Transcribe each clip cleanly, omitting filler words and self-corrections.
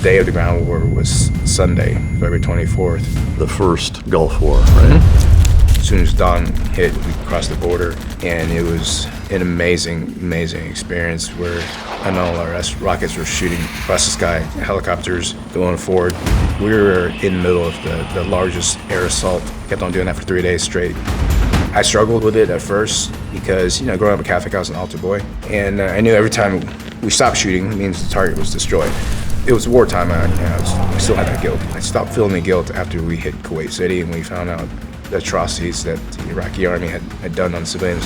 day of the ground war was Sunday, February 24th. The first Gulf War, right? As soon as dawn hit, we crossed the border, and it was an amazing experience where I know our rockets were shooting across the sky, helicopters going forward. We were in the middle of the largest air assault. Kept on doing that for 3 days straight. I struggled with it at first because, growing up a Catholic, I was an altar boy, and I knew every time we stopped shooting, it means the target was destroyed. It was wartime, I still had that guilt. I stopped feeling the guilt after we hit Kuwait City and we found out the atrocities that the Iraqi army had done on civilians.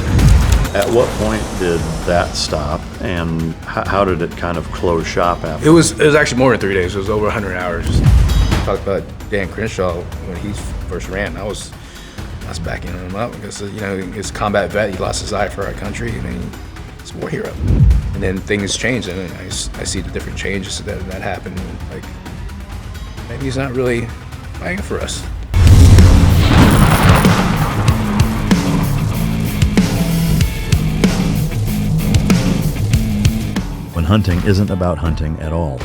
At what point did that stop, and how did it kind of close shop after? It was actually more than 3 days. It was over 100 hours. Talk about Dan Crenshaw when he first ran. I was backing him up because he's a combat vet. He lost his eye for our country, and he's a war hero. And then things changed, and I see the different changes that happened. Like maybe he's not really fighting for us. When hunting isn't about hunting at all.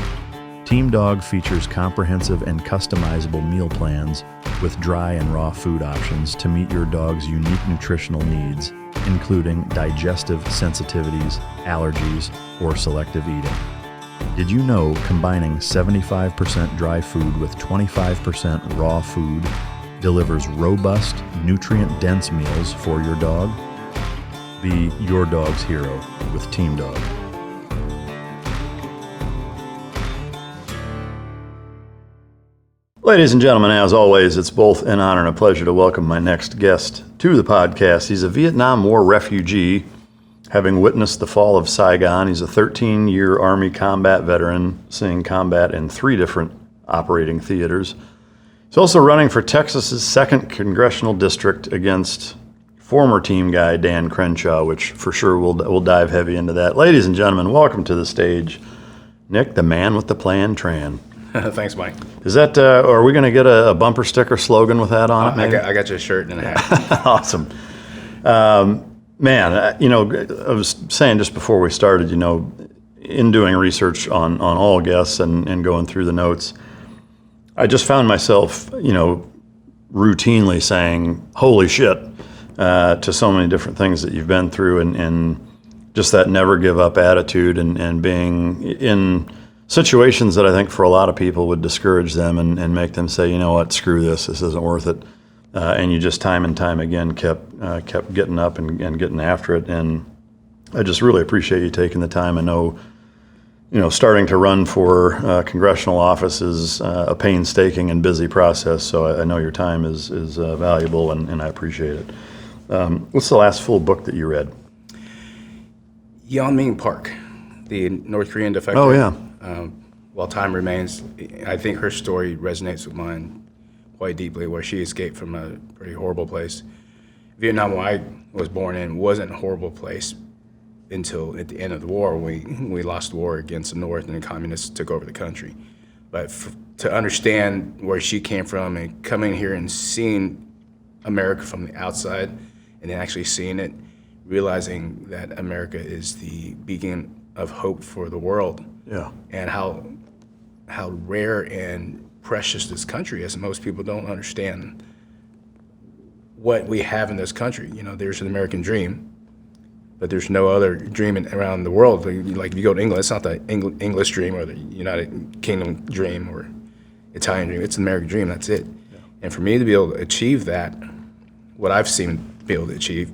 Team Dog features comprehensive and customizable meal plans with dry and raw food options to meet your dog's unique nutritional needs, including digestive sensitivities, allergies, or selective eating. Did you know combining 75% dry food with 25% raw food delivers robust, nutrient-dense meals for your dog? Be your dog's hero with Team Dog. Ladies and gentlemen, as always, it's both an honor and a pleasure to welcome my next guest to the podcast. He's a Vietnam War refugee, having witnessed the fall of Saigon. He's a 13-year Army combat veteran, seeing combat in 3 different operating theaters. He's also running for Texas's 2nd Congressional District against former team guy Dan Crenshaw, which for sure we'll dive heavy into that. Ladies and gentlemen, welcome to the stage, Nick, the man with the plan, Tran. Thanks, Mike. Is that, are we going to get a bumper sticker slogan with that on it, maybe? I got you a shirt and a hat. Awesome. Man, I was saying just before we started, in doing research on all guests and going through the notes, I just found myself, routinely saying, holy shit, to so many different things that you've been through and just that never give up attitude and being in situations that I think for a lot of people would discourage them and make them say, you know what, screw this isn't worth it. And you just time and time again kept getting up and getting after it. And I just really appreciate you taking the time. I know, starting to run for congressional office is a painstaking and busy process. So I know your time is valuable and I appreciate it. What's the last full book that you read? Yeonmi Park, the North Korean defector. Oh, yeah. While time remains, I think her story resonates with mine quite deeply, where she escaped from a pretty horrible place. Vietnam, where I was born in, wasn't a horrible place until at the end of the war. We lost the war against the North and the communists took over the country. But to understand where she came from and coming here and seeing America from the outside and then actually seeing it, realizing that America is the beacon of hope for the world. Yeah. And how rare and precious this country is. Most people don't understand what we have in this country. There's an American dream, but there's no other dream around the world. Like if you go to England, it's not the English dream or the United Kingdom dream or Italian dream. It's an American dream, that's it. Yeah. And for me to be able to achieve that, what I've seen be able to achieve,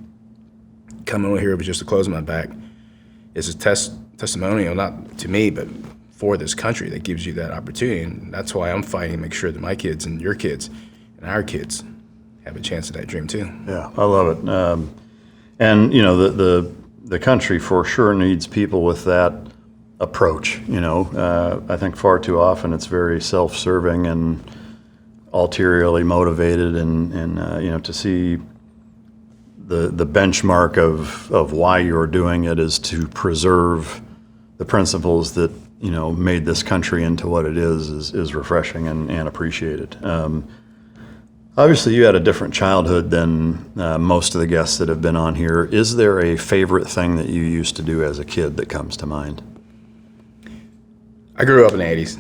coming over here with just the clothes on my back, is a testimonial, not to me, but for this country that gives you that opportunity. And that's why I'm fighting to make sure that my kids and your kids and our kids have a chance at that dream too. Yeah, I love it. And the country for sure needs people with that approach. I think far too often it's very self-serving and ulteriorly motivated, and to see the benchmark of why you're doing it is to preserve the principles that made this country into what it is refreshing and appreciated. Obviously, you had a different childhood than most of the guests that have been on here. Is there a favorite thing that you used to do as a kid that comes to mind? I grew up in the 80s.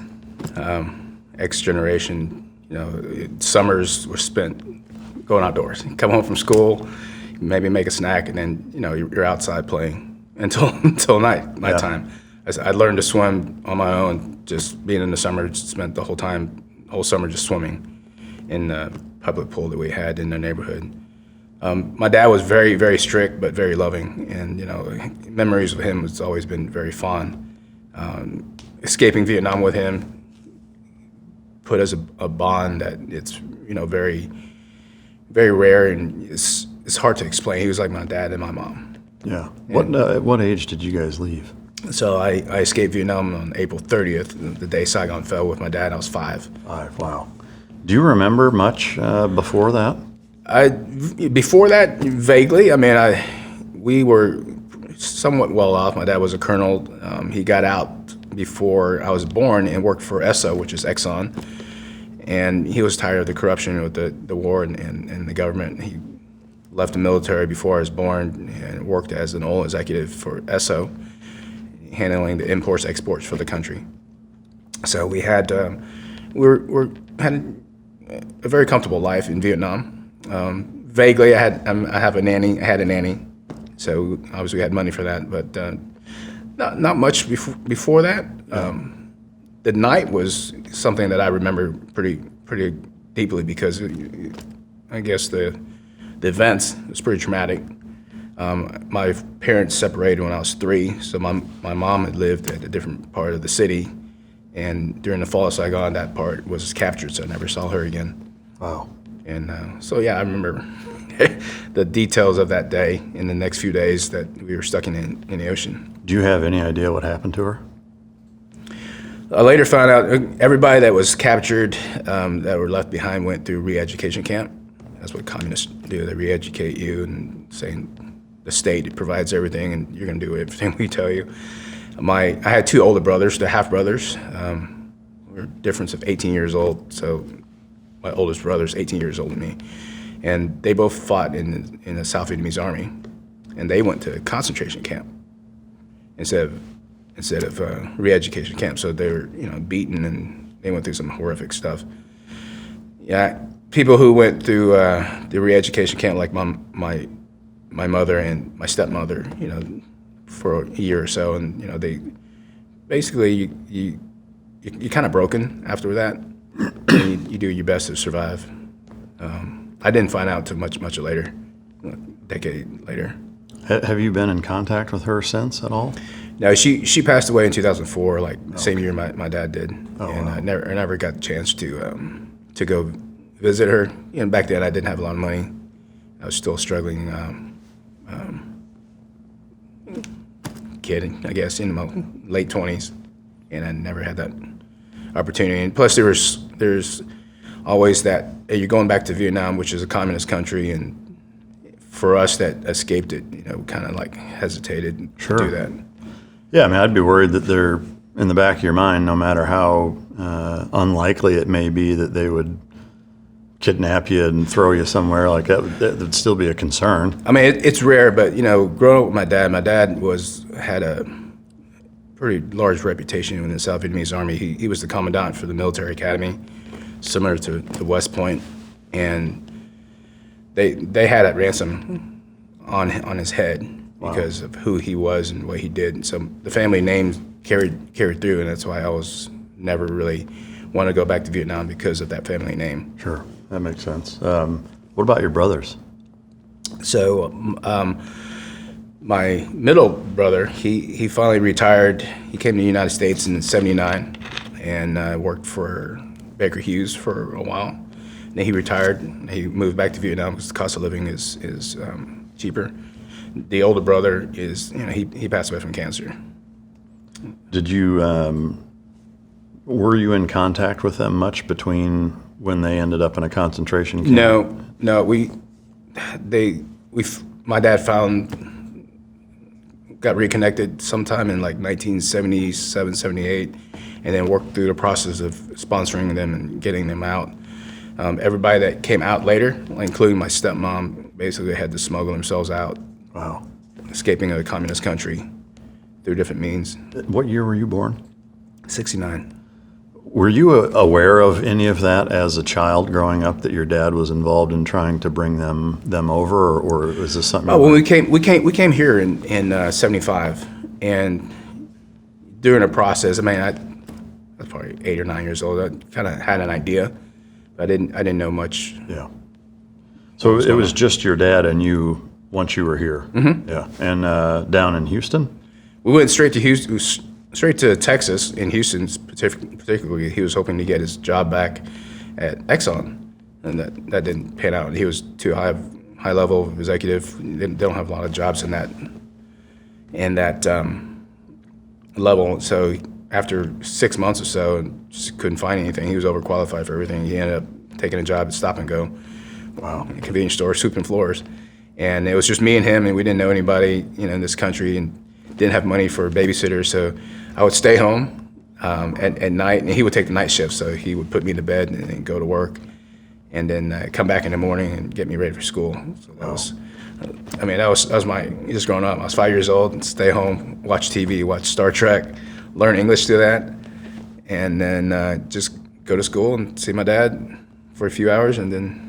X generation, summers were spent going outdoors. Come home from school, maybe make a snack, and then you're outside playing until nighttime. I learned to swim on my own, just being in the summer. Spent the whole summer just swimming in the public pool that we had in the neighborhood. My dad was very, very strict, but very loving, and memories of him has always been very fond. Escaping Vietnam with him put us a bond that it's very, very rare, and it's hard to explain. He was like my dad and my mom. Yeah. At what age did you guys leave? So I escaped Vietnam on April 30th, the day Saigon fell. With my dad, I was 5. 5. Wow. Do you remember much before that? Before that, vaguely. I mean, we were somewhat well off. My dad was a colonel. He got out before I was born and worked for ESSO, which is Exxon. And he was tired of the corruption with the war and the government. He left the military before I was born and worked as an oil executive for ESSO, handling the imports, exports for the country. So we had had a very comfortable life in Vietnam. Vaguely, I had a nanny, so obviously we had money for that, but not much before that. The night was something that I remember pretty deeply because I guess the events was pretty traumatic. My parents separated when I was 3, so my mom had lived at a different part of the city, and during the fall of Saigon, that part was captured, so I never saw her again. Wow. And so yeah, I remember the details of that day and the next few days that we were stuck in the ocean. Do you have any idea what happened to her? I later found out everybody that was captured, that were left behind, went through re-education camp. That's what communists do. They re-educate you and saying the state provides everything and you're going to do everything we tell you. I had 2 older brothers, the half-brothers. We're a difference of 18 years old, so my oldest brother's 18 years older than me. And they both fought in the South Vietnamese Army, and they went to concentration camp instead of re-education camp. So they were beaten, and they went through some horrific stuff. Yeah, people who went through the re-education camp, like my mother and my stepmother, for a year or so, and they basically you're kind of broken after that. And you do your best to survive. I didn't find out till much later, a decade later. Have you been in contact with her since at all? No, she passed away in 2004, same year my dad did. Oh, and wow. I never got the chance to go visit her. Back then I didn't have a lot of money. I was still struggling kid, I guess, in my late 20s, and I never had that opportunity. And plus, there's always that you're going back to Vietnam, which is a communist country, and for us that escaped it, kind of hesitated Sure. to do that. Yeah, I mean, I'd be worried that they're in the back of your mind, no matter how unlikely it may be that they would kidnap you and throw you somewhere like that. That would still be a concern. I mean, it's rare, but growing up with my dad had a pretty large reputation in the South Vietnamese Army. He was the commandant for the military academy, similar to West Point, and they had a ransom on his head because of who he was and what he did. So the family name carried through, and that's why I was never really want to go back to Vietnam, because of that family name. Sure, that makes sense. What about your brothers? So my middle brother, he finally retired. He came to the United States in '79 and worked for Baker Hughes for a while. And then he retired. He moved back to Vietnam because the cost of living is cheaper. The older brother he passed away from cancer. Did you were you in contact with them much between when they ended up in a concentration camp? No. My dad got reconnected sometime in 1977, 78, and then worked through the process of sponsoring them and getting them out. Everybody that came out later, including my stepmom, basically had to smuggle themselves out. Wow. Escaping a communist country through different means. What year were you born? 69. Were you aware of any of that as a child growing up, that your dad was involved in trying to bring them over, or is this something? Oh, when we came here in '75, and during the process, I mean, I was probably 8 or 9 years old. I kind of had an idea, but I didn't know much. Yeah. So it was just your dad and you once you were here. Mm-hmm. Yeah. And down in Houston? We went straight to Houston, straight to Texas. In Houston, particularly, he was hoping to get his job back at Exxon, and that didn't pan out. He was too high level executive. They don't have a lot of jobs in that level. So after 6 months or so, and just couldn't find anything. He was overqualified for everything. He ended up taking a job at Stop and Go. Wow. A convenience store, sweeping floors. And it was just me and him, and we didn't know anybody, in this country, and didn't have money for babysitters. So I would stay home at night, and he would take the night shift. So he would put me to bed and then go to work, and then come back in the morning and get me ready for school. So that was my, just growing up. I was 5 years old, and stay home, watch TV, watch Star Trek, learn English through that, and then just go to school and see my dad for a few hours, and then.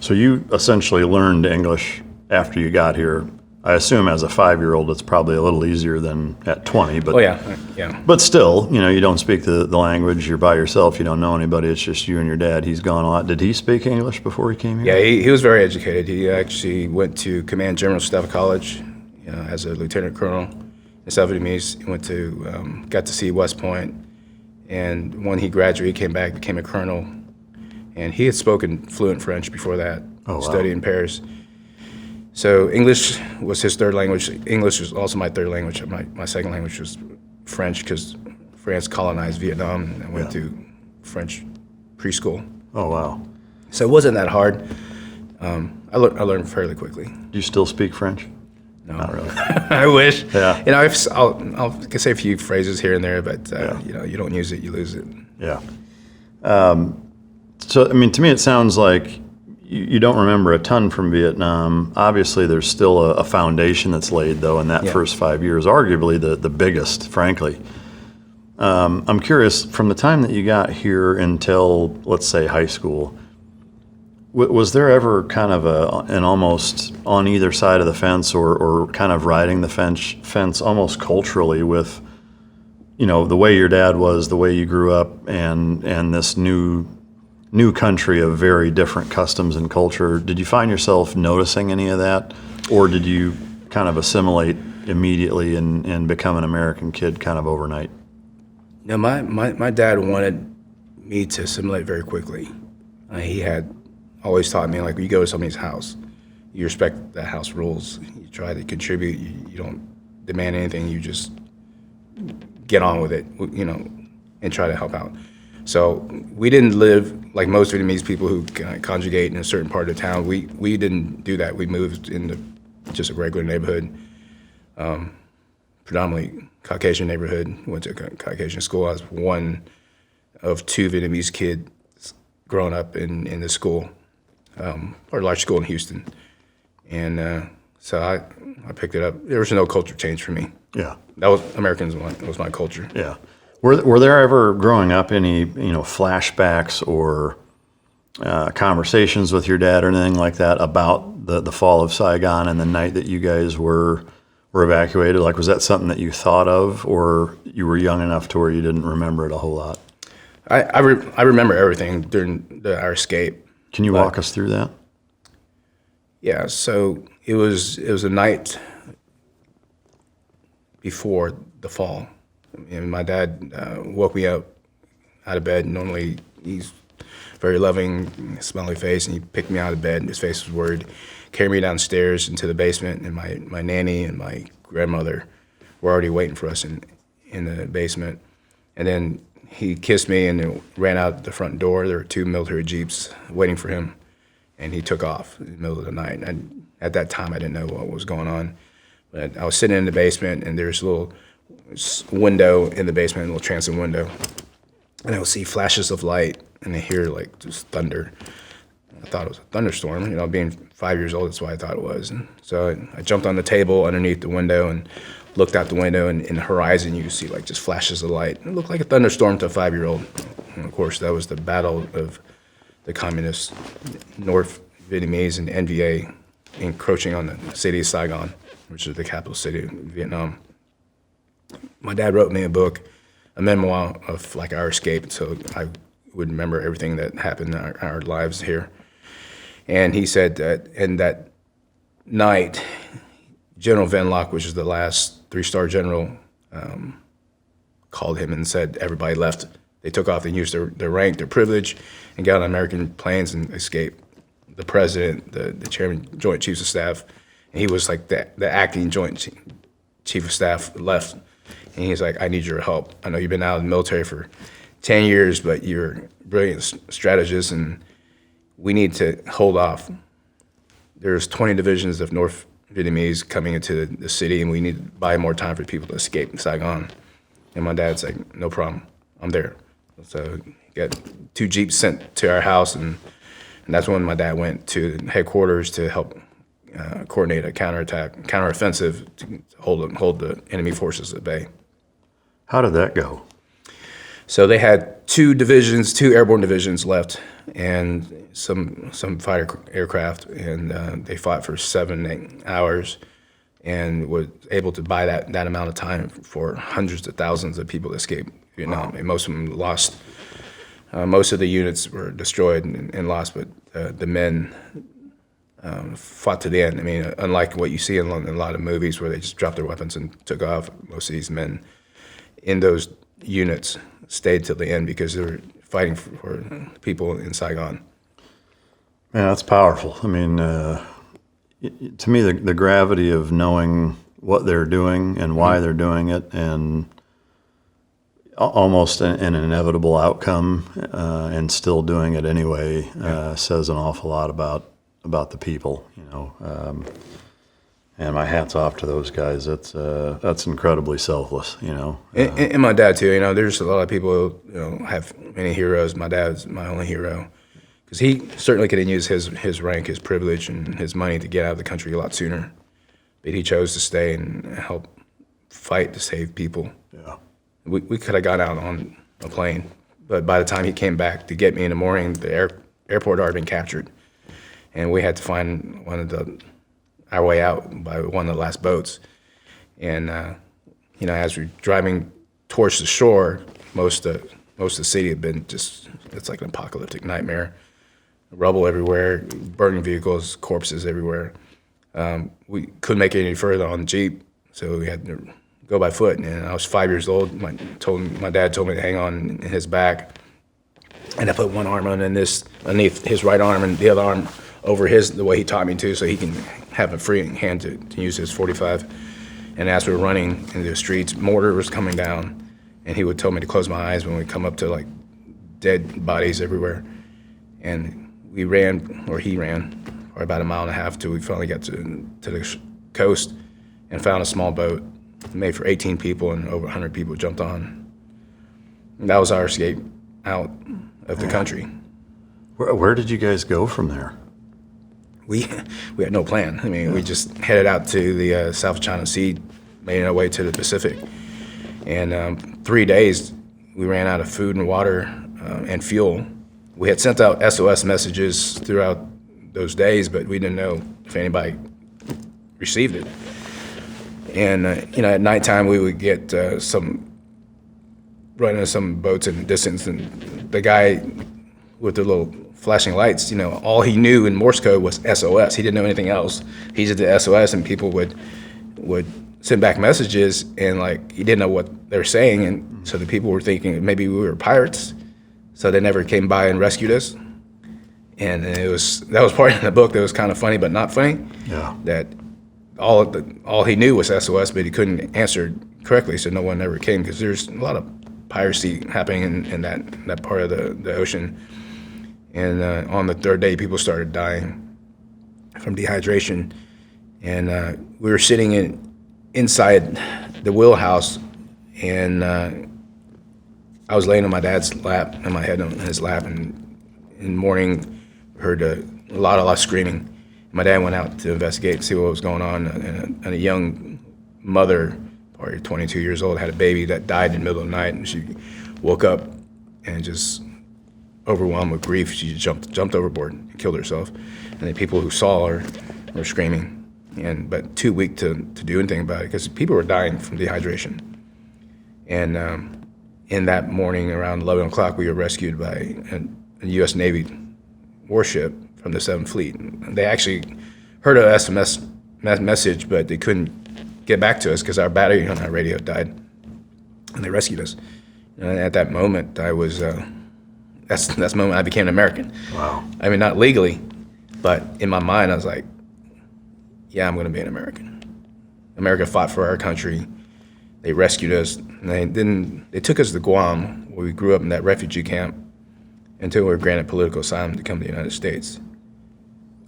So you essentially learned English after you got here. I assume as a 5-year-old, it's probably a little easier than at 20. But oh yeah. But still, you don't speak the language. You're by yourself. You don't know anybody. It's just you and your dad. He's gone a lot. Did he speak English before he came here? Yeah, he was very educated. He actually went to Command General Staff College, as a lieutenant colonel in South Vietnamese. He went to got to see West Point, and when he graduated, he came back, became a colonel. And he had spoken fluent French before that, studied in Paris. So English was his third language. English was also my third language. My second language was French, because France colonized Vietnam, and I went to French preschool. Oh, wow. So it wasn't that hard. I learned fairly quickly. Do you still speak French? No. Not really. I wish. Yeah. I'll say a few phrases here and there, but you don't use it, you lose it. Yeah. So, I mean, to me, it sounds like you don't remember a ton from Vietnam. Obviously, there's still a foundation that's laid, though, in that first 5 years, arguably the biggest, frankly. I'm curious, from the time that you got here until, let's say, high school, was there ever kind of an almost on either side of the fence, or kind of riding the fence almost culturally with, the way your dad was, the way you grew up, and this new country of very different customs and culture? Did you find yourself noticing any of that, or did you kind of assimilate immediately and become an American kid kind of overnight? No, my dad wanted me to assimilate very quickly. He had always taught me, like, when you go to somebody's house, you respect the house rules. You try to contribute. You don't demand anything. You just get on with it, and try to help out. So we didn't live like most Vietnamese people who conjugate in a certain part of town. We didn't do that. We moved into just a regular neighborhood, predominantly Caucasian neighborhood. Went to a Caucasian school. I was one of 2 Vietnamese kids growing up in the school, or large school in Houston. And so I picked it up. There was no culture change for me. Yeah. That was Americans. Was my culture. Yeah. Were there ever, growing up, any flashbacks or conversations with your dad or anything like that about the fall of Saigon and the night that you guys were evacuated? Like, was that something that you thought of, or you were young enough to where you didn't remember it a whole lot? I remember everything during our escape. Can you walk us through that? Yeah. So it was a night before the fall. And my dad woke me up out of bed. Normally, he's very loving, smiling face, and he picked me out of bed, and his face was worried. Carried me downstairs into the basement, and my nanny and my grandmother were already waiting for us in the basement. And then he kissed me and then ran out the front door. There were 2 military jeeps waiting for him, and he took off in the middle of the night. And at that time, I didn't know what was going on. But I was sitting in the basement, and there's a little window in the basement, a little transom window, and I would see flashes of light, and I hear like just thunder. I thought it was a thunderstorm. You know, being 5 years old, that's what I thought it was. And so I jumped on the table underneath the window and looked out the window, and in the horizon you see like just flashes of light. It looked like a thunderstorm to a 5-year-old. And of course, that was the battle of the communist North Vietnamese and NVA encroaching on the city of Saigon, which is the capital city of Vietnam. My dad wrote me a memoir of like our escape, so I would remember everything that happened in our lives here. And he said that in that night, General Venlock, which is the last 3-star general, called him and said everybody left. They took off and used their rank, their privilege, and got on American planes and escaped. The president, the chairman, Joint Chiefs of Staff, and he was like the acting Joint Chief of Staff left. And he's like, I need your help. I know you've been out of the military for 10 years, but you're a brilliant strategist, and we need to hold off. There's 20 divisions of North Vietnamese coming into the city, and we need to buy more time for people to escape Saigon. And my dad's like, no problem, I'm there. So got 2 Jeeps sent to our house, and that's when my dad went to headquarters to help coordinate a counteroffensive to hold the enemy forces at bay. How did that go? So they had 2 airborne divisions left, and some fighter aircraft, and they fought for 7-8 hours, and was able to buy that amount of time for hundreds of thousands of people to escape Vietnam. Wow. And most of them lost. Most of the units were destroyed and lost, but the men fought to the end. I mean, unlike what you see in a lot of movies where they just dropped their weapons and took off, most of these men in those units stayed till the end because they were fighting for people in Saigon. Man, that's powerful. I mean, to me, the gravity of knowing what they're doing and why they're doing it, and almost an inevitable outcome, and still doing it anyway, says an awful lot about the people, you know. And my hat's off to those guys. That's incredibly selfless, you know. And my dad too. You know, there's a lot of people who have many heroes. My dad's my only hero, because he certainly could have used his rank, his privilege, and his money to get out of the country a lot sooner. But he chose to stay and help fight to save people. Yeah. We could have got out on a plane, but by the time he came back to get me in the morning, the airport had already been captured, and we had to find our way out by one of the last boats. And you know, as we're driving towards the shore, most of the city had been it's like an apocalyptic nightmare. Rubble everywhere, burning vehicles, corpses everywhere. We couldn't make it any further on the Jeep, so we had to go by foot. And I was 5 years old. My dad told me to hang on in his back, and I put one arm underneath his right arm and the other arm over the way he taught me to, so he can have a free hand to use his .45. And as we were running into the streets, mortar was coming down, and he would tell me to close my eyes when we come up to like dead bodies everywhere. And he ran for about 1.5 miles till we finally got to the coast and found a small boat made for 18 people, and over 100 people jumped on. And that was our escape out of the country. Where did you guys go from there? We had no plan. I mean, we just headed out to the South China Sea, made our way to the Pacific. And 3 days, we ran out of food and water and fuel. We had sent out SOS messages throughout those days, but we didn't know if anybody received it. And you know, at nighttime, we would get run into some boats in the distance, and the guy with the little flashing lights, you know, all he knew in Morse code was SOS. He didn't know anything else. He just did SOS, and people would send back messages, and like he didn't know what they were saying, and so the people were thinking maybe we were pirates, so they never came by and rescued us. And that was part of the book that was kind of funny but not funny. Yeah. That all he knew was SOS, but he couldn't answer correctly, so no one ever came, because there's a lot of piracy happening in that part of the ocean. And on the 3rd day, people started dying from dehydration. And we were sitting inside the wheelhouse, and I was laying on my dad's lap and my head on his lap. And in the morning, heard a lot of screaming. My dad went out to investigate and see what was going on, and a young mother, probably 22 years old, had a baby that died in the middle of the night, and she woke up and just overwhelmed with grief. She jumped overboard and killed herself. And the people who saw her were screaming, but too weak to do anything about it because people were dying from dehydration. And in that morning, around 11 o'clock, we were rescued by a U.S. Navy warship from the 7th Fleet. And they actually heard an SMS message, but they couldn't get back to us because our battery on our radio died. And they rescued us. And at that moment, I was, that's the moment I became an American. Wow. I mean, not legally, but in my mind, I was like, yeah, I'm going to be an American. America fought for our country. They rescued us. And they took us to Guam, where we grew up in that refugee camp, until we were granted political asylum to come to the United States.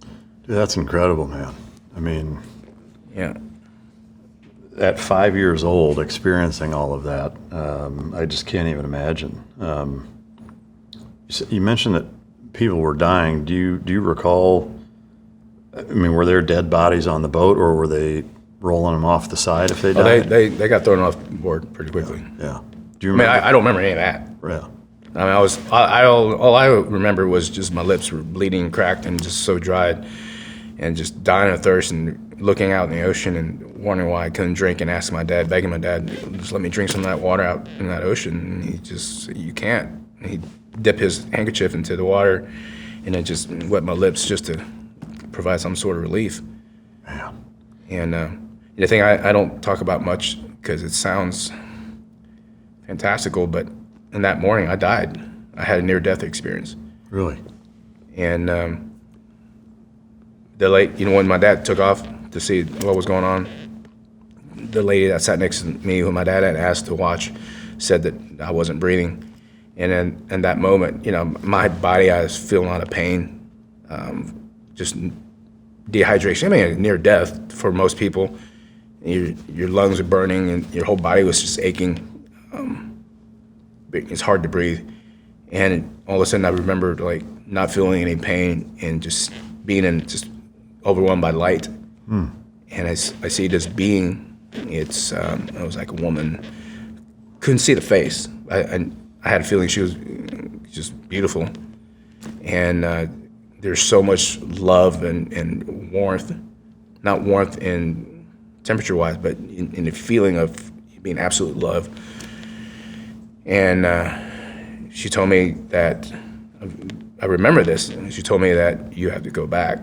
Dude, that's incredible, man. I mean, Yeah. at 5 years old, experiencing all of that, I just can't even imagine. You mentioned that people were dying. Do you recall? I mean, were there dead bodies on the boat, or were they rolling them off the side if they died? They got thrown off board pretty quickly. Yeah. Do you I mean, remember? I don't remember any of that. Yeah. I mean, all I remember was just my lips were bleeding, cracked, and just so dried, and just dying of thirst, and looking out in the ocean and wondering why I couldn't drink, and asking my dad, begging my dad, just let me drink some of that water out in that ocean. And he just said, you can't. And he'd dip his handkerchief into the water, and then just wet my lips just to provide some sort of relief. Yeah. And the thing I don't talk about much because it sounds fantastical, but in that morning I died. I had a near-death experience. Really? And when my dad took off to see what was going on, the lady that sat next to me, who my dad had asked to watch, said that I wasn't breathing. And then in that moment, my body, I was feeling a lot of pain, just dehydration. I mean, near death for most people. Your lungs are burning and your whole body was just aching. It's hard to breathe. And all of a sudden I remember not feeling any pain and just being just overwhelmed by light. And I see this being. It was like a woman. Couldn't see the face. I had a feeling she was just beautiful. And there's so much love and warmth, not warmth in temperature-wise, but in the feeling of being absolute love. And she told me that, I remember this, and she told me that you have to go back.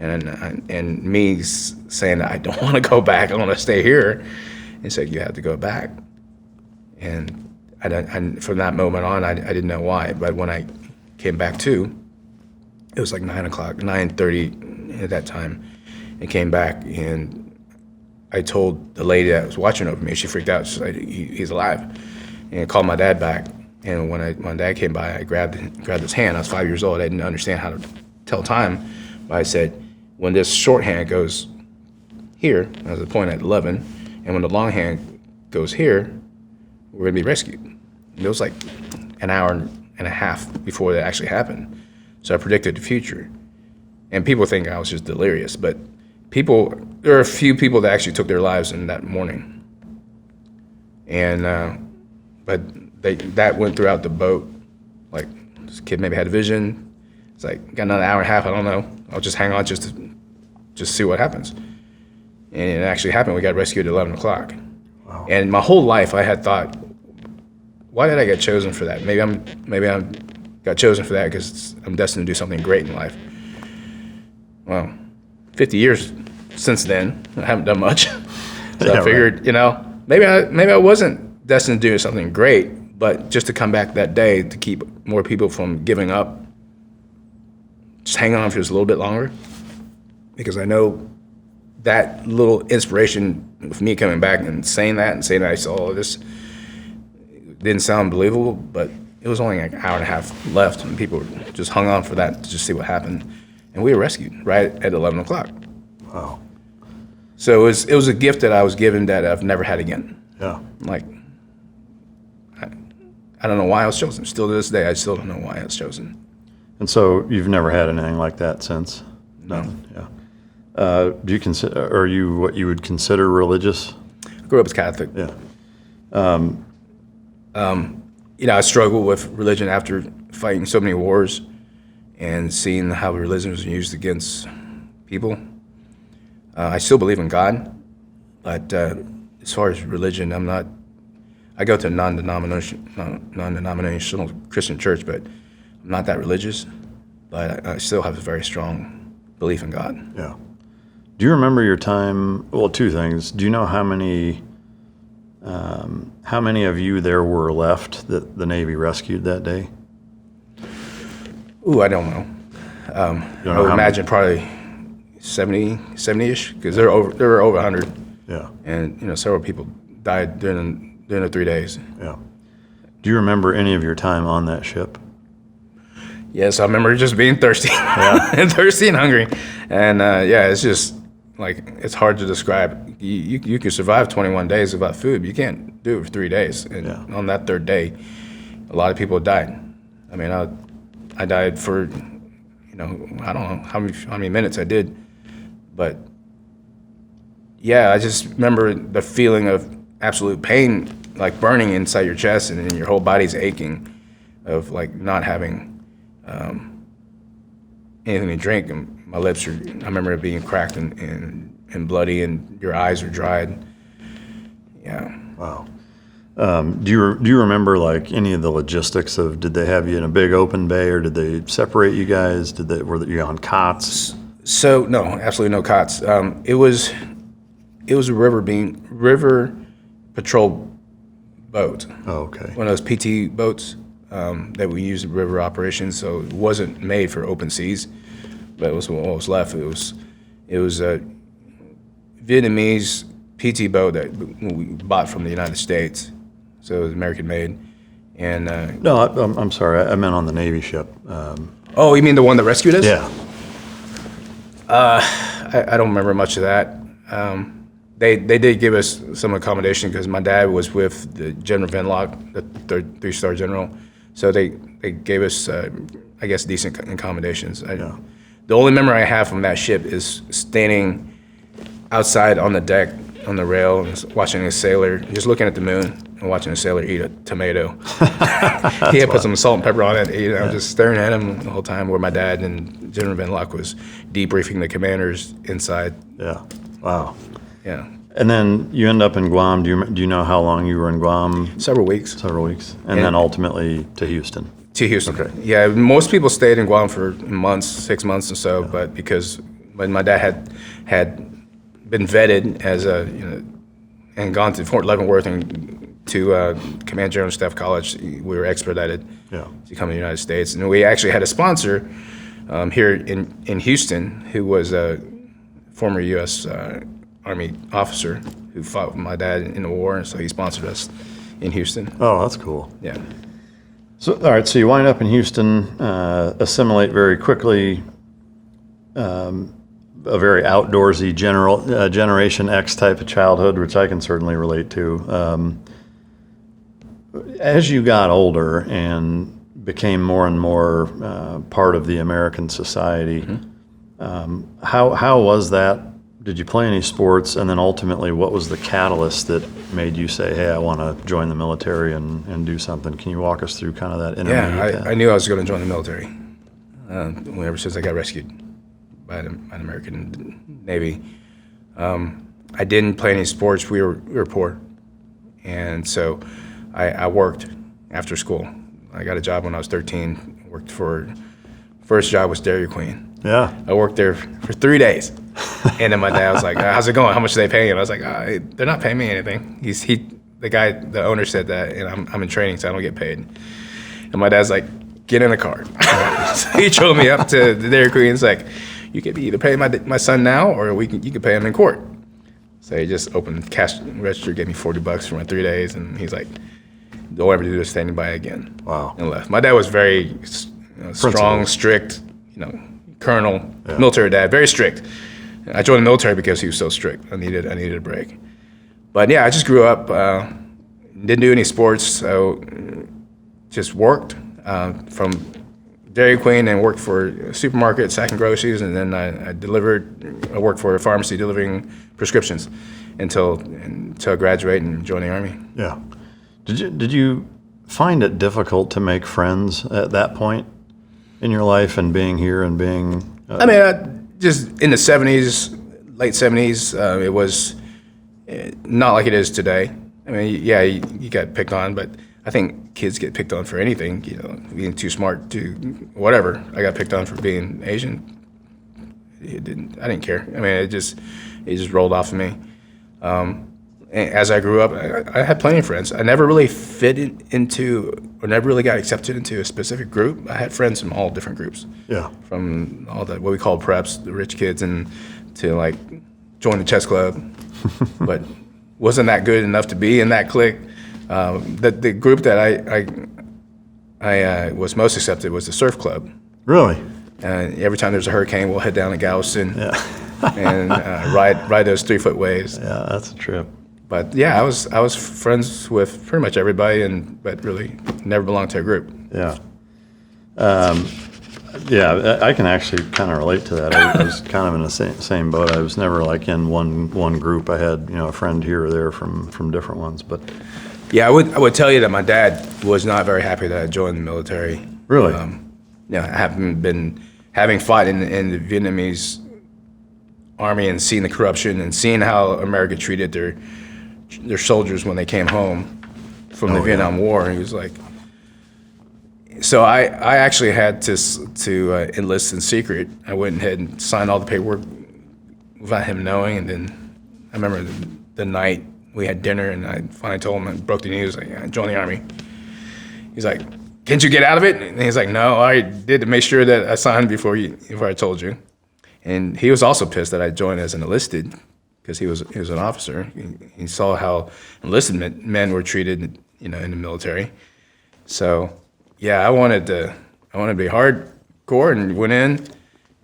And me saying that I don't want to go back, I want to stay here, and said you have to go back. And from that moment on, I didn't know why, but when I came back to, it was like 9:30 at that time, and came back, and I told the lady that was watching over me, she freaked out, she said, he's alive, and called my dad back. And when my dad came by, I grabbed his hand. I was 5 years old, I didn't understand how to tell time, but I said, when this shorthand goes here, I was at the point at 11, and when the long hand goes here, we're gonna be rescued. And it was like an hour and a half before that actually happened. So I predicted the future. And people think I was just delirious, but there are a few people that actually took their lives in that morning. And, but that went throughout the boat. Like, this kid maybe had a vision. It's like, got another hour and a half, I don't know. I'll just hang on just to see what happens. And it actually happened. We got rescued at 11 o'clock. Wow. And my whole life I had thought, why did I get chosen for that? Maybe I got chosen for that because I'm destined to do something great in life. Well, 50 years since then, I haven't done much. So Yeah, I figured, maybe I wasn't destined to do something great, but just to come back that day to keep more people from giving up, just hang on for just a little bit longer, because I know that little inspiration with me coming back and saying that I saw all of this didn't sound believable, but it was only like an hour and a half left, and people just hung on for that to just see what happened, and we were rescued right at 11 o'clock. Wow. So it was a gift that I was given that I've never had again. Yeah. Like, I don't know why I was chosen. Still to this day, I still don't know why I was chosen. And so you've never had anything like that since? No. Yeah. Do you consider, are you what you would consider religious? I grew up as Catholic. Yeah. I struggled with religion after fighting so many wars and seeing how religion was used against people. I still believe in God, but as far as religion, I go to a non-denominational Christian church, but I'm not that religious, but I still have a very strong belief in God. Yeah. Do you remember your time? Well, two things. Do you know how many of you there were left that the Navy rescued that day? Ooh, I don't know. I would imagine probably 70-ish, because there were over 100. Yeah. And several people died during the 3 days. Yeah. Do you remember any of your time on that ship? Yes, I remember just being thirsty, and thirsty and hungry, and it's just like it's hard to describe. You can survive 21 days without food, but you can't do it for 3 days. And on that third day, a lot of people died. I mean, I died for, I don't know how many minutes I did, but yeah, I just remember the feeling of absolute pain, like burning inside your chest, and then your whole body's aching, of like not having anything to drink, and my lips I remember it being cracked and bloody, and your eyes are dried. Yeah. Wow. Do you remember like any of the logistics of, did they have you in a big open bay, or did they separate you guys? Were you on cots? So no, absolutely no cots. It was a river patrol boat. Oh, okay. One of those PT boats that we use in river operations. So it wasn't made for open seas, but it was what was left. It was a Vietnamese PT boat that we bought from the United States. So it was American made. And No, I'm sorry. I meant on the Navy ship. oh, you mean the one that rescued us? Yeah. I don't remember much of that. They did give us some accommodation because my dad was with the General Venlock, the three-star general. So they gave us, I guess, decent accommodations. The only memory I have from that ship is standing outside on the deck, on the rail, and watching a sailor, just looking at the moon and watching a sailor eat a tomato. He had put some salt and pepper on it. Just staring at him the whole time, where my dad and General Venlock was debriefing the commanders inside. Yeah. Wow. Yeah. And then you end up in Guam. Do you know how long you were in Guam? Several weeks. Several weeks. And then ultimately to Houston. To Houston. Okay. Yeah, most people stayed in Guam for months, 6 months or so, but because when my dad had been vetted as and gone to Fort Leavenworth and to Command General Staff College, we were expedited to come to the United States. And we actually had a sponsor here in Houston who was a former U.S. Army officer who fought with my dad in the war, and so he sponsored us in Houston. Oh, that's cool. Yeah. So, all right, so you wind up in Houston, assimilate very quickly, a very outdoorsy Generation X type of childhood, which I can certainly relate to. As you got older and became more and more part of the American society, how was that? Did you play any sports? And then ultimately, what was the catalyst that made you say, hey, I want to join the military and do something? Can you walk us through kind of that intermediate path? I knew I was going to join the military ever since I got rescued by the American Navy. I didn't play any sports. We were poor. And so I worked after school. I got a job when I was 13. First job was Dairy Queen. Yeah. I worked there for 3 days. And then my dad was like, how's it going? How much are they paying you? I was like, they're not paying me anything. The owner said that, and I'm in training, so I don't get paid. And my dad's like, get in the car. So he drove me up to the Dairy Queen. It's like, you could either pay my son now, or you could pay him in court. So he just opened the cash register, gave me $40 for my 3 days, and he's like, don't ever do this to anybody again. Wow. And left. My dad was very strong, strict, colonel, military dad, very strict. I joined the military because he was so strict. I needed a break. But yeah, I just grew up, didn't do any sports, so just worked from Dairy Queen and worked for a supermarket, sacking groceries, and then I worked for a pharmacy delivering prescriptions until I graduated and joined the Army. Yeah. Did you find it difficult to make friends at that point in your life and being here and being? I mean, just in the 70s, late 70s, it was not like it is today. I mean, yeah, you got picked on, but I think kids get picked on for anything, being too smart, whatever. I got picked on for being Asian. I didn't care. I mean, it just rolled off of me. As I grew up, I had plenty of friends. I never really fit into, or never really got accepted into a specific group. I had friends from all different groups. Yeah. From all what we call preps, the rich kids, and to like join the chess club, but wasn't that good enough to be in that clique. The group that I was most accepted was the surf club. Really? Every time there's a hurricane, we'll head down to Galveston and ride those 3-foot waves. Yeah, that's a trip. But yeah, I was friends with pretty much everybody, but really never belonged to a group. Yeah. Yeah, I can actually kind of relate to that. I was kind of in the same boat. I was never like in one group. I had a friend here or there from different ones, but. Yeah, I would tell you that my dad was not very happy that I joined the military. Really? Having fought in the Vietnamese army and seen the corruption and seeing how America treated their soldiers when they came home from the Vietnam War, he was like. So I actually had to enlist in secret. I went ahead and signed all the paperwork without him knowing, and then I remember the night we had dinner, and I finally told him, I broke the news, like, I joined the Army. He's like, can't you get out of it? And he's like, no, I did to make sure that I signed before I told you. And he was also pissed that I joined as an enlisted, because he was an officer. He saw how enlisted men were treated, in the military. So, yeah, I wanted to be hardcore and went in,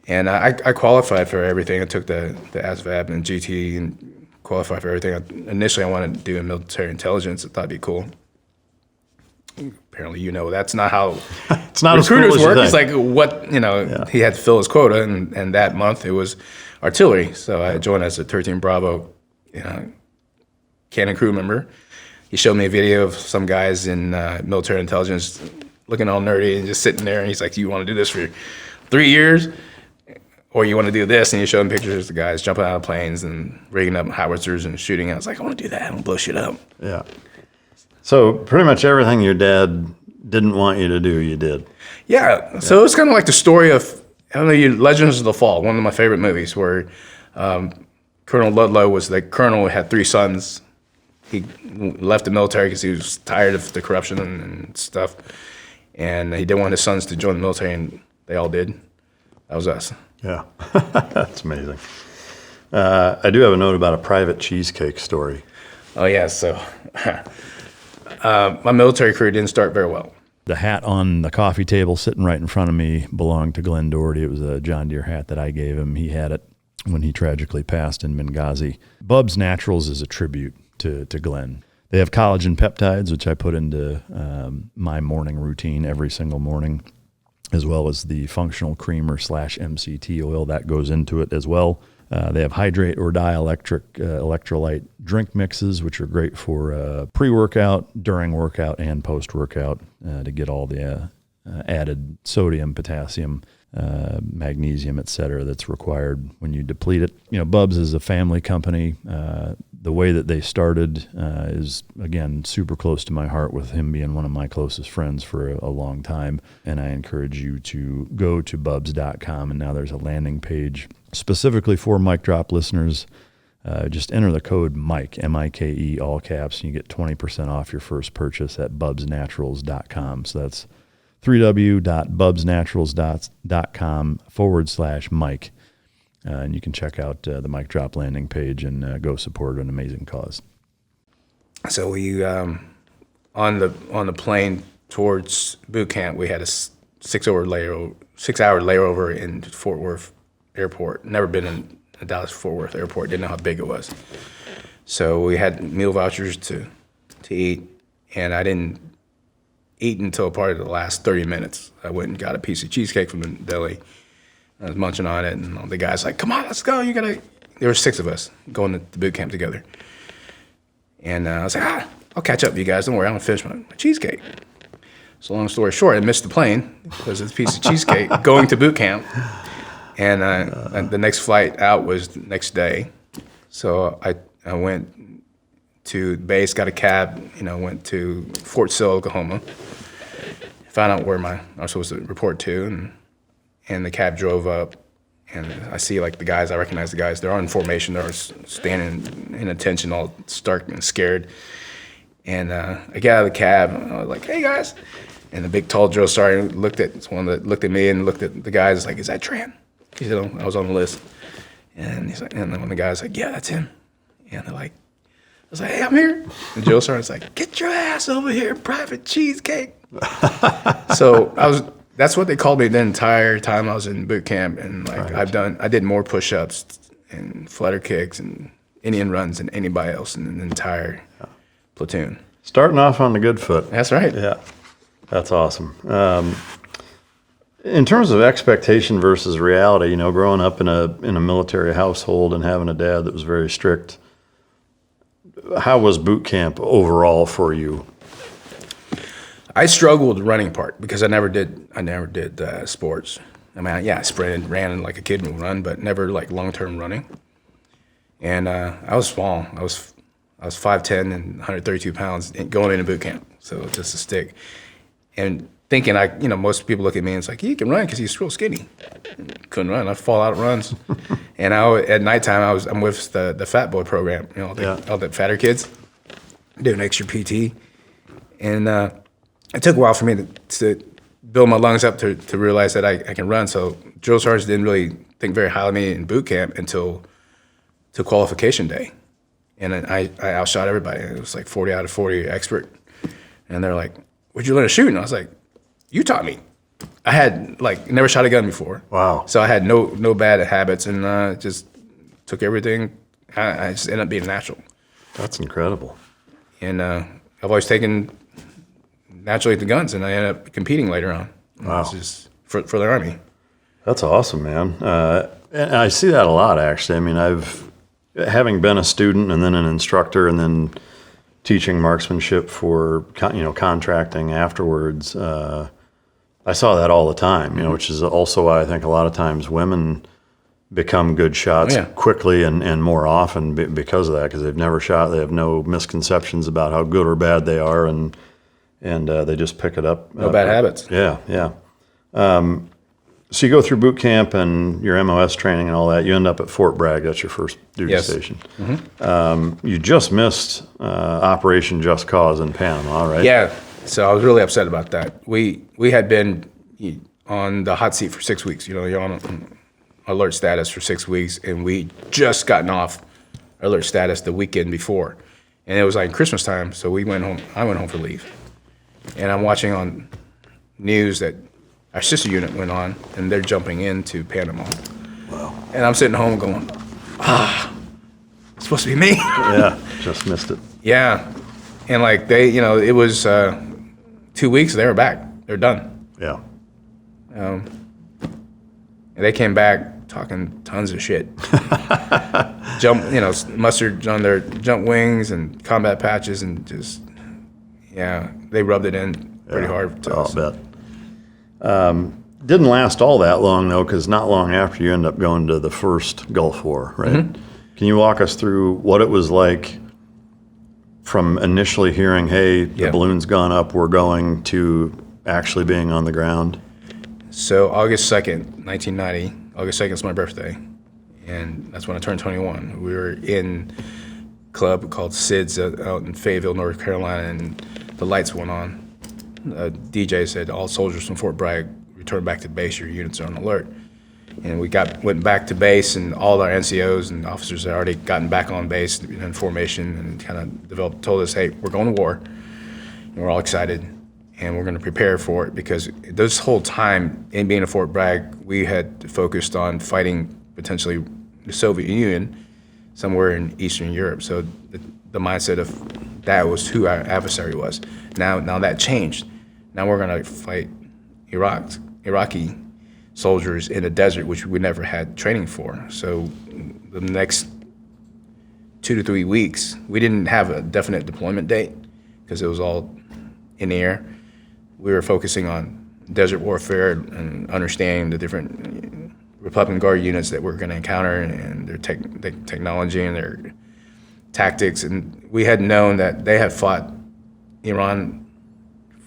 and I qualified for everything. I took the ASVAB and GT and qualified for everything. Initially, I wanted to do military intelligence. I thought it'd be cool. Apparently, that's not how it's not recruiters as cool work. As it's like he had to fill his quota, and that month it was artillery. So I joined as a 13 Bravo cannon crew member. He showed me a video of some guys in military intelligence looking all nerdy and just sitting there, and he's like, do you want to do this for 3 years? Or you want to do this? And you show him pictures of the guys jumping out of planes and rigging up howitzers and shooting. I was like, I want to do that. I want to blow shit up. Yeah. So pretty much everything your dad didn't want you to do, you did. Yeah. So it's kind of like the story of, Legends of the Fall, one of my favorite movies, where Colonel Ludlow was the colonel who had 3 sons. He left the military because he was tired of the corruption and stuff. And he didn't want his sons to join the military, and they all did. That was us. Yeah, that's amazing. I do have a note about a private cheesecake story. Oh, yeah, so my military career didn't start very well. The hat on the coffee table sitting right in front of me belonged to Glenn Doherty. It was a John Deere hat that I gave him. He had it when he tragically passed in Benghazi. BUBS Naturals is a tribute to Glenn. They have collagen peptides, which I put into my morning routine every single morning, as well as the functional creamer / MCT oil that goes into it as well. They have hydrate or dielectric electrolyte drink mixes, which are great for pre-workout, during workout, and post-workout to get all the added sodium, potassium, magnesium, et cetera, that's required when you deplete it. BUBS is a family company. The way that they started is, again, super close to my heart, with him being one of my closest friends for a long time. And I encourage you to go to bubs.com, and now there's a landing page specifically for Mic Drop listeners. Just enter the code MIKE, M-I-K-E, all caps, and you get 20% off your first purchase at bubsnaturals.com. So that's www.bubsnaturals.com/Mike. And you can check out the Mic Drop landing page and go support an amazing cause. So we on the plane towards boot camp, we had a 6-hour layover in Fort Worth Airport. Never been in a Dallas Fort Worth Airport. Didn't know how big it was. So we had meal vouchers to eat, and I didn't eat until part of the last 30 minutes. I went and got a piece of cheesecake from the deli. I was munching on it, and the guy's like, "Come on, let's go. You gotta." There were 6 of us going to boot camp together, and I was like, "I'll catch up with you guys. Don't worry, I'm gonna finish my cheesecake." So long story short, I missed the plane because of the piece of cheesecake going to boot camp, and the next flight out was the next day. So I went to base, got a cab, went to Fort Sill, Oklahoma, found out where I was supposed to report to, and the cab drove up, and I see like the guys, I recognize the guys, they're on formation, they're standing in attention, all stark and scared. And I get out of the cab, and I was like, "Hey guys," and the big tall drill sergeant looked at me and looked at the guys, like, "Is that Tran?" He said, "I was on the list." And he's like, and then when the guy's like, "Yeah, that's him," and they're like, I was like, "Hey, I'm here." And drill sergeant's like, "Get your ass over here, Private Cheesecake." So that's what they called me the entire time I was in boot camp, and like right. I did more push-ups and flutter kicks and Indian runs than anybody else in the entire platoon. Starting off on the good foot. That's right. Yeah, that's awesome. In terms of expectation versus reality, growing up in a military household and having a dad that was very strict, how was boot camp overall for you? I struggled with the running part because I never did sports. I mean, I sprinted, ran like a kid would run, but never like long-term running. And I was small. I was 5'10" and 132 pounds going into boot camp, so just a stick. And thinking most people look at me and it's like, "You can run because he's real skinny." Couldn't run. I'd fall out of runs. And at nighttime, I'm with the Fat Boy program, all the fatter kids doing extra PT. And it took a while for me to build my lungs up to realize that I can run. So drill sergeants didn't really think very highly of me in boot camp until to qualification day. And then I outshot everybody. It was like 40 out of 40 expert. And they're like, "Where'd you learn to shoot?" And I was like, "You taught me." I had never shot a gun before. Wow. So I had no bad habits, and just took everything. I just ended up being natural. That's incredible. And I've always taken naturally the guns, and I ended up competing later on. Wow. It's just for the Army. That's awesome, man. And I see that a lot, actually. I mean, having been a student and then an instructor and then teaching marksmanship for contracting afterwards, I saw that all the time, which is also why I think a lot of times women become good shots quickly and more often because of that, because they've never shot. They have no misconceptions about how good or bad they are, and they just pick it up. No bad habits. Yeah. So you go through boot camp and your MOS training and all that. You end up at Fort Bragg. That's your first duty station. Mm-hmm. You just missed Operation Just Cause in Panama, right? Yeah. So I was really upset about that. We had been on the hot seat for 6 weeks. You're on alert status for 6 weeks, and we just gotten off alert status the weekend before, and it was like Christmas time. So we went home. I went home for leave, and I'm watching on news that our sister unit went on, and they're jumping into Panama. Wow. And I'm sitting home going, it's supposed to be me. Yeah, just missed it. Yeah. And it was 2 weeks, they were back. They're done. Yeah. And they came back talking tons of shit. Mustard on their jump wings and combat patches, and just, they rubbed it in pretty hard to us. I'll bet. Didn't last all that long, though, because not long after you end up going to the first Gulf War, right? Mm-hmm. Can you walk us through what it was like from initially hearing, "Hey, the balloon's gone up, we're going," to actually being on the ground? So August 2nd, 1990, August 2nd is my birthday, and that's when I turned 21. We were in a club called Sid's out in Fayetteville, North Carolina, and the lights went on. DJ said, "All soldiers from Fort Bragg, return back to base, your units are on alert." And we went back to base, and all our NCOs and officers had already gotten back on base in formation and kind of told us, "Hey, we're going to war." And we're all excited, and we're going to prepare for it, because this whole time in being at Fort Bragg, we had focused on fighting potentially the Soviet Union somewhere in Eastern Europe. So the mindset of that was who our adversary was. Now that changed. Now we're going to fight Iraqi soldiers in a desert, which we never had training for. So the next 2 to 3 weeks, we didn't have a definite deployment date because it was all in the air. We were focusing on desert warfare and understanding the different Republican Guard units that we're going to encounter and their technology and their tactics. And we had known that they had fought Iran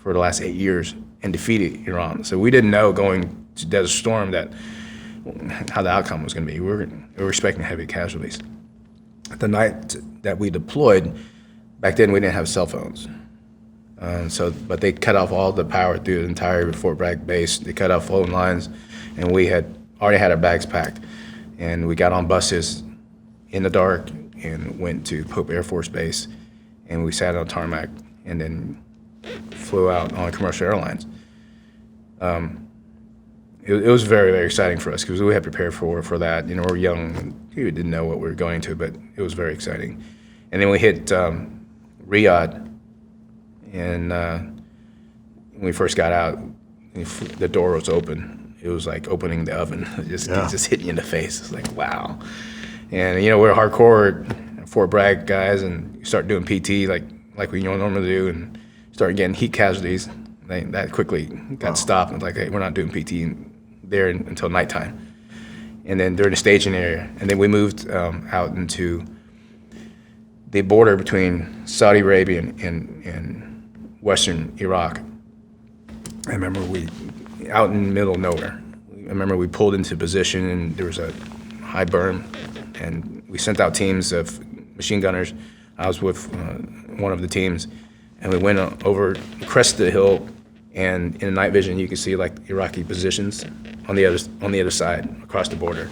for the last 8 years and defeated Iran. So we didn't know going to Desert Storm how the outcome was going to be. We were expecting heavy casualties. The night that we deployed, back then we didn't have cell phones. But they cut off all the power through the entire Fort Bragg base. They cut off phone lines, and we had already had our bags packed. And we got on buses in the dark and went to Pope Air Force Base, and we sat on tarmac and then flew out on commercial airlines. It was very, very exciting for us because we had prepared for that. You know, we're young, and we didn't know what we were going to, but it was very exciting. And then we hit Riyadh. And when we first got out, the door was open. It was like opening the oven. It just hit you in the face. It's like, wow. And, you know, we're hardcore Fort Bragg guys, and you start doing PT like we normally do, and start getting heat casualties. That quickly got stopped. And like, hey, we're not doing PT there until nighttime. And then during the staging area, and then we moved out into the border between Saudi Arabia and Western Iraq. I remember out in the middle of nowhere. I remember we pulled into position and there was a high berm, and we sent out teams of machine gunners. I was with one of the teams, and we went over, crested the hill, and in the night vision you could see like Iraqi positions on the other side across the border.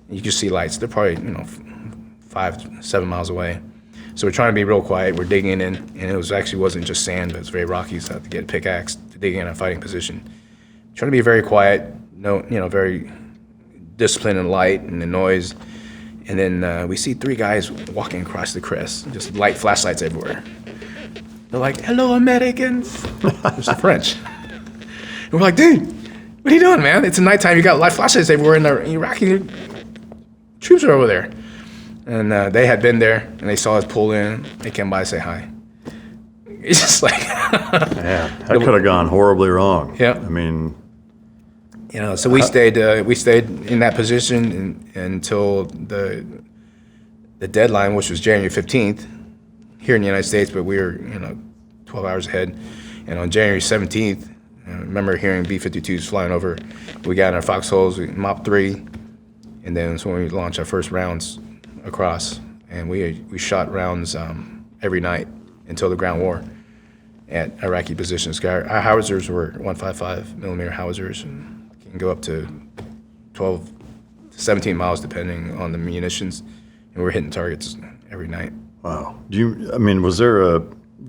You could see lights. They're probably 5-7 miles away. So we're trying to be real quiet. We're digging in, and it wasn't just sand, but it's very rocky. So I have to get a pickaxe to dig in a fighting position. Trying to be very quiet, very disciplined and light and the noise. And then we see 3 guys walking across the crest, just light flashlights everywhere. They're like, "Hello, Americans." It's the French. And we're like, "Dude, what are you doing, man? It's nighttime. You got light flashlights everywhere, and the Iraqi troops are over there." And they had been there, and they saw us pull in. They came by to say hi. It's just like, man, that could have gone horribly wrong. Yeah. I mean, so we stayed in that position until the deadline, which was January 15th, here in the United States, but we were 12 hours ahead. And on January 17th, I remember hearing B-52s flying over. We got in our foxholes, we mopped 3, and then that's when we launched our first rounds across, and we shot rounds every night until the ground war at Iraqi positions. Our howitzers were 155 millimeter howitzers, and can go up to 12 to 17 miles depending on the munitions, and we were hitting targets every night. Wow. Do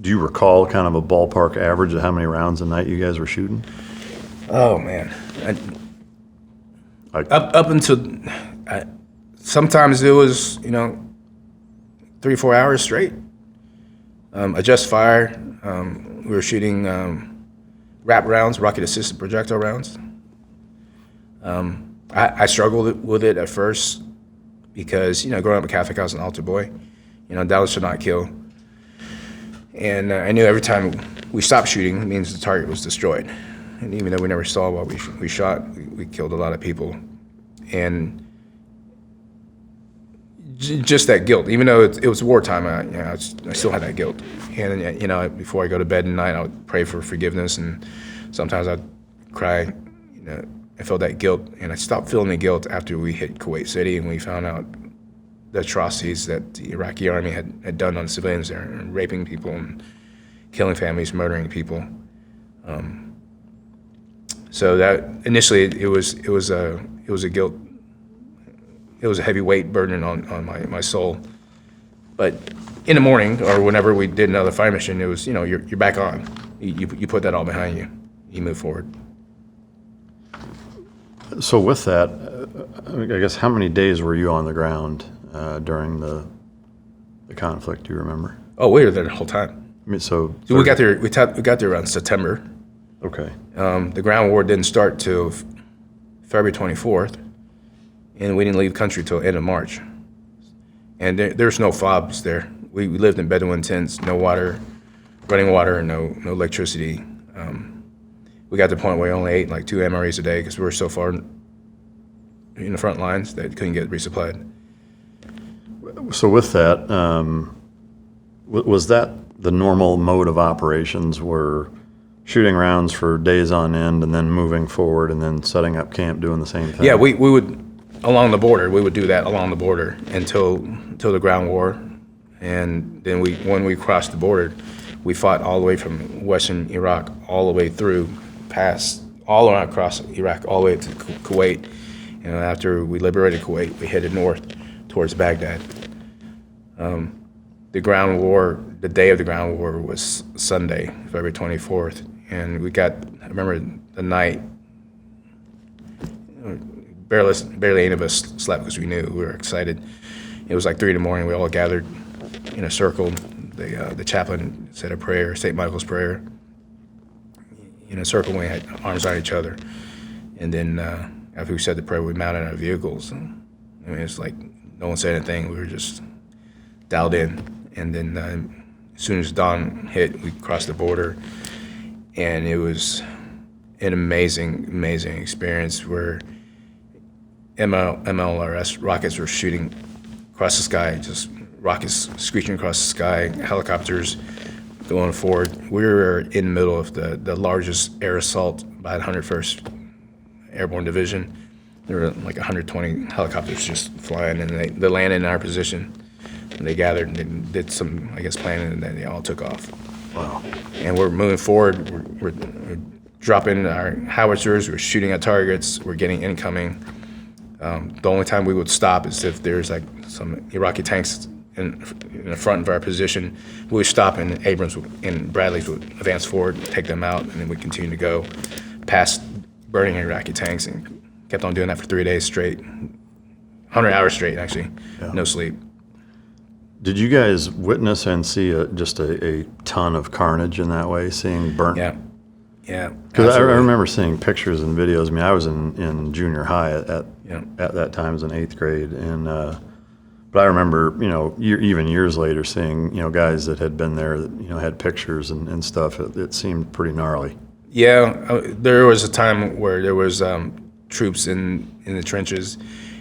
you recall kind of a ballpark average of how many rounds a night you guys were shooting? Oh man, up until. Sometimes it was, 3-4 hours straight. Adjust fire. We were shooting RAP rounds, rocket-assisted projectile rounds. I struggled with it at first because, growing up a Catholic, I was an altar boy. Thou shalt not kill. And I knew every time we stopped shooting, it means the target was destroyed. And even though we never saw what we shot, we killed a lot of people. And just that guilt, even though it was wartime, I still had that guilt. And before I go to bed at night, I would pray for forgiveness, and sometimes I'd cry. I felt that guilt, and I stopped feeling the guilt after we hit Kuwait City, and we found out the atrocities that the Iraqi army had done on civilians there, and raping people and killing families, murdering people. So that initially it was a guilt. It was a heavy weight burden on my soul. But in the morning, or whenever we did another fire mission, it was, you're back on. You put that all behind you. You move forward. So with that, I guess how many days were you on the ground during the conflict? Do you remember? Oh, we were there the whole time. I mean, so we got there. We got there around September, Okay. The ground war didn't start till February 24th, and we didn't leave the country till end of March. And there's no FOBs there. We lived in Bedouin tents, no water, running water, no electricity. We got to the point where we only ate like 2 MREs a day because we were so far in the front lines that couldn't get resupplied. So with that, was that the normal mode of operations, were shooting rounds for days on end and then moving forward and then setting up camp doing the same thing? Yeah, we would, along the border, we would do that along the border until the ground war. And then when we crossed the border, we fought all the way from western Iraq all the way through, past, all around across Iraq, all the way to Kuwait. And after we liberated Kuwait, we headed north towards Baghdad. The ground war, the day of the ground war was Sunday, February 24th. And I remember the night, barely any of us slept because we knew, we were excited. It was like 3 a.m. We all gathered in a circle. The chaplain said a prayer, St. Michael's prayer. In a circle, we had arms on each other. And then after we said the prayer, we mounted our vehicles. It's like no one said anything. We were just dialed in. And then as soon as dawn hit, we crossed the border. And it was an amazing, amazing experience where MLRS rockets were shooting across the sky, just rockets screeching across the sky, helicopters going forward. We were in the middle of the largest air assault by the 101st Airborne Division. There were like 120 helicopters just flying, and they landed in our position. And they gathered and they did some, I guess, planning, and then they all took off. Wow. And we're moving forward. We're dropping our howitzers. We're shooting at targets. We're getting incoming. The only time we would stop is if there's like some Iraqi tanks in the front of our position. We would stop, and Abrams and Bradleys would advance forward, take them out, and then we'd continue to go past burning Iraqi tanks, and kept on doing that for 3 days straight, 100 hours straight, actually, no sleep. Did you guys witness and see just a ton of carnage in that way, seeing burnt? Yeah. Because I remember seeing pictures and videos. I mean, I was in junior high at that time, I was in 8th grade, and but I remember, even years later, seeing guys that had been there that had pictures and stuff. It seemed pretty gnarly. Yeah, there was a time where there was troops in the trenches,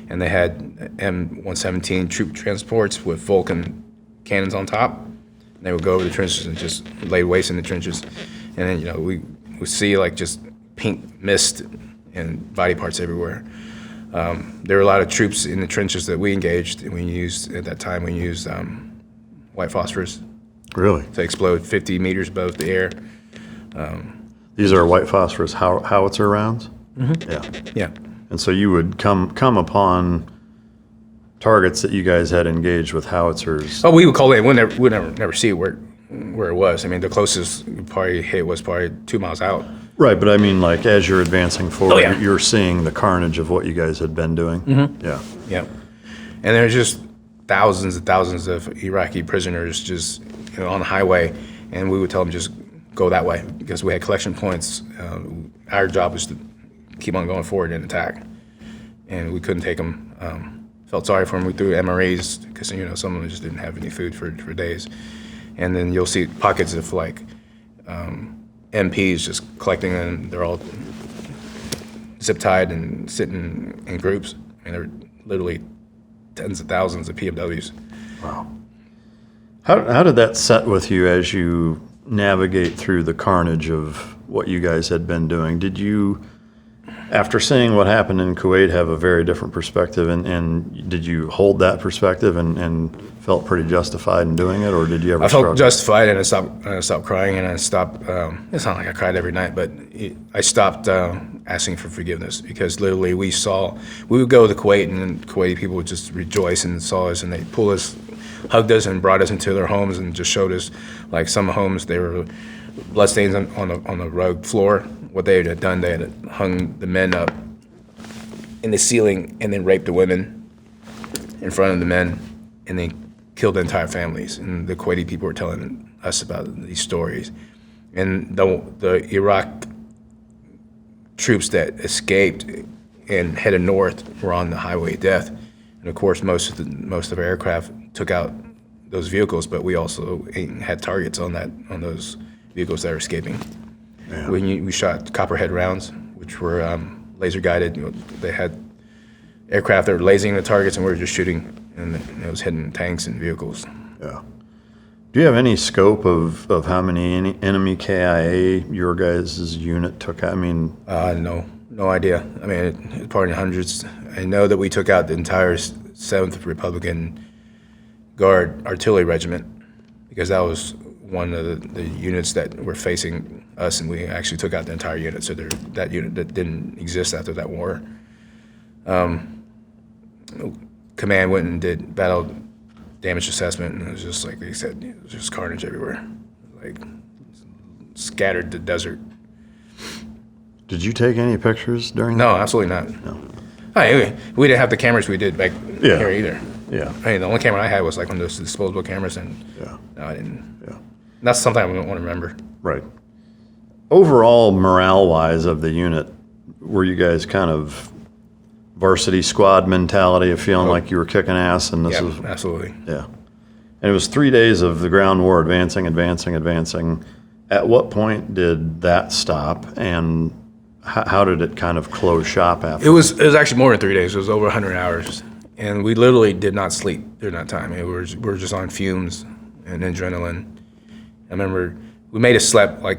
and they had M117 troop transports with Vulcan cannons on top. And they would go over the trenches and just lay waste in the trenches, and then we would see like just pink mist and body parts everywhere. There were a lot of troops in the trenches that we engaged, and we used white phosphorus. Really? To explode 50 meters above the air. These are white phosphorus howitzer rounds? Mm-hmm. Yeah. And so you would come upon targets that you guys had engaged with howitzers. Oh, we would call it. We'd never see where it was. I mean, the closest we probably hit was probably 2 miles out. Right, but I mean, like, as you're advancing forward, yeah. You're seeing the carnage of what you guys had been doing. Mm-hmm. Yeah. And there's just thousands and thousands of Iraqi prisoners just on the highway, and we would tell them just go that way because we had collection points. Our job was to keep on going forward and attack, and we couldn't take them. Felt sorry for them. We threw MREs because some of them just didn't have any food for days. And then you'll see pockets of like MPs just collecting them. They're all zip tied and sitting in groups. And there were literally tens of thousands of POWs. Wow. How did that set with you as you navigate through the carnage of what you guys had been doing? Did you, after seeing what happened in Kuwait, have a very different perspective, and did you hold that perspective and felt pretty justified in doing it, or did you ever struggle? I felt justified, and I stopped crying, and I stopped, it's not like I cried every night, but I stopped asking for forgiveness, because literally we would go to Kuwait, and then Kuwaiti people would just rejoice and saw us, and they'd pull us, hugged us, and brought us into their homes, and just showed us, like some homes, they were bloodstains on the rug floor. What they had done, they had hung the men up in the ceiling and then raped the women in front of the men, and they killed the entire families. And the Kuwaiti people were telling us about these stories. And the Iraq troops that escaped and headed north were on the highway of death. And of course, most of our aircraft took out those vehicles, but we also had targets on those vehicles that were escaping. Yeah. We shot copperhead rounds, which were laser guided. They had aircraft that were lasering the targets, and we were just shooting, and it was hitting tanks and vehicles. Yeah. Do you have any scope of how many enemy KIA your guys' unit took out? I mean, No idea. I mean, it's probably hundreds. I know that we took out the entire 7th Republican Guard Artillery Regiment, because that was one of the units that were facing us, and we actually took out the entire unit. So that unit that didn't exist after that war. Command went and did battle damage assessment, and it was just like they said, it was just carnage everywhere, like scattered the desert. did you take any pictures during No, absolutely not. No. Anyway, we didn't have the cameras we did back here either. Yeah. I mean, the only camera I had was like one of those disposable cameras, and Yeah. no, I didn't. Yeah. That's something I don't want to remember. Right. Overall, morale-wise of the unit, were you guys kind of varsity squad mentality of feeling like you were kicking ass and this Yeah, is absolutely. yeah. And it was 3 days of the ground war, advancing. At what point did that stop, and how did it kind of close shop after? It was actually more than 3 days. It was over 100 hours, and we literally did not sleep during that time. We were just on fumes and adrenaline. I remember we may have slept like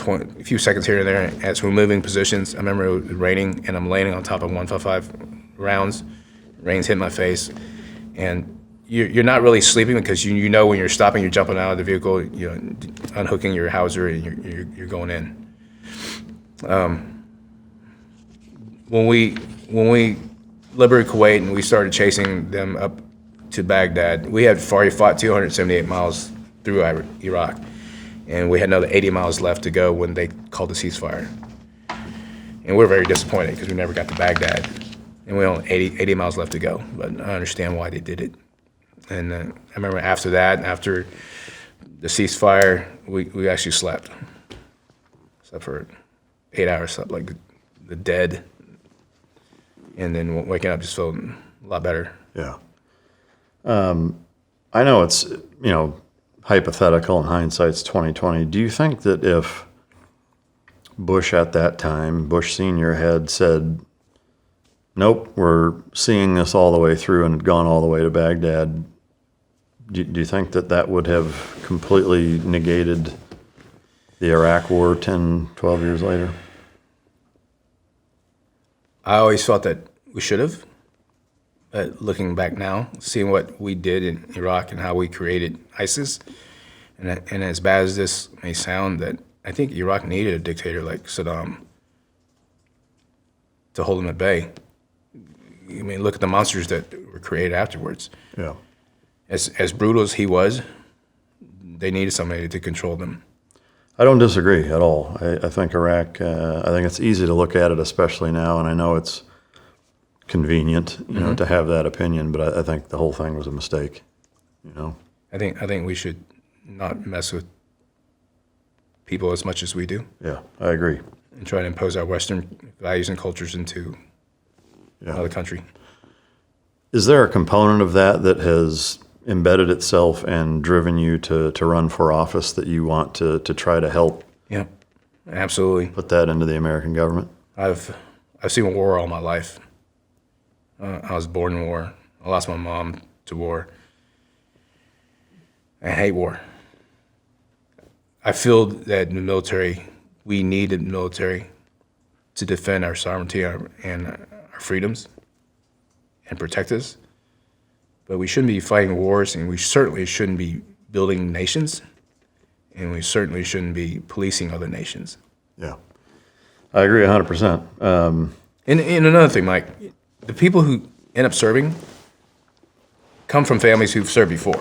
a few seconds here and there as we were moving positions. I remember it was raining, and I'm laying on top of 155 rounds. Rain's hitting my face, and you're not really sleeping because you know when you're stopping, you're jumping out of the vehicle, unhooking your howitzer, and you're going in. When we liberated Kuwait and we started chasing them up to Baghdad, we had already fought 278 miles through Iraq, and we had another 80 miles left to go when they called the ceasefire. And we were very disappointed because we never got to Baghdad, and we only 80 miles left to go. But I understand why they did it. And I remember after that, after the ceasefire, we actually slept for 8 hours, slept like the dead. And then waking up just felt a lot better. Yeah. I know it's, hypothetical and hindsight's 2020. Do you think that if Bush at that time, Bush Sr. had said, nope, we're seeing this all the way through and had gone all the way to Baghdad, do you think that would have completely negated the Iraq War 10, 12 years later? I always thought that we should have. But looking back now, seeing what we did in Iraq and how we created ISIS, and as bad as this may sound, that I think Iraq needed a dictator like Saddam to hold them at bay. I mean, look at the monsters that were created afterwards. Yeah. As brutal as he was, they needed somebody to control them. I don't disagree at all. I think Iraq, I think it's easy to look at it, especially now, and I know it's convenient, to have that opinion, but I think the whole thing was a mistake, I think we should not mess with people as much as we do, Yeah, I agree. and try to impose our Western values and cultures into another country. Is there a component of that has embedded itself and driven you to run for office that you want to try to help Yeah, absolutely. put that into the American government? I've seen war all my life. I was born in war. I lost my mom to war. I hate war. I feel that in the military, we need the military to defend our sovereignty and our freedoms and protect us. But we shouldn't be fighting wars, and we certainly shouldn't be building nations, and we certainly shouldn't be policing other nations. Yeah, I agree 100%. And another thing, Mike, the people who end up serving come from families who've served before.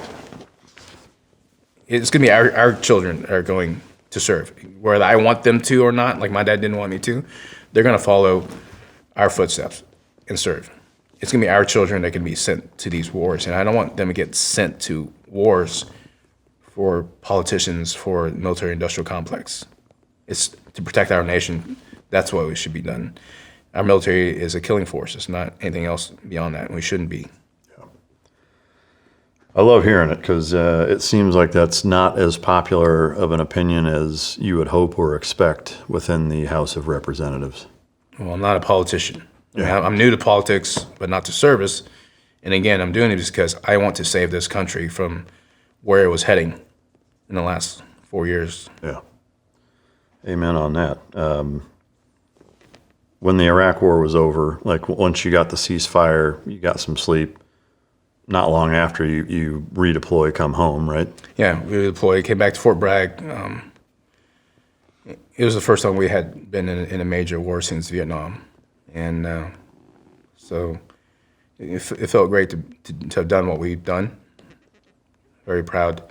It's going to be our children are going to serve, whether I want them to or not. Like my dad didn't want me to. They're going to follow our footsteps and serve. It's going to be our children that can be sent to these wars, and I don't want them to get sent to wars for politicians, for the military-industrial complex. It's to protect our nation. That's what we should be done. Our military is a killing force. It's not anything else beyond that, and we shouldn't be. I love hearing it because it seems like that's not as popular of an opinion as you would hope or expect within the House of Representatives. Well, I'm not a politician. I mean, I'm new to politics, but not to service. And again, I'm doing it just because I want to save this country from where it was heading in the last 4 years. Yeah. Amen on that. When the Iraq War was over, like once you got the ceasefire, you got some sleep. Not long after you redeploy, come home, right? Yeah, we deployed, came back to Fort Bragg. It was the first time we had been in a major war since Vietnam. And so it felt great to have done what we've done. Very proud.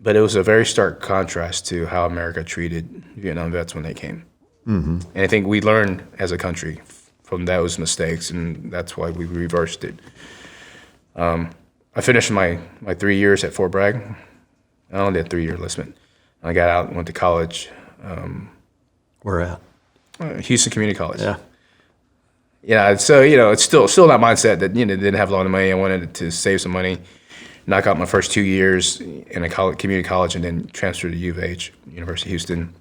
But it was a very stark contrast to how America treated Vietnam vets when they came. Mm-hmm. And I think we learned as a country from those mistakes, and that's why we reversed it. I finished my 3 years at Fort Bragg. I only did a 3-year enlistment. I got out and went to college. Where at? Houston Community College. Yeah. Yeah, so, it's still that mindset that, didn't have a lot of money. I wanted to save some money, knock out my first 2 years in a community college, and then transfer to U of H, University of Houston.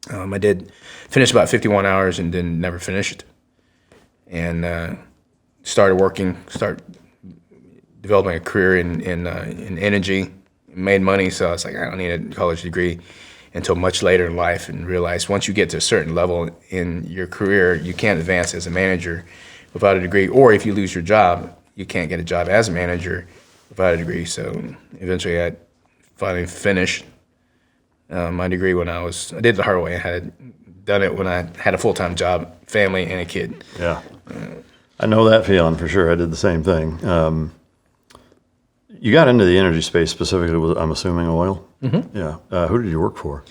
I did finish about 51 hours and then never finished. And started developing a career in energy, made money. So I was like, I don't need a college degree until much later in life, and realized once you get to a certain level in your career, you can't advance as a manager without a degree. Or if you lose your job, you can't get a job as a manager without a degree. So eventually I finally finished my degree when I did the hard way. I had done it when I had a full-time job, family, and a kid. Yeah. I know that feeling for sure. I did the same thing. You got into the energy space specifically with, I'm assuming, oil? Mm-hmm. Yeah. Who did you work for?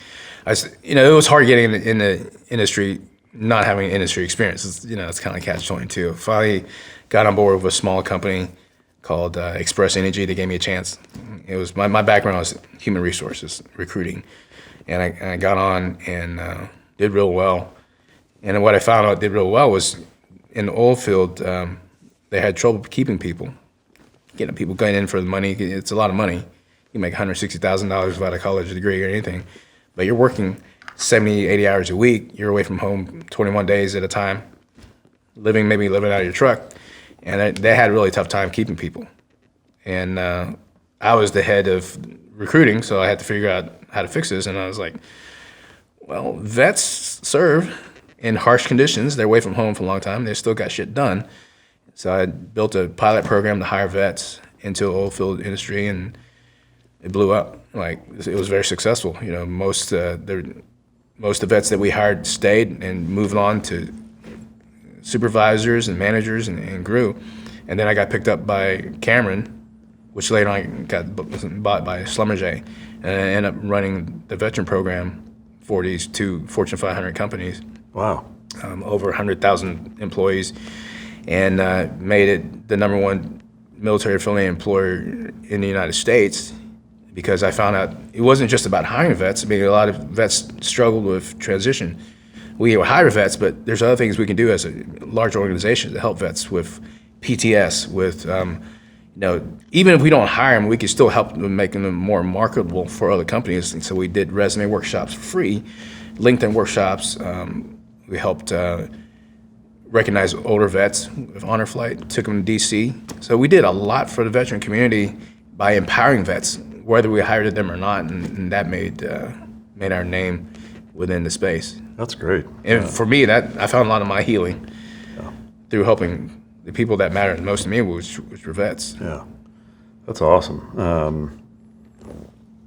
It was hard getting in the industry, not having industry experience. It's kind of catch-22. Finally got on board with a small company called Express Energy. They gave me a chance. It was my background was human resources, recruiting. And I got on and did real well. And what I found out did real well was in the oil field, they had trouble keeping people. Getting people going in for the money, it's a lot of money. You make $160,000 without a college degree or anything, but you're working 70, 80 hours a week. You're away from home 21 days at a time, living out of your truck. And they had a really tough time keeping people. And I was the head of recruiting, so I had to figure out how to fix this. And I was like, well, vets serve in harsh conditions. They're away from home for a long time. They still got shit done. So I built a pilot program to hire vets into the oil field industry, and it blew up. Like, it was very successful. Most of the vets that we hired stayed and moved on to supervisors and managers and grew. And then I got picked up by Cameron, which later on was bought by Schlumberger, and I ended up running the veteran program for these 2 Fortune 500 companies. Wow. Over 100,000 employees. And made it the #1 military-affiliated employer in the United States, because I found out it wasn't just about hiring vets. I mean, a lot of vets struggled with transition. We hire vets, but there's other things we can do as a large organization to help vets with PTS, with, even if we don't hire them, we can still help them, making them more marketable for other companies. And so we did resume workshops for free, LinkedIn workshops. We helped recognize older vets with honor flight, took them to DC. So we did a lot for the veteran community by empowering vets, whether we hired them or not, and that made our name within the space. That's great. And for me, I found a lot of my healing through helping the people that mattered the most to me, which were vets. Yeah, that's awesome.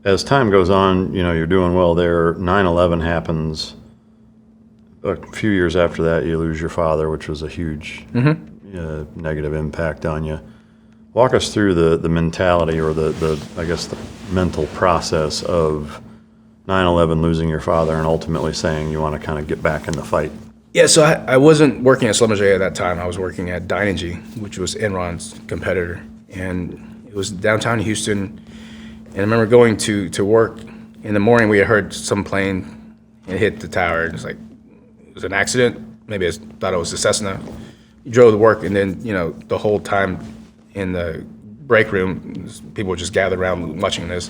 As time goes on, you're doing well there. 9/11 happens. A few years after that, you lose your father, which was a huge negative impact on you. Walk us through the mentality, or the mental process of 9/11, losing your father, and ultimately saying you want to kind of get back in the fight. Yeah, so I wasn't working at Schlumberger at that time. I was working at Dynegy, which was Enron's competitor. And it was downtown Houston. And I remember going to work. In the morning, we had heard some plane and hit the tower. It's like, it was an accident. Maybe I thought it was a Cessna. He drove to work, and then, the whole time in the break room, people were just gathered around watching this.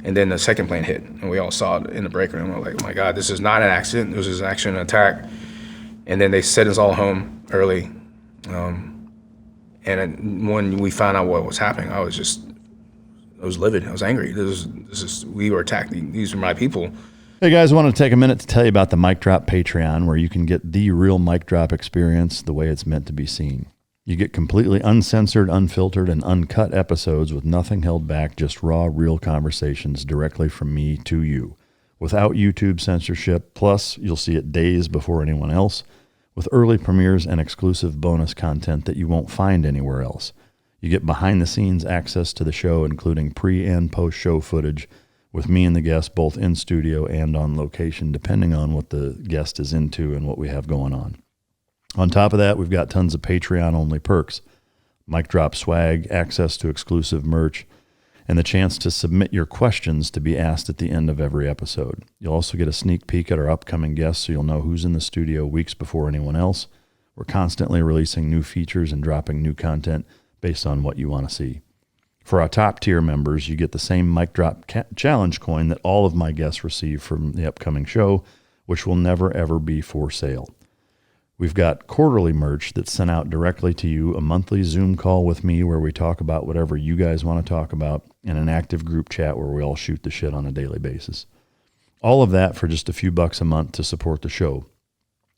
And then the second plane hit, and we all saw it in the break room. We're like, oh my God, this is not an accident. This is an accident attack. And then they sent us all home early. And when we found out what was happening, I was livid. I was angry. We were attacked. These were my people. Hey guys, I want to take a minute to tell you about the Mic Drop Patreon, where you can get the real mic drop experience the way it's meant to be seen. You get completely uncensored, unfiltered, and uncut episodes with nothing held back, just raw, real conversations directly from me to you, without YouTube censorship. Plus, you'll see it days before anyone else, with early premieres and exclusive bonus content that you won't find anywhere else. You get behind-the-scenes access to the show, including pre- and post-show footage, with me and the guest both in studio and on location, depending on what the guest is into and what we have going on. On top of that, we've got tons of Patreon-only perks, mic drop swag, access to exclusive merch, and the chance to submit your questions to be asked at the end of every episode. You'll also get a sneak peek at our upcoming guests, so you'll know who's in the studio weeks before anyone else. We're constantly releasing new features and dropping new content based on what you want to see. For our top-tier members, you get the same mic drop challenge coin that all of my guests receive from the upcoming show, which will never, ever be for sale. We've got quarterly merch that's sent out directly to you, a monthly Zoom call with me where we talk about whatever you guys want to talk about, and an active group chat where we all shoot the shit on a daily basis. All of that for just a few bucks a month to support the show.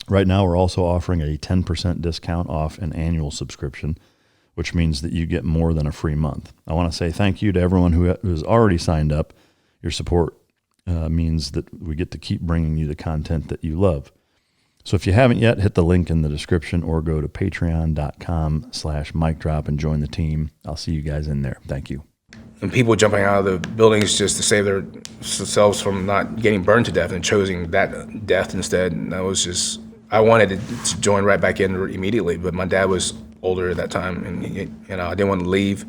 Right now, we're also offering a 10% discount off an annual subscription, which means that you get more than a free month. I want to say thank you to everyone who has already signed up. Your support means that we get to keep bringing you the content that you love. So if you haven't yet, hit the link in the description or go to patreon.com/micdrop and join the team. I'll see you guys in there. Thank you. And people jumping out of the buildings just to save themselves from not getting burned to death and choosing that death instead. And I wanted to join right back in immediately, but my dad was older at that time, and I didn't want to leave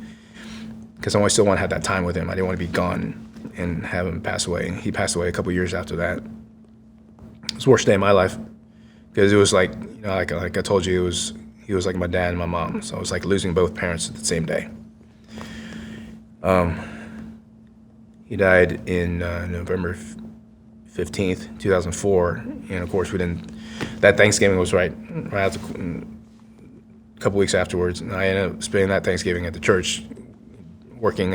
because I still want to have that time with him. I didn't want to be gone and have him pass away. He passed away a couple years after that. It was the worst day of my life. Because it was like, like I told you, he was like my dad and my mom. So it was like losing both parents at the same day. He died in November 15th, 2004. And of course, that Thanksgiving was right after, a couple weeks afterwards. And I ended up spending that Thanksgiving at the church, working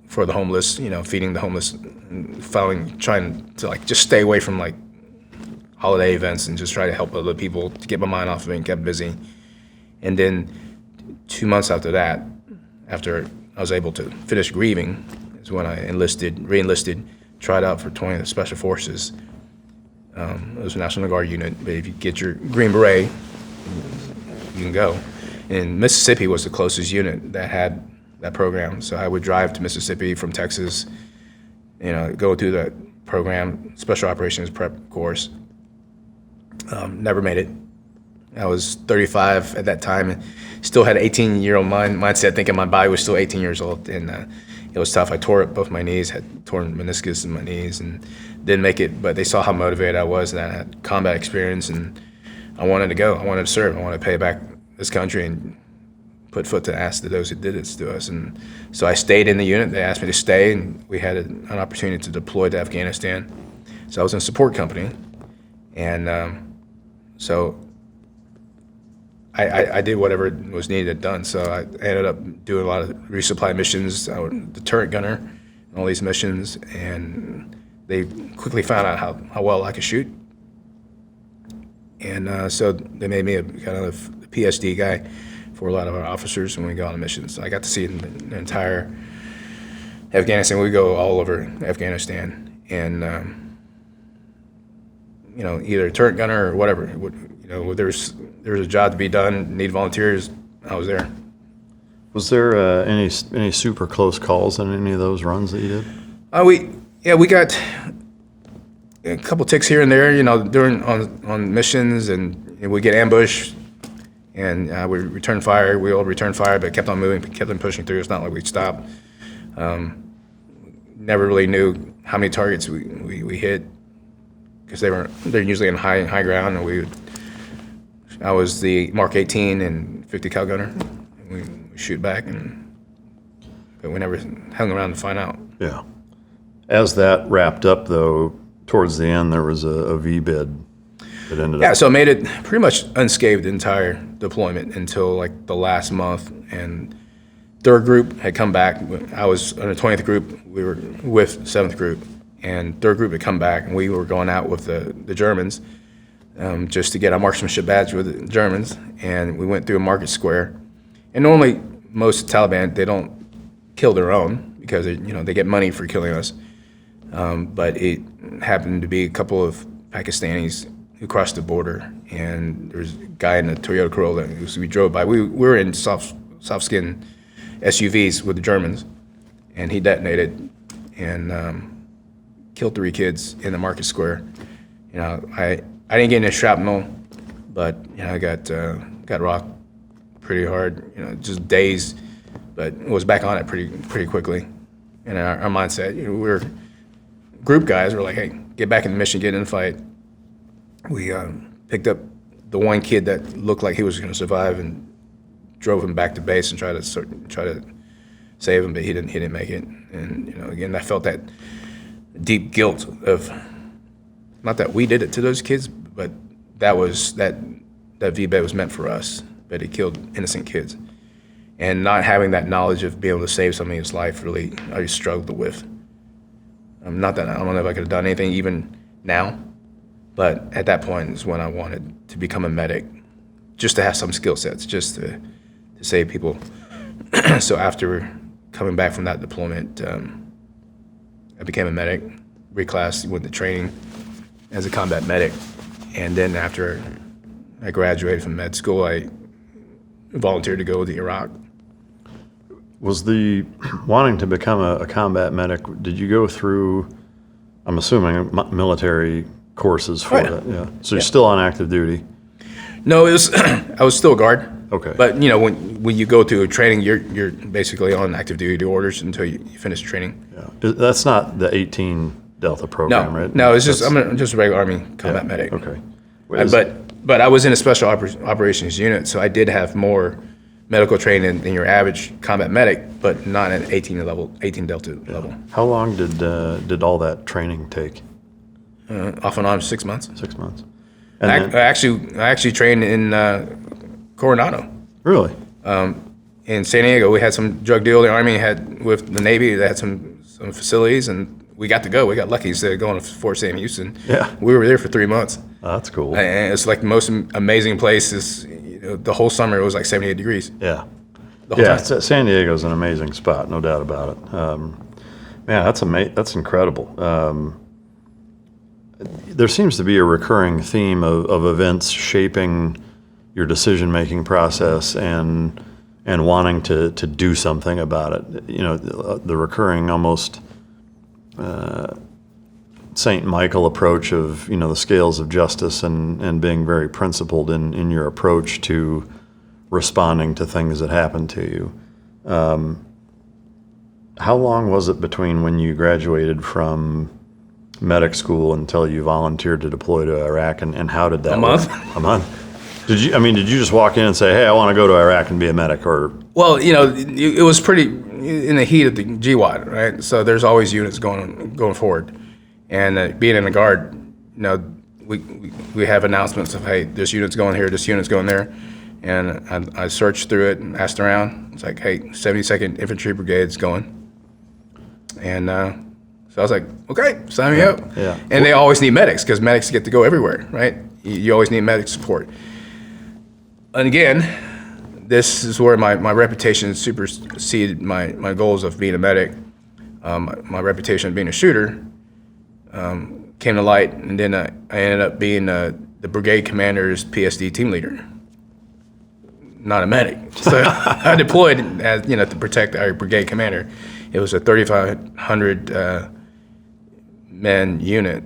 for the homeless, feeding the homeless, and trying to just stay away from holiday events and just try to help other people to get my mind off of it and kept busy. And then 2 months after that, after I was able to finish grieving, is when I re-enlisted, tried out for 20th Special Forces. It was a National Guard unit, but if you get your Green Beret, you can go. And Mississippi was the closest unit that had that program. So I would drive to Mississippi from Texas, go through the program, Special Operations Prep course. Never made it. I was 35 at that time, and still had an 18-year-old mindset, thinking my body was still 18 years old, and it was tough. I tore up both my knees, had torn meniscus in my knees, and didn't make it, but they saw how motivated I was, and I had combat experience, and I wanted to go. I wanted to serve. I wanted to pay back this country and put foot to ass to those who did this to us. And so I stayed in the unit. They asked me to stay, and we had an opportunity to deploy to Afghanistan. So I was in a support company, and so I did whatever was needed done. So I ended up doing a lot of resupply missions. I was the turret gunner in all these missions, and they quickly found out how well I could shoot. And so they made me a kind of PSD guy for a lot of our officers when we go on missions. So I got to see the entire Afghanistan. We go all over Afghanistan, and either a turret gunner or whatever. There's a job to be done, need volunteers. I was there. Was there any super close calls on any of those runs that you did? We got a couple ticks here and there, during on missions, and we get ambushed. And we return fire. We all return fire, but kept on moving, kept on pushing through. It's not like we'd stop. never really knew how many targets we hit because they're usually in high ground, and I was the Mark 18 and 50 cal gunner. And we shoot back, but we never hung around to find out. Yeah. As that wrapped up, though, towards the end, there was a VBIED that ended up. Yeah, so I made it pretty much unscathed the entire deployment until like the last month, and third group had come back. I was on the 20th group. We were with 7th group, and third group had come back, and we were going out with the Germans just to get our marksmanship badge with the Germans, and we went through a market square. And normally, most Taliban, they don't kill their own because they get money for killing us. But it happened to be a couple of Pakistanis who crossed the border, and there was a guy in a Toyota Corolla we drove by. We were in soft skin SUVs with the Germans, and he detonated and killed 3 kids in the market square. I didn't get any shrapnel, but I got rocked pretty hard. Just dazed, but was back on it pretty quickly. And our mindset, we were group guys. Were like, hey, get back in the mission, get in the fight. We picked up the one kid that looked like he was going to survive and drove him back to base and tried to save him, but he didn't make it. And again, I felt that deep guilt of not that we did it to those kids, but that VBIED was meant for us, but it killed innocent kids. And not having that knowledge of being able to save somebody's life, really, I struggled with. Not that I don't know if I could have done anything even now, but at that point is when I wanted to become a medic, just to have some skill sets, just to save people. So after coming back from that deployment, I became a medic, reclassed, went to training as a combat medic. And then after I graduated from med school, I volunteered to go to Iraq. Was the wanting to become a combat medic, did you go through, I'm assuming, military courses for that? Yeah. So you're still on active duty? No, it was I was still a guard. Okay. But when you go through training, you're basically on active duty orders until you finish training. Yeah. That's not the 18 Delta program, right? No, it's just I'm just a regular Army combat medic. Okay. But I was in a special operations unit, so I did have more medical training than your average combat medic, but not at 18 Delta level. How long did all that training take? Off and on 6 months. 6 months. I And actually trained in Coronado. really? In San Diego, we had some drug deal the Army had with the Navy. They had some facilities, and we got to go. We got lucky instead of going to Fort Sam Houston. Yeah. We were there for 3 months. Oh, that's cool. And it's like the most amazing place. The whole summer it was like 78 degrees. Yeah. The whole Yeah, time. San Diego's an amazing spot, no doubt about it. Man, that's incredible. There seems to be a recurring theme of events shaping your decision-making process and wanting to do something about it. The recurring almost St. Michael approach of, the scales of justice and being very principled in your approach to responding to things that happen to you. How long was it between when you graduated from medic school until you volunteered to deploy to Iraq, and how did that month? work? A month. Did you just walk in and say, hey, I want to go to Iraq and be a medic? Or Well, it was pretty in the heat of the GWAT, right? So there's always units going forward, and being in the guard, we have announcements of, hey, this unit's going here, this unit's going there, and I searched through it and asked around. It's like, hey, 72nd Infantry Brigade's going, and so I was like, okay, sign me up. Yeah. And they always need medics because medics get to go everywhere, right? You always need medic support. And again, this is where my reputation superseded my goals of being a medic. My reputation of being a shooter came to light, and then I ended up being the brigade commander's PSD team leader, not a medic. So I deployed as to protect our brigade commander. It was a 3,500 man unit,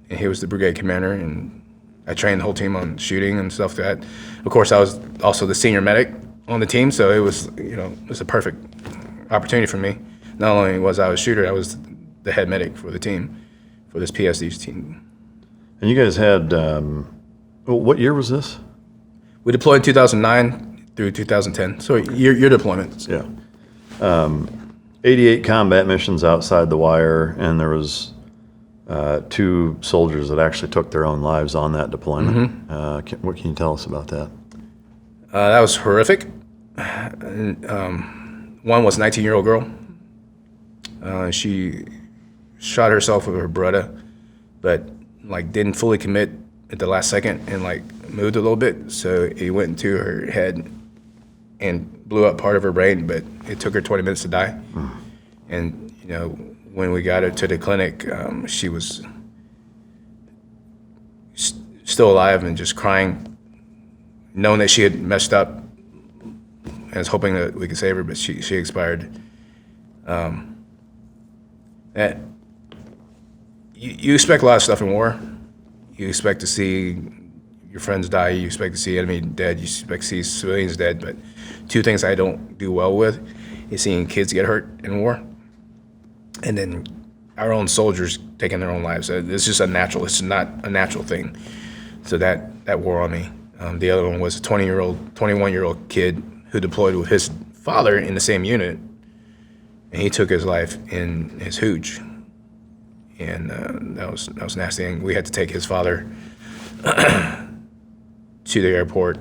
and he was the brigade commander, and I trained the whole team on shooting and stuff like that. Of course, I was also the senior medic on the team, so it was a perfect opportunity for me. Not only was I a shooter, I was the head medic for the team, for this PSD team. And you guys had, what year was this? We deployed in 2009 through 2010, so your deployments. Yeah. 88 combat missions outside the wire, and there was 2 soldiers that actually took their own lives on that deployment. What can you tell us about that? That was horrific. One was a 19-year-old girl. She shot herself with her Beretta, but didn't fully commit at the last second and moved a little bit, so it went into her head and blew up part of her brain, but it took her 20 minutes to die. And when we got her to the clinic, she was still alive and just crying, knowing that she had messed up, and was hoping that we could save her, but she expired. That you expect a lot of stuff in war. You expect to see your friends die. You expect to see enemy dead. You expect to see civilians dead. But 2 things I don't do well with is seeing kids get hurt in war, and then our own soldiers taking their own lives. It's just unnatural. It's not a natural thing. So that wore on me. The other one was a 21-year-old kid who deployed with his father in the same unit, and he took his life in his hooch. And that was nasty. And we had to take his father to the airport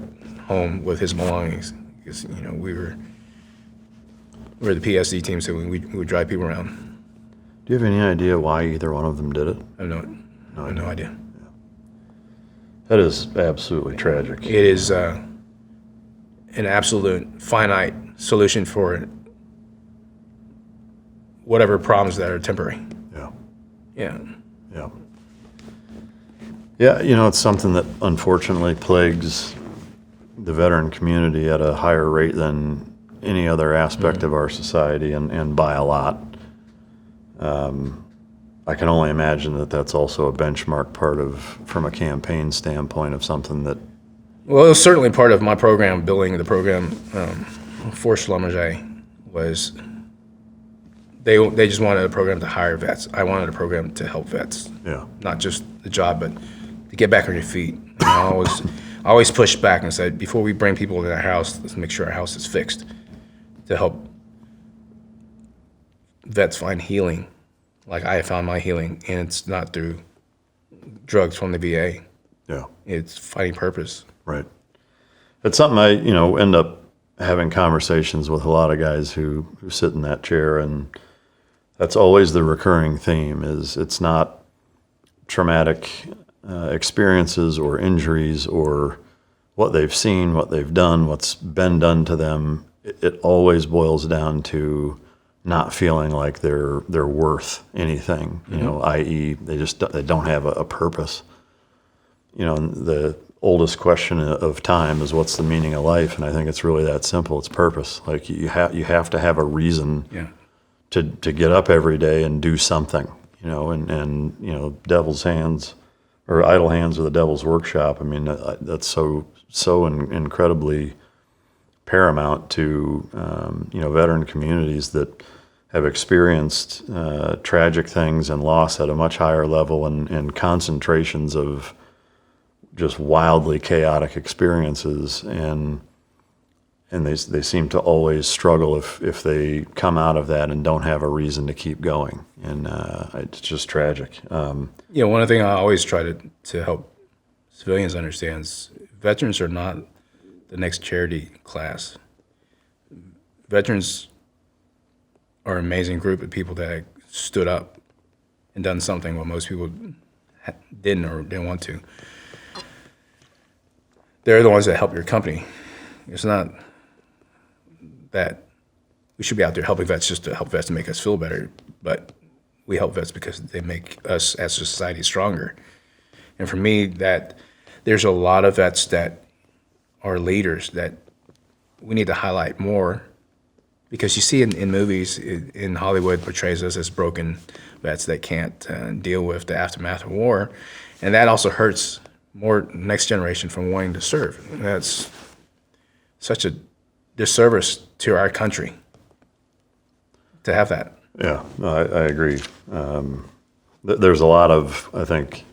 home with his belongings because we were the PSD team, so we would drive people around. Do you have any idea why either one of them did it? I have no idea. That is absolutely tragic. It is an absolute finite solution for whatever problems that are temporary. Yeah. Yeah. Yeah, it's something that unfortunately plagues the veteran community at a higher rate than any other aspect of our society, and by a lot. I can only imagine that that's also a benchmark from a campaign standpoint of something that... Well, it was certainly part of my program, building the program for Schlumberger, was they just wanted a program to hire vets. I wanted a program to help vets. Yeah. Not just the job, but to get back on your feet. And I always pushed back and said, before we bring people into our house, let's make sure our house is fixed to help vets find healing, like I found my healing, and it's not through drugs from the VA. Yeah. It's finding purpose. Right. It's something I, end up having conversations with a lot of guys who sit in that chair, and that's always the recurring theme. Is it's not traumatic experiences or injuries or what they've seen, what they've done, what's been done to them. It always boils down to not feeling like they're worth anything. I.e., they don't have a purpose. And the oldest question of time is what's the meaning of life, and I think it's really that simple. It's purpose. Like you have to have a reason to get up every day and do something. And devil's hands or idle hands are the devil's workshop. I mean, that's so incredibly paramount to veteran communities that have experienced tragic things and loss at a much higher level, and concentrations of just wildly chaotic experiences, and they seem to always struggle if they come out of that and don't have a reason to keep going, and it's just tragic. One thing I always try to help civilians understand is veterans are not the next charity class. Veterans are an amazing group of people that stood up and done something what most people didn't or didn't want to. They're the ones that help your company. It's not that we should be out there helping vets just to help vets to make us feel better, but we help vets because they make us as a society stronger. And for me, that there's a lot of vets that are leaders that we need to highlight more, because you see in movies, in Hollywood portrays us as broken vets that can't deal with the aftermath of war, and that also hurts more next generation from wanting to serve. And that's such a disservice to our country to have that. Yeah, no, I agree. There's a lot of, I think,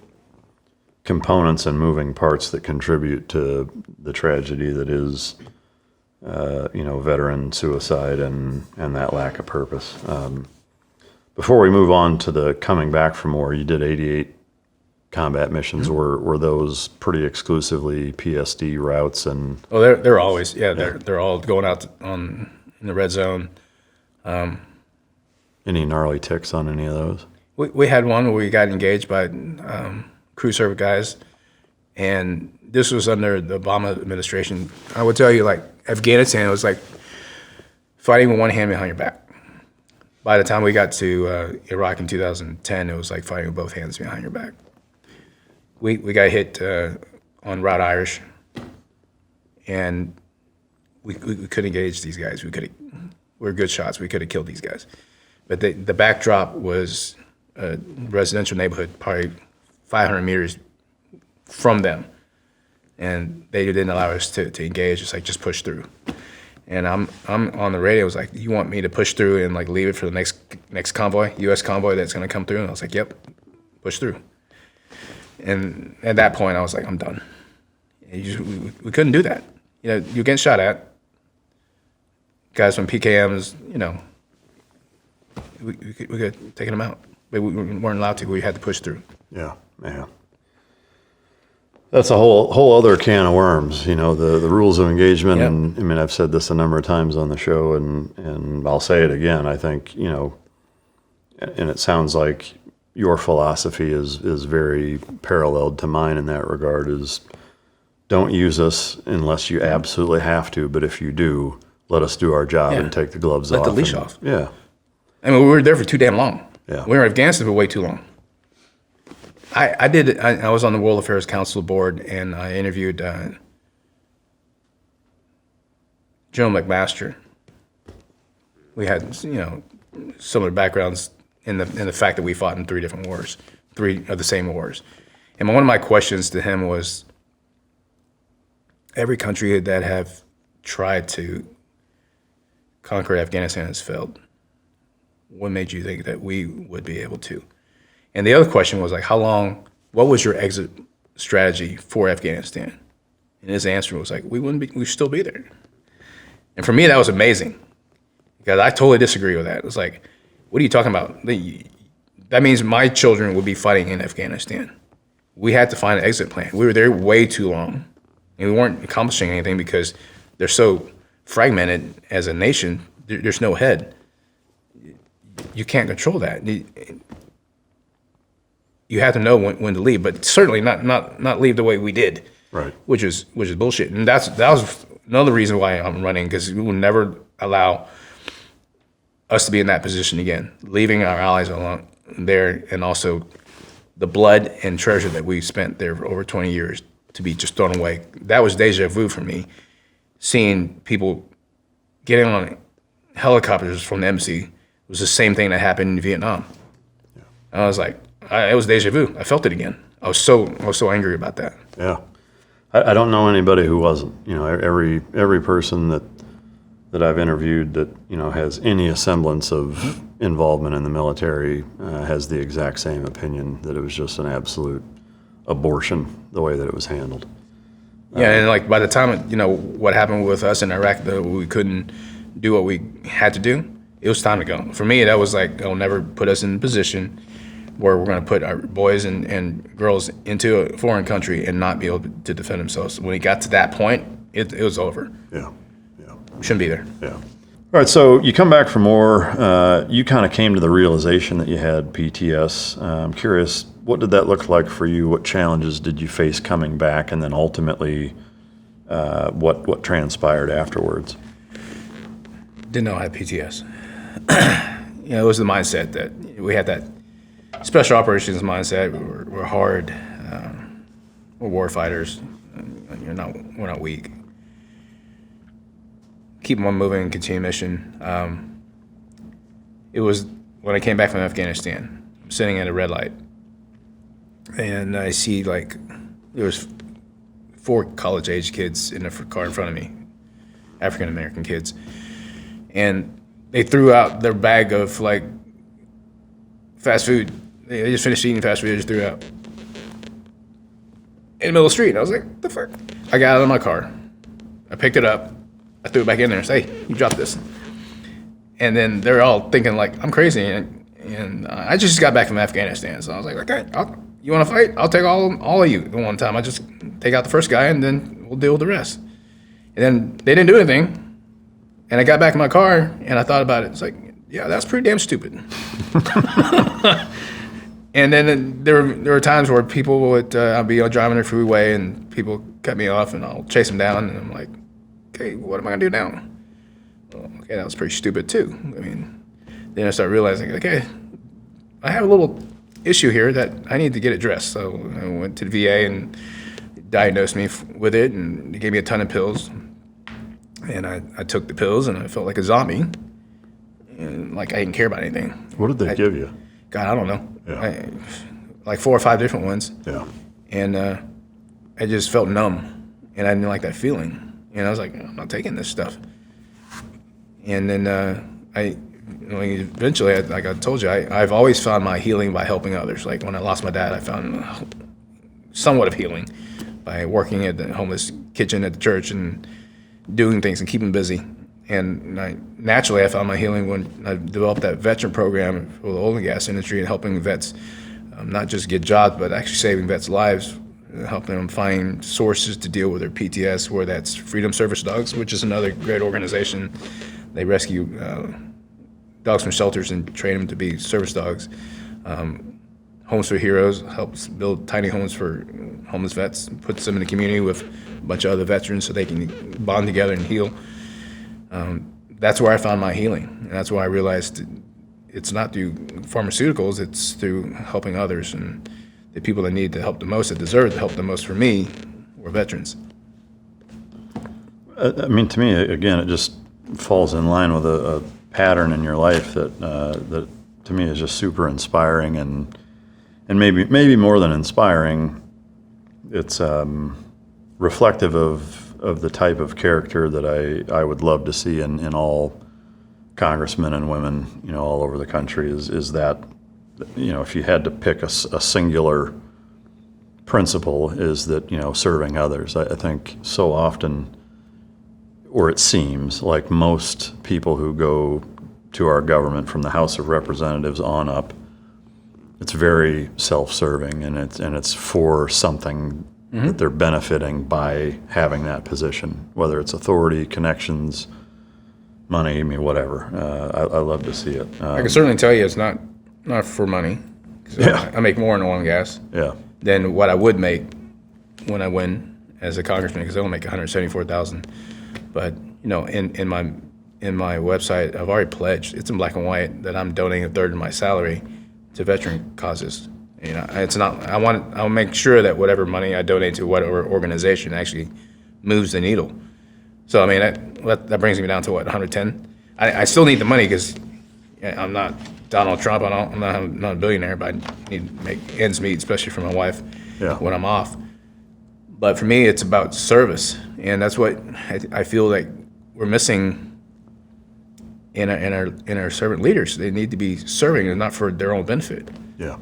components and moving parts that contribute to the tragedy that is, veteran suicide and that lack of purpose. Before we move on to the coming back from war, you did 88 combat missions. Were those pretty exclusively PSD routes? And Oh, they're always they're all going out in the red zone. any gnarly ticks on any of those? We had one where we got engaged by crew service guys, and this was under the Obama administration. I would tell you, like Afghanistan, it was like fighting with one hand behind your back. By the time we got to Iraq in 2010, it was like fighting with both hands behind your back. We got hit on Route Irish, and we couldn't engage these guys. We were good shots. We could have killed these guys, but the backdrop was a residential neighborhood, probably 500 meters from them, and they didn't allow us to engage. It's like just push through. And I'm on the radio. It was like, you want me to push through and like leave it for the next convoy, U.S. convoy that's going to come through? And I was like, yep, push through. And at that point, I was like, I'm done. We couldn't do that. You're getting shot at. Guys from PKMs, we could have taken them out, but we weren't allowed to. We had to push through. Yeah, man. That's a whole other can of worms, the rules of engagement. Yep. And I mean, I've said this a number of times on the show, and I'll say it again. I think, and it sounds like your philosophy is very paralleled to mine in that regard, is don't use us unless you absolutely have to, but if you do, let us do our job and take the gloves off. Let the leash off. Yeah. I mean, we were there for too damn long. Yeah. We were in Afghanistan for way too long. I was on the World Affairs Council board, and I interviewed General McMaster. We had, similar backgrounds in the fact that we fought in 3 different wars, 3 of the same wars. And one of my questions to him was, every country that have tried to conquer Afghanistan has failed. What made you think that we would be able to? And the other question was like, what was your exit strategy for Afghanistan? And his answer was like, we'd still be there. And for me, that was amazing, because I totally disagree with that. It was like, what are you talking about? That means my children would be fighting in Afghanistan. We had to find an exit plan. We were there way too long, and we weren't accomplishing anything because they're so fragmented as a nation. There's no head. You can't control that. You have to know when to leave, but certainly not leave the way we did, Right. Which is bullshit. And that was another reason why I'm running, because we will never allow us to be in that position again, leaving our allies alone there, and also the blood and treasure that we spent there for over 20 years to be just thrown away. That was deja vu for me, seeing people getting on helicopters from the embassy. Was the same thing that happened in Vietnam. Yeah. I was like, it was deja vu. I felt it again. I was so angry about that. Yeah. I don't know anybody who wasn't. Every person that I've interviewed that, has any semblance of involvement in the military has the exact same opinion, that it was just an absolute abortion, the way that it was handled. Yeah, and like by the time, what happened with us in Iraq, we couldn't do what we had to do, it was time to go. For me, that was like, it'll never put us in a position where we're going to put our boys and girls into a foreign country and not be able to defend themselves. When it got to that point, it was over. Yeah, yeah. We shouldn't be there. Yeah. All right, so you come back from war. You kind of came to the realization that you had PTS. I'm curious, what did that look like for you? What challenges did you face coming back? And then ultimately, what transpired afterwards? Didn't know I had PTS. It was the mindset that we had, that special operations mindset. We're hard. We're war fighters. We're not weak. Keep them on moving, continue mission. It was when I came back from Afghanistan, I'm sitting at a red light, and I see there was 4 college-age kids in a car in front of me, African-American kids, and they threw out their bag of fast food. They just finished eating fast food. I just threw it out in the middle of the street. And I was like, what the fuck? I got out of my car. I picked it up. I threw it back in there and said, hey, you dropped this. And then they're all thinking like I'm crazy. And I just got back from Afghanistan. So I was like, okay, you want to fight? I'll take all of you at one time. I just take out the first guy and then we'll deal with the rest. And then they didn't do anything. And I got back in my car and I thought about it. It's like, yeah, that's pretty damn stupid. And then there were times where people would, I'd be driving the freeway and people cut me off and I'll chase them down. And I'm like, okay, what am I going to do now? Well, okay, that was pretty stupid too. I mean, then I started realizing, okay, I have a little issue here that I need to get addressed. So I went to the VA and diagnosed me with it, and they gave me a ton of pills. And I took the pills, and I felt like a zombie, and like I didn't care about anything. What did they give you? God, I don't know. Yeah. Like 4 or 5 different ones. Yeah. And I just felt numb, and I didn't like that feeling. And I was like, I'm not taking this stuff. And then eventually, like I told you, I've always found my healing by helping others. Like when I lost my dad, I found somewhat of healing by working at the homeless kitchen at the church and doing things and keeping busy. And naturally, I found my healing when I developed that veteran program for the oil and gas industry and helping vets not just get jobs, but actually saving vets' lives, helping them find sources to deal with their PTS, where that's Freedom Service Dogs, which is another great organization. They rescue dogs from shelters and train them to be service dogs. Homes for Heroes helps build tiny homes for homeless vets, puts them in the community with a bunch of other veterans so they can bond together and heal. That's where I found my healing. And that's why I realized it's not through pharmaceuticals, it's through helping others. And the people that need the help the most, that deserve the help the most for me, were veterans. I mean, to me, again, it just falls in line with a pattern in your life that to me is just super inspiring, and maybe more than inspiring, it's reflective of the type of character that I would love to see in all congressmen and women, all over the country. Is that, if you had to pick a singular principle, is that serving others. I think so often, or it seems like most people who go to our government from the House of Representatives on up, it's very self-serving, and it's for something that they're benefiting by having that position, whether it's authority, connections, money, whatever. I love to see it. I can certainly tell you it's not for money. I make more in oil and gas than what I would make when I win as a congressman, because I only make $174,000. But in my website, I've already pledged. It's in black and white that I'm donating a third of my salary to veteran causes. It's not. I'll make sure that whatever money I donate to whatever organization actually moves the needle. So I mean that brings me down to what, 110. I still need the money because I'm not Donald Trump. I'm not a billionaire, but I need to make ends meet, especially for my wife when I'm off. But for me, it's about service, and that's what I feel like we're missing in our servant leaders. They need to be serving and not for their own benefit. Yeah.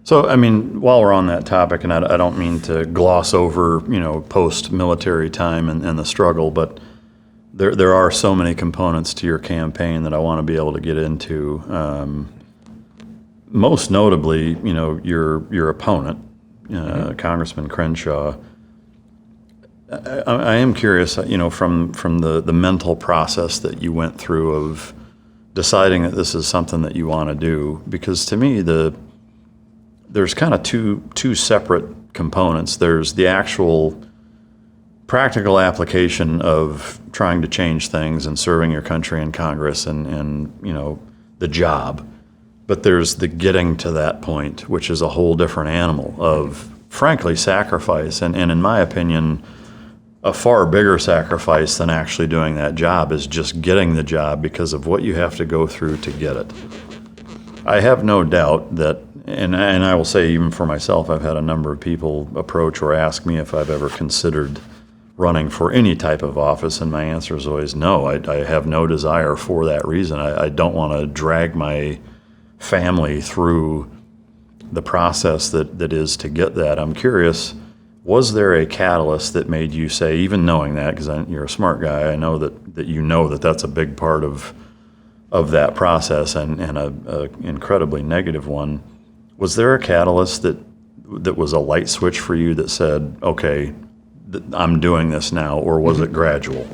So, I mean, while we're on that topic, and I don't mean to gloss over, post-military time and the struggle, but there are so many components to your campaign that I want to be able to get into. Most notably, your opponent, Congressman Crenshaw. I am curious, from the mental process that you went through of deciding that this is something that you want to do, because to me there's kind of two separate components. There's the actual practical application of trying to change things and serving your country in Congress and the job. But there's the getting to that point, which is a whole different animal of, frankly, sacrifice. And in my opinion, a far bigger sacrifice than actually doing that job is just getting the job because of what you have to go through to get it. I have no doubt that, and I will say even for myself, I've had a number of people approach or ask me if I've ever considered running for any type of office, and my answer is always no. I have no desire for that reason. I don't want to drag my family through the process that is to get that. I'm curious, was there a catalyst that made you say, even knowing that, because you're a smart guy, I know that you know that that's a big part of that process and a incredibly negative one. Was there a catalyst that was a light switch for you that said, okay, I'm doing this now, or was it gradual?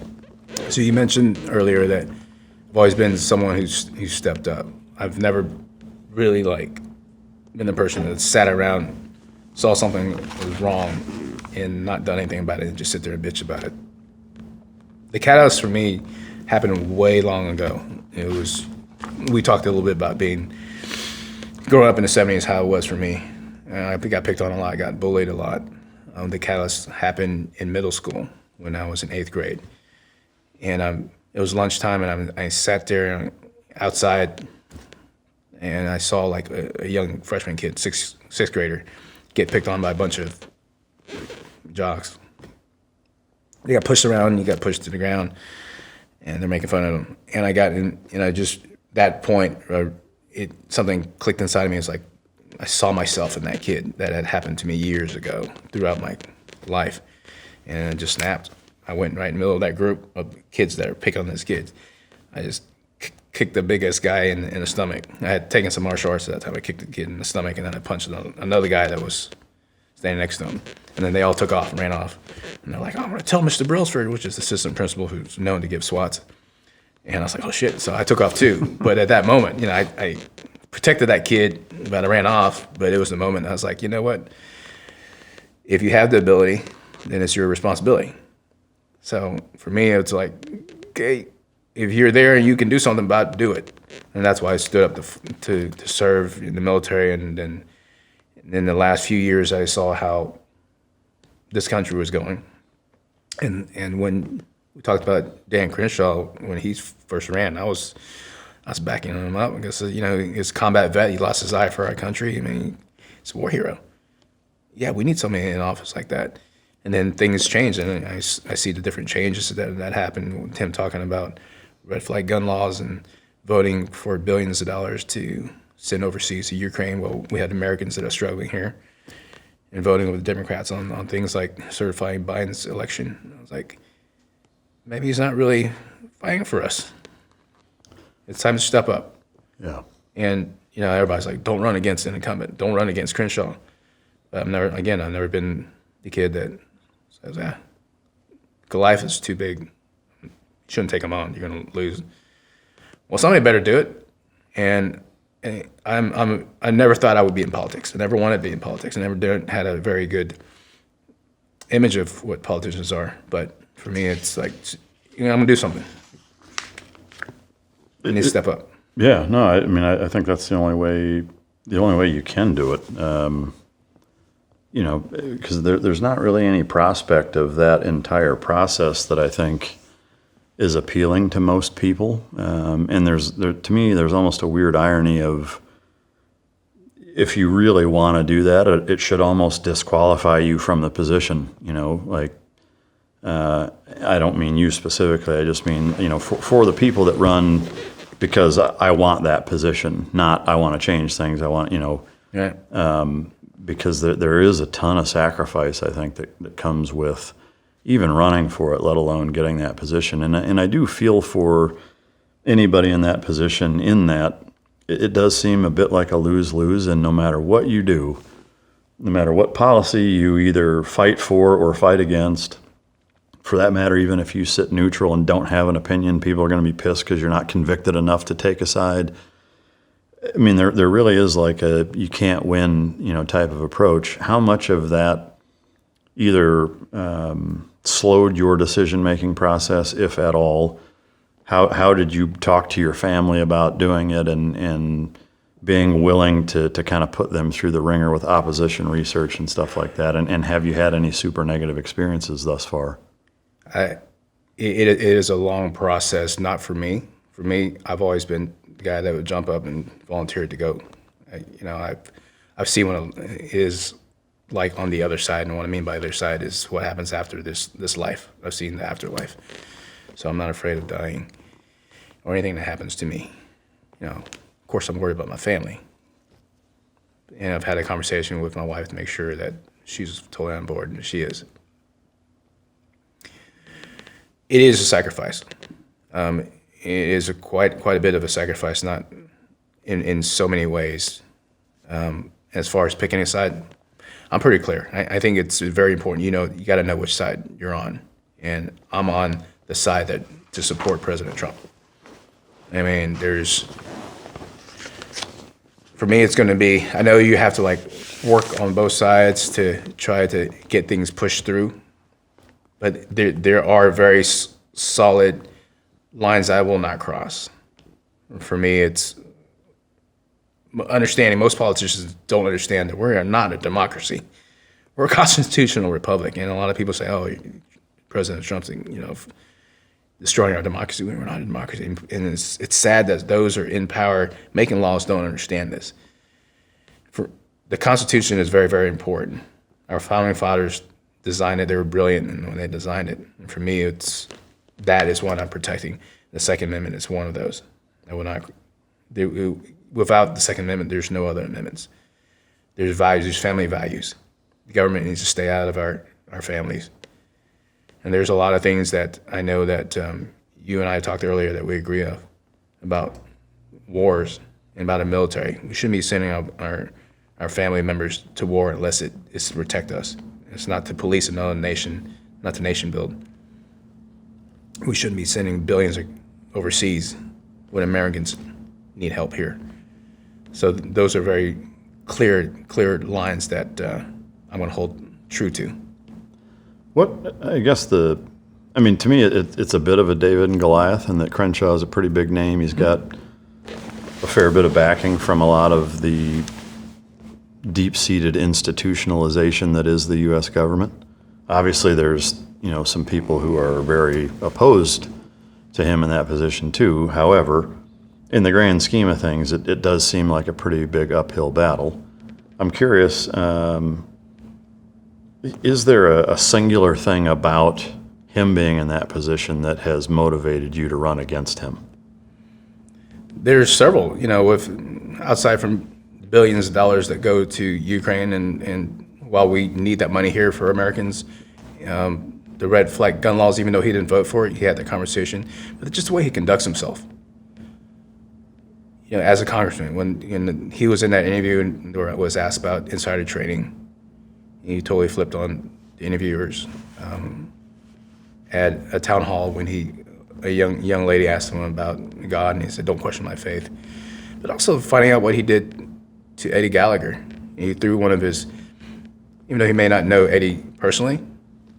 So you mentioned earlier that I've always been someone who's stepped up. I've never really been the person that sat around, saw something was wrong, and not done anything about it and just sit there and bitch about it. The catalyst for me happened way long ago. We talked a little bit about growing up in the 70s, how it was for me. I got picked on a lot, got bullied a lot. The catalyst happened in middle school when I was in 8th grade. And it was lunchtime, and I sat there outside, and I saw a young freshman kid, sixth grader, get picked on by a bunch of jocks. They got pushed around, he got pushed to the ground, and they're making fun of him. And I got in, that point, something clicked inside of me. It's like I saw myself in that kid. That had happened to me years ago throughout my life, and it just snapped. I went right in the middle of that group of kids that are picking on this kid. I just kicked the biggest guy in the stomach. I had taken some martial arts at that time. I kicked the kid in the stomach, and then I punched another guy that was standing next to him. And then they all took off and ran off. And they're like, oh, I'm going to tell Mr. Brailsford, which is the assistant principal who's known to give swats. And I was like, oh, shit. So I took off too. But at that moment, I protected that kid, but I ran off. But it was the moment I was like, you know what? If you have the ability, then it's your responsibility. So for me, it's like, okay, if you're there and you can do something about it, do it. And that's why I stood up to serve in the military. And then in the last few years, I saw how this country was going. And when we talked about Dan Crenshaw, when he first ran, I was backing him up because, he's a combat vet. He lost his eye for our country. I mean, he's a war hero. Yeah, we need somebody in office like that. And then things changed, and I see the different changes that happened with him talking about red flag gun laws and voting for billions of dollars to send overseas to Ukraine. Well, we had Americans that are struggling here, and voting with the Democrats on things like certifying Biden's election. I was like, maybe he's not really fighting for us. It's time to step up. Yeah. And, everybody's like, don't run against an incumbent. Don't run against Crenshaw. But I've never been the kid that says, Goliath is too big. You shouldn't take him on. You're going to lose. Well, somebody better do it. And I never thought I would be in politics. I never wanted to be in politics. I never had a very good image of what politicians are. But for me, it's like, I'm going to do something. I need to step up. Yeah, no, I think that's the only way you can do it. Because there's not really any prospect of that entire process that I think is appealing to most people. And to me, there's almost a weird irony of, if you really want to do that, it should almost disqualify you from the position. I don't mean you specifically. I just mean, for the people that run because I want that position, not I want to change things. I want, Right. Because there is a ton of sacrifice, I think, that comes with even running for it, let alone getting that position. And I do feel for anybody in that position, in that it does seem a bit like a lose-lose, and no matter what you do, no matter what policy you either fight for or fight against, for that matter, even if you sit neutral and don't have an opinion, people are going to be pissed because you're not convicted enough to take a side. I mean, there really is like a you can't win, type of approach. How much of that either slowed your decision-making process, if at all? How did you talk to your family about doing it and being willing to kind of put them through the ringer with opposition research and stuff like that? And have you had any super negative experiences thus far? It is a long process, not for me. For me, I've always been the guy that would jump up and volunteer to go. I've seen what it is like on the other side, and what I mean by other side is what happens after this life. I've seen the afterlife, so I'm not afraid of dying or anything that happens to me. course, I'm worried about my family. And I've had a conversation with my wife to make sure that she's totally on board, and she is. It is a sacrifice. It is quite a bit of a sacrifice, not in so many ways. As far as picking a side, I'm pretty clear. I think it's very important. You got to know which side you're on, and I'm on the side to support President Trump. I mean, for me, it's going to be. I know you have to work on both sides to try to get things pushed through, but there are very solid lines I will not cross. For me, it's understanding. Most politicians don't understand that we are not a democracy. We're a constitutional republic, and a lot of people say, "Oh, President Trump's, destroying our democracy." We're not a democracy, and it's sad that those who are in power making laws don't understand this. The Constitution is very, very important. Our founding fathers designed it. They were brilliant when they designed it. And for me, that is what I'm protecting. The Second Amendment is one of those. I will not. Without the Second Amendment, there's no other amendments. There's values. There's family values. The government needs to stay out of our families. And there's a lot of things that I know that you and I talked earlier that we agree on about wars and about the military. We shouldn't be sending our family members to war unless it is to protect us. It's not to police another nation, not to nation build. We shouldn't be sending billions overseas when Americans need help here. So those are very clear lines that I'm going to hold true to. To me, it's a bit of a David and Goliath, and that Crenshaw is a pretty big name. He's got a fair bit of backing from a lot of the deep-seated institutionalization that is the U.S. government. Obviously, there's some people who are very opposed to him in that position too. However, in the grand scheme of things, it does seem like a pretty big uphill battle. I'm curious, is there a singular thing about him being in that position that has motivated you to run against him? There's several, with outside from billions of dollars that go to Ukraine, and while we need that money here for Americans, the red flag gun laws, even though he didn't vote for it, he had that conversation. But just the way he conducts himself. As a congressman, when he was in that interview and was asked about insider trading, he totally flipped on the interviewers. At a town hall, when a young lady asked him about God, and he said, "Don't question my faith." But also finding out what he did to Eddie Gallagher. He threw one of his, even though he may not know Eddie personally,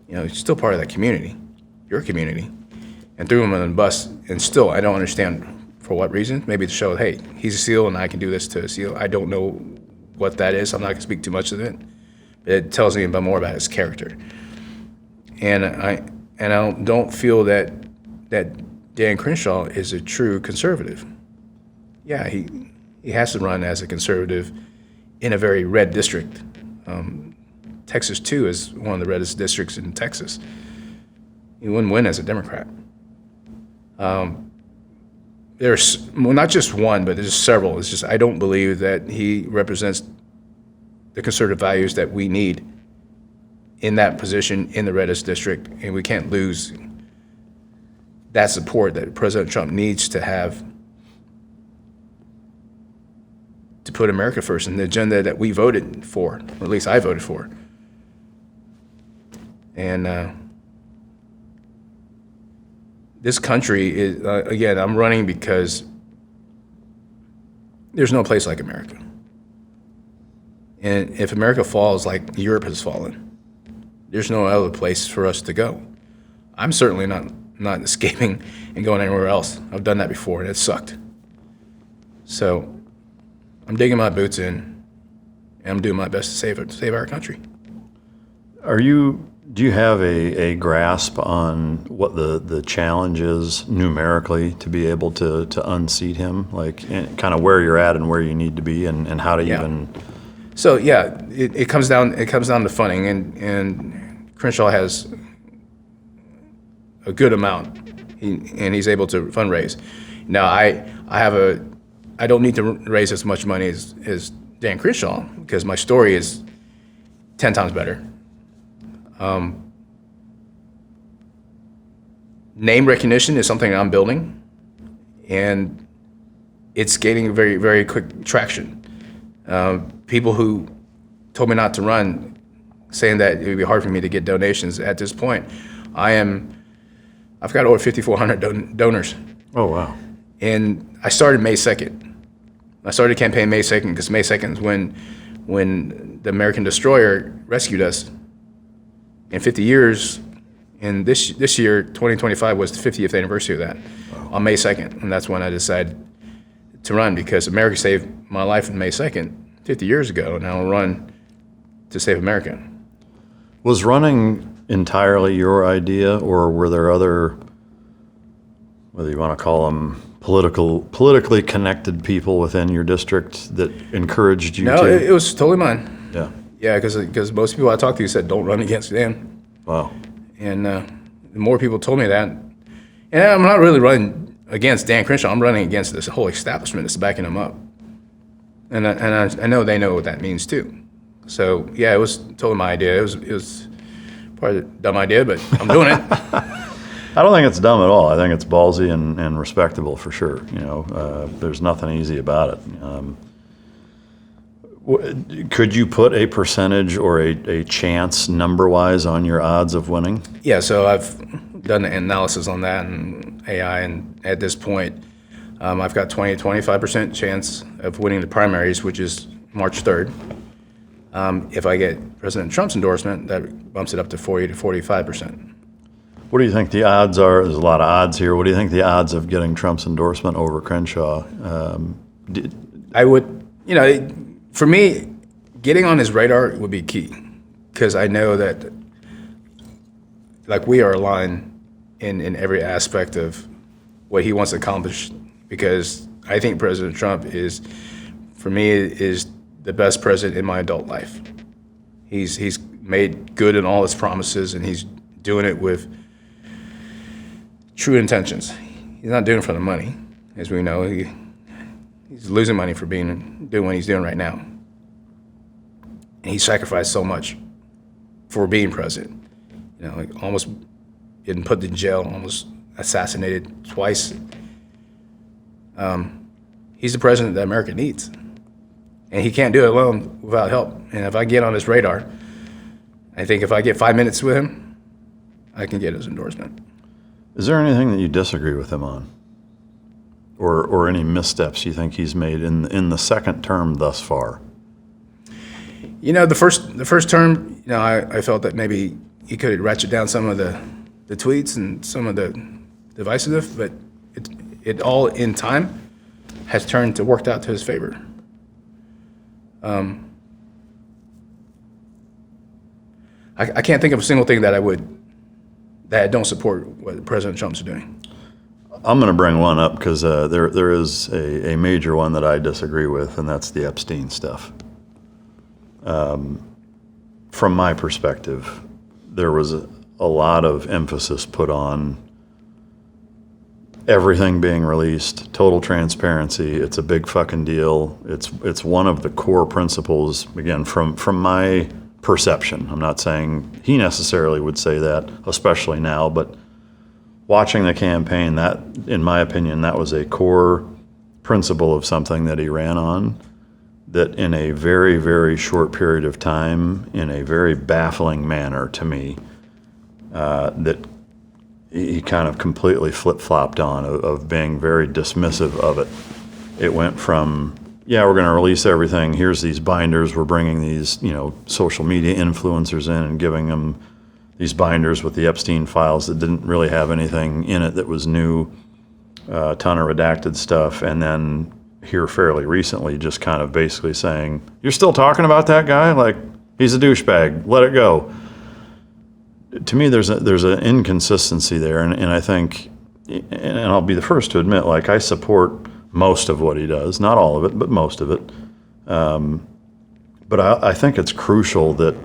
he's still part of that community, your community, and threw him on the bus. And still, I don't understand for what reason. Maybe to show, hey, he's a SEAL and I can do this to a SEAL. I don't know what that is. I'm not going to speak too much of it. But it tells me more about his character. And I don't feel that Dan Crenshaw is a true conservative. Yeah, he has to run as a conservative in a very red district. Texas, too, is one of the reddest districts in Texas. He wouldn't win as a Democrat. There's not just one, but there's several. It's just I don't believe that he represents the conservative values that we need in that position in the reddest district, and we can't lose that support that President Trump needs to have to put America first in the agenda that we voted for, or at least I voted for. And this country is, again, I'm running because there's no place like America. And if America falls like Europe has fallen, there's no other place for us to go. I'm certainly not escaping and going anywhere else. I've done that before, and it sucked. So I'm digging my boots in, and I'm doing my best to save our country. Do you have a grasp on what the challenge is numerically to be able to unseat him? Like kind of where you're at and where you need to be and how to even... So yeah, it comes down to funding, and Crenshaw has a good amount, and he's able to fundraise. Now I have I don't need to raise as much money as Dan Crenshaw because my story is 10 times better. Name recognition is something I'm building, and it's gaining very, very quick traction. People who told me not to run, saying that it would be hard for me to get donations at this point. I've got over 5,400 donors. Oh, wow. And I started May 2nd. I started the campaign May 2nd because May 2nd is when the American destroyer rescued us. In 50 years, and this year, 2025, was the 50th anniversary of that, on May 2nd. And that's when I decided to run because America saved my life on May 2nd, 50 years ago, and I'll run to save America. Was running entirely your idea, or were there other, whether you want to call them politically connected people within your district that encouraged you No, to? it was totally mine. Yeah. Yeah, because most people I talked to said, don't run against Dan. Wow. And the more people told me that, and I'm not really running against Dan Crenshaw, I'm running against this whole establishment that's backing him up. And I know they know what that means too. So yeah, it was totally my idea. It was probably a dumb idea, but I'm doing it. I don't think it's dumb at all. I think it's ballsy and respectable for sure. You know, there's nothing easy about it. Could you put a percentage or a chance number-wise on your odds of winning? Yeah, so I've done the analysis on that and AI, and at this point, I've got 25% chance of winning the primaries, which is March 3rd. If I get President Trump's endorsement, that bumps it up to 40 to 45%. What do you think the odds are? There's a lot of odds here. What do you think the odds of getting Trump's endorsement over Crenshaw? I would, for me, getting on his radar would be key, because I know that, like, we are aligned in every aspect of what he wants to accomplish, because I think President Trump is, for me, is the best president in my adult life. He's made good in all his promises, and he's doing it with true intentions. He's not doing it for the money, as we know. He's losing money for doing what he's doing right now. And he sacrificed so much for being president. Like almost getting put in jail, almost assassinated twice. He's the president that America needs. And he can't do it alone without help. And if I get on his radar, I think if I get 5 minutes with him, I can get his endorsement. Is there anything that you disagree with him on? Or any missteps you think he's made in the second term thus far? The first term, I felt that maybe he could have ratcheted down some of the tweets and some of the divisive, but it all in time has worked out to his favor. I can't think of a single thing that I don't support what President Trump's doing. I'm going to bring one up because there is a major one that I disagree with, and that's the Epstein stuff. From my perspective, there was a lot of emphasis put on everything being released, total transparency. It's a big fucking deal. It's one of the core principles, again, from my perception. I'm not saying he necessarily would say that, especially now, but watching the campaign, that, in my opinion, that was a core principle of something that he ran on, that in a very, very short period of time, in a very baffling manner to me, that he kind of completely flip-flopped on, of being very dismissive of it. It went from, yeah, we're going to release everything, here's these binders, we're bringing these, social media influencers in and giving them these binders with the Epstein files that didn't really have anything in it that was new, a ton of redacted stuff, and then here fairly recently just kind of basically saying, you're still talking about that guy? Like, he's a douchebag, let it go. To me, there's an inconsistency there, and I think, and I'll be the first to admit, like, I support most of what he does, not all of it, but most of it. But I think it's crucial that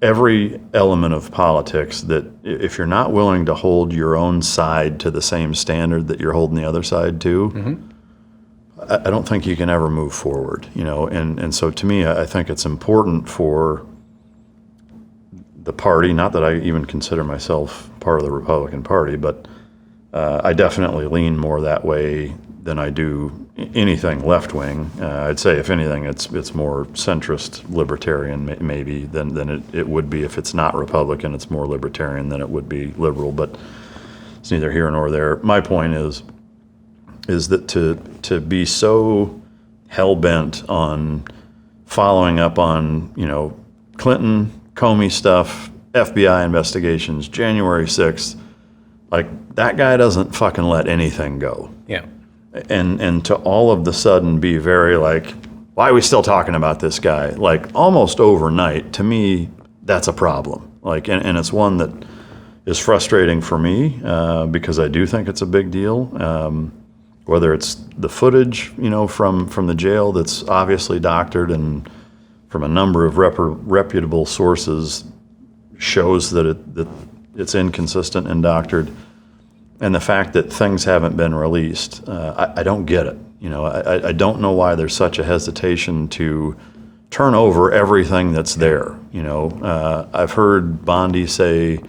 every element of politics, that if you're not willing to hold your own side to the same standard that you're holding the other side to, I don't think you can ever move forward, and so to me, I think it's important for the party, not that I even consider myself part of the Republican Party, but I definitely lean more that way than I do anything left-wing. I'd say, if anything, it's more centrist libertarian maybe than it would be if it's not Republican. It's more libertarian than it would be liberal, but it's neither here nor there. My point is that to be so hell-bent on following up on, Clinton, Comey stuff, FBI investigations, January 6th, like, that guy doesn't fucking let anything go. Yeah. And to all of the sudden be very like, why are we still talking about this guy? Like, almost overnight, to me, that's a problem. Like, and it's one that is frustrating for me because I do think it's a big deal. Whether it's the footage, from the jail that's obviously doctored and from a number of reputable sources shows that it's inconsistent and doctored, and the fact that things haven't been released, I don't get it. I don't know why there's such a hesitation to turn over everything that's there. I've heard Bondi say,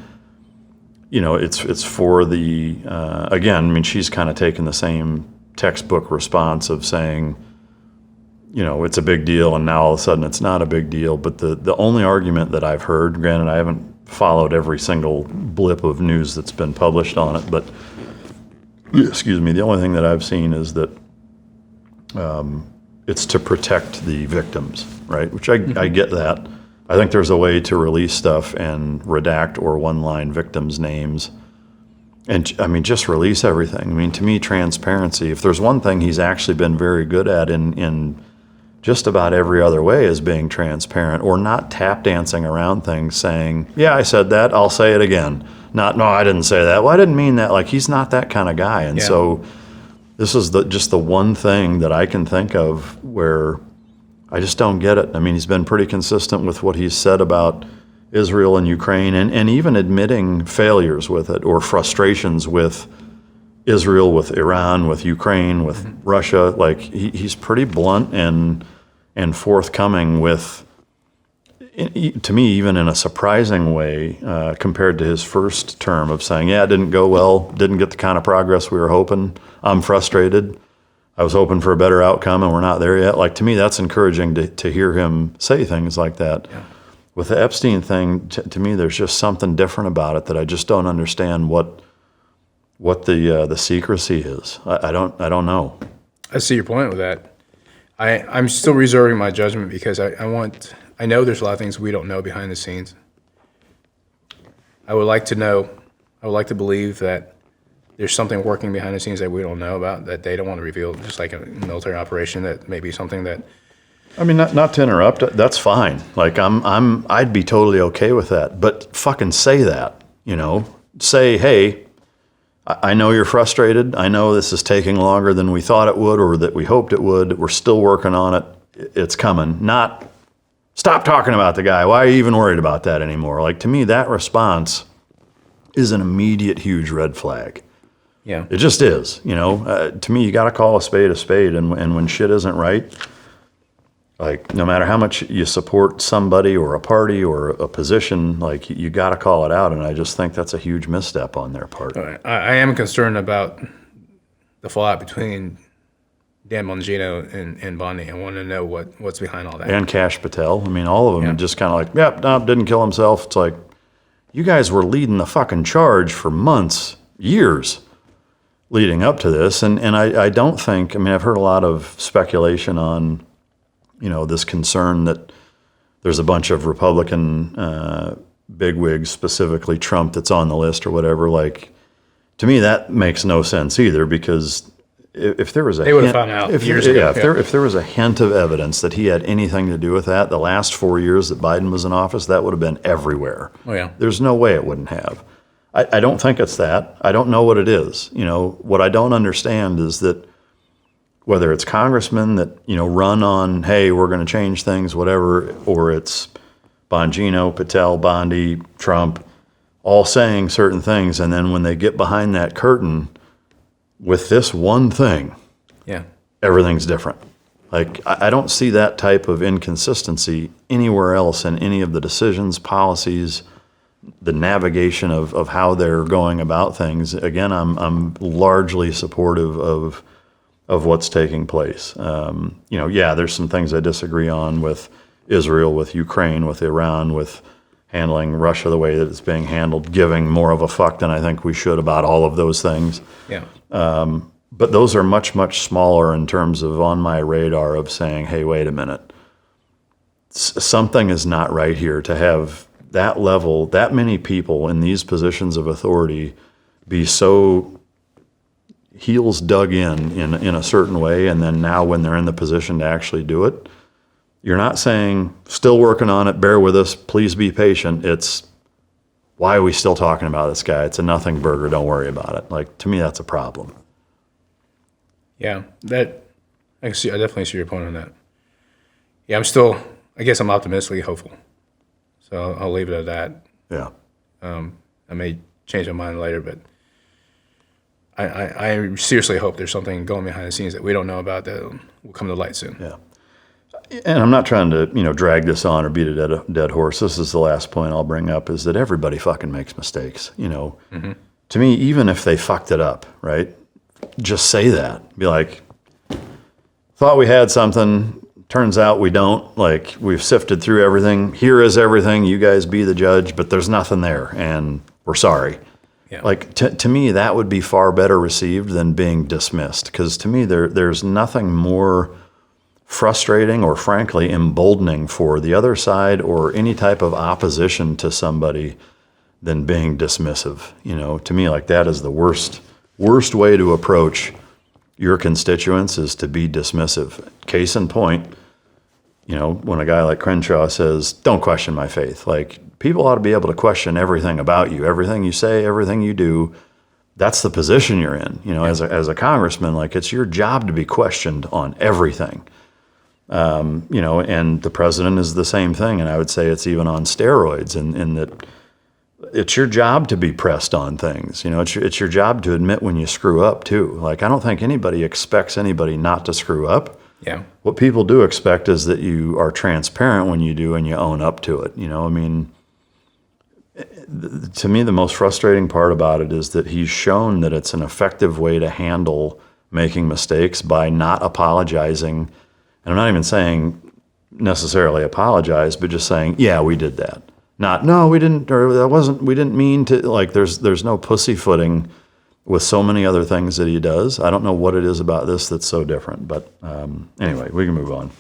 it's for the, again, I mean, she's kind of taken the same textbook response of saying, it's a big deal, and now all of a sudden it's not a big deal. But the only argument that I've heard, granted, I haven't followed every single blip of news that's been published on it, but, excuse me, the only thing that I've seen is that it's to protect the victims, right? Which I get that. I think there's a way to release stuff and redact or one-line victims' names. And, I mean, just release everything. I mean, to me, transparency, if there's one thing he's actually been very good at in just about every other way, is being transparent or not tap dancing around things saying, yeah, I said that, I'll say it again. Not, no, I didn't say that. Well, I didn't mean that. Like, he's not that kind of guy. And so this is just the one thing that I can think of where I just don't get it. I mean, he's been pretty consistent with what he's said about Israel and Ukraine, and even admitting failures with it or frustrations with Israel, with Iran, with Ukraine, with Russia. Like, he's pretty blunt and forthcoming with, to me, even in a surprising way, compared to his first term of saying, yeah, it didn't go well, didn't get the kind of progress we were hoping, I'm frustrated, I was hoping for a better outcome and we're not there yet. Like, to me, that's encouraging to hear him say things like that. Yeah. With the Epstein thing, to me, there's just something different about it that I just don't understand what the secrecy is. I don't know. I see your point with that. I'm still reserving my judgment because I know there's a lot of things we don't know behind the scenes. I would like to believe that there's something working behind the scenes that we don't know about that they don't want to reveal, just like a military operation that may be something that. I mean, not to interrupt, that's fine. Like, I'd be totally okay with that, but fucking say that, say, hey, I know you're frustrated. I know this is taking longer than we thought it would or that we hoped it would. We're still working on it. It's coming. Not stop talking about the guy. Why are you even worried about that anymore? Like, to me, that response is an immediate huge red flag. Yeah. It just is, to me, you got to call a spade, and when shit isn't right, like, no matter how much you support somebody or a party or a position, like, you got to call it out. And I just think that's a huge misstep on their part. I am concerned about the fallout between Dan Bongino and Bondi. I want to know what's behind all that. And Kash Patel. I mean, all of them just kind of like, yep, no, didn't kill himself. It's like, you guys were leading the fucking charge for months, years leading up to this. And I don't think, I mean, I've heard a lot of speculation on, this concern that there's a bunch of Republican bigwigs, specifically Trump, that's on the list or whatever. Like, to me, that makes no sense either, because if there was a they would have found out years ago. If there was a hint of evidence that he had anything to do with that, the last 4 years that Biden was in office, that would have been everywhere. Oh, yeah. There's no way it wouldn't have. I don't think it's that. I don't know what it is. What I don't understand is that whether it's congressmen that, run on, hey, we're going to change things, whatever, or it's Bongino, Patel, Bondi, Trump, all saying certain things, and then when they get behind that curtain with this one thing, everything's different. Like, I don't see that type of inconsistency anywhere else in any of the decisions, policies, the navigation of how they're going about things. Again, I'm largely supportive of what's taking place. There's some things I disagree on with Israel, with Ukraine, with Iran, with handling Russia the way that it's being handled, giving more of a fuck than I think we should about all of those things. Yeah. But those are much, much smaller in terms of on my radar of saying, hey, wait a minute. Something is not right here to have that level, that many people in these positions of authority be so heels dug in a certain way, and then now when they're in the position to actually do it, you're not saying, still working on it, bear with us, please be patient. It's, why are we still talking about this guy? It's a nothing burger, don't worry about it. Like, to me, that's a problem. Yeah, I definitely see your point on that. Yeah, I guess I'm optimistically hopeful. So I'll leave it at that. Yeah. I may change my mind later, but I seriously hope there's something going behind the scenes that we don't know about that will come to light soon. Yeah. And I'm not trying to, drag this on or beat a dead horse. This is the last point I'll bring up, is that everybody fucking makes mistakes. Mm-hmm. To me, even if they fucked it up, right? Just say that. Be like, thought we had something. Turns out we don't. Like, we've sifted through everything. Here is everything. You guys be the judge, but there's nothing there, and we're sorry. Yeah. Like, to me, that would be far better received than being dismissed. Because to me, there's nothing more frustrating or frankly emboldening for the other side or any type of opposition to somebody than being dismissive. To me, like, that is the worst way to approach your constituents, is to be dismissive. Case in point, when a guy like Crenshaw says, don't question my faith, like, people ought to be able to question everything about you, everything you say, everything you do. That's the position you're in. As a congressman, like, it's your job to be questioned on everything. And the president is the same thing. And I would say it's even on steroids in that it's your job to be pressed on things. It's your job to admit when you screw up too. Like, I don't think anybody expects anybody not to screw up. Yeah. What people do expect is that you are transparent when you do and you own up to it. To me, the most frustrating part about it is that he's shown that it's an effective way to handle making mistakes by not apologizing. And I'm not even saying necessarily apologize, but just saying, yeah, we did that. Not, no, we didn't, or that wasn't, we didn't mean to. Like, there's no pussyfooting with so many other things that he does. I don't know what it is about this that's so different, but anyway, we can move on.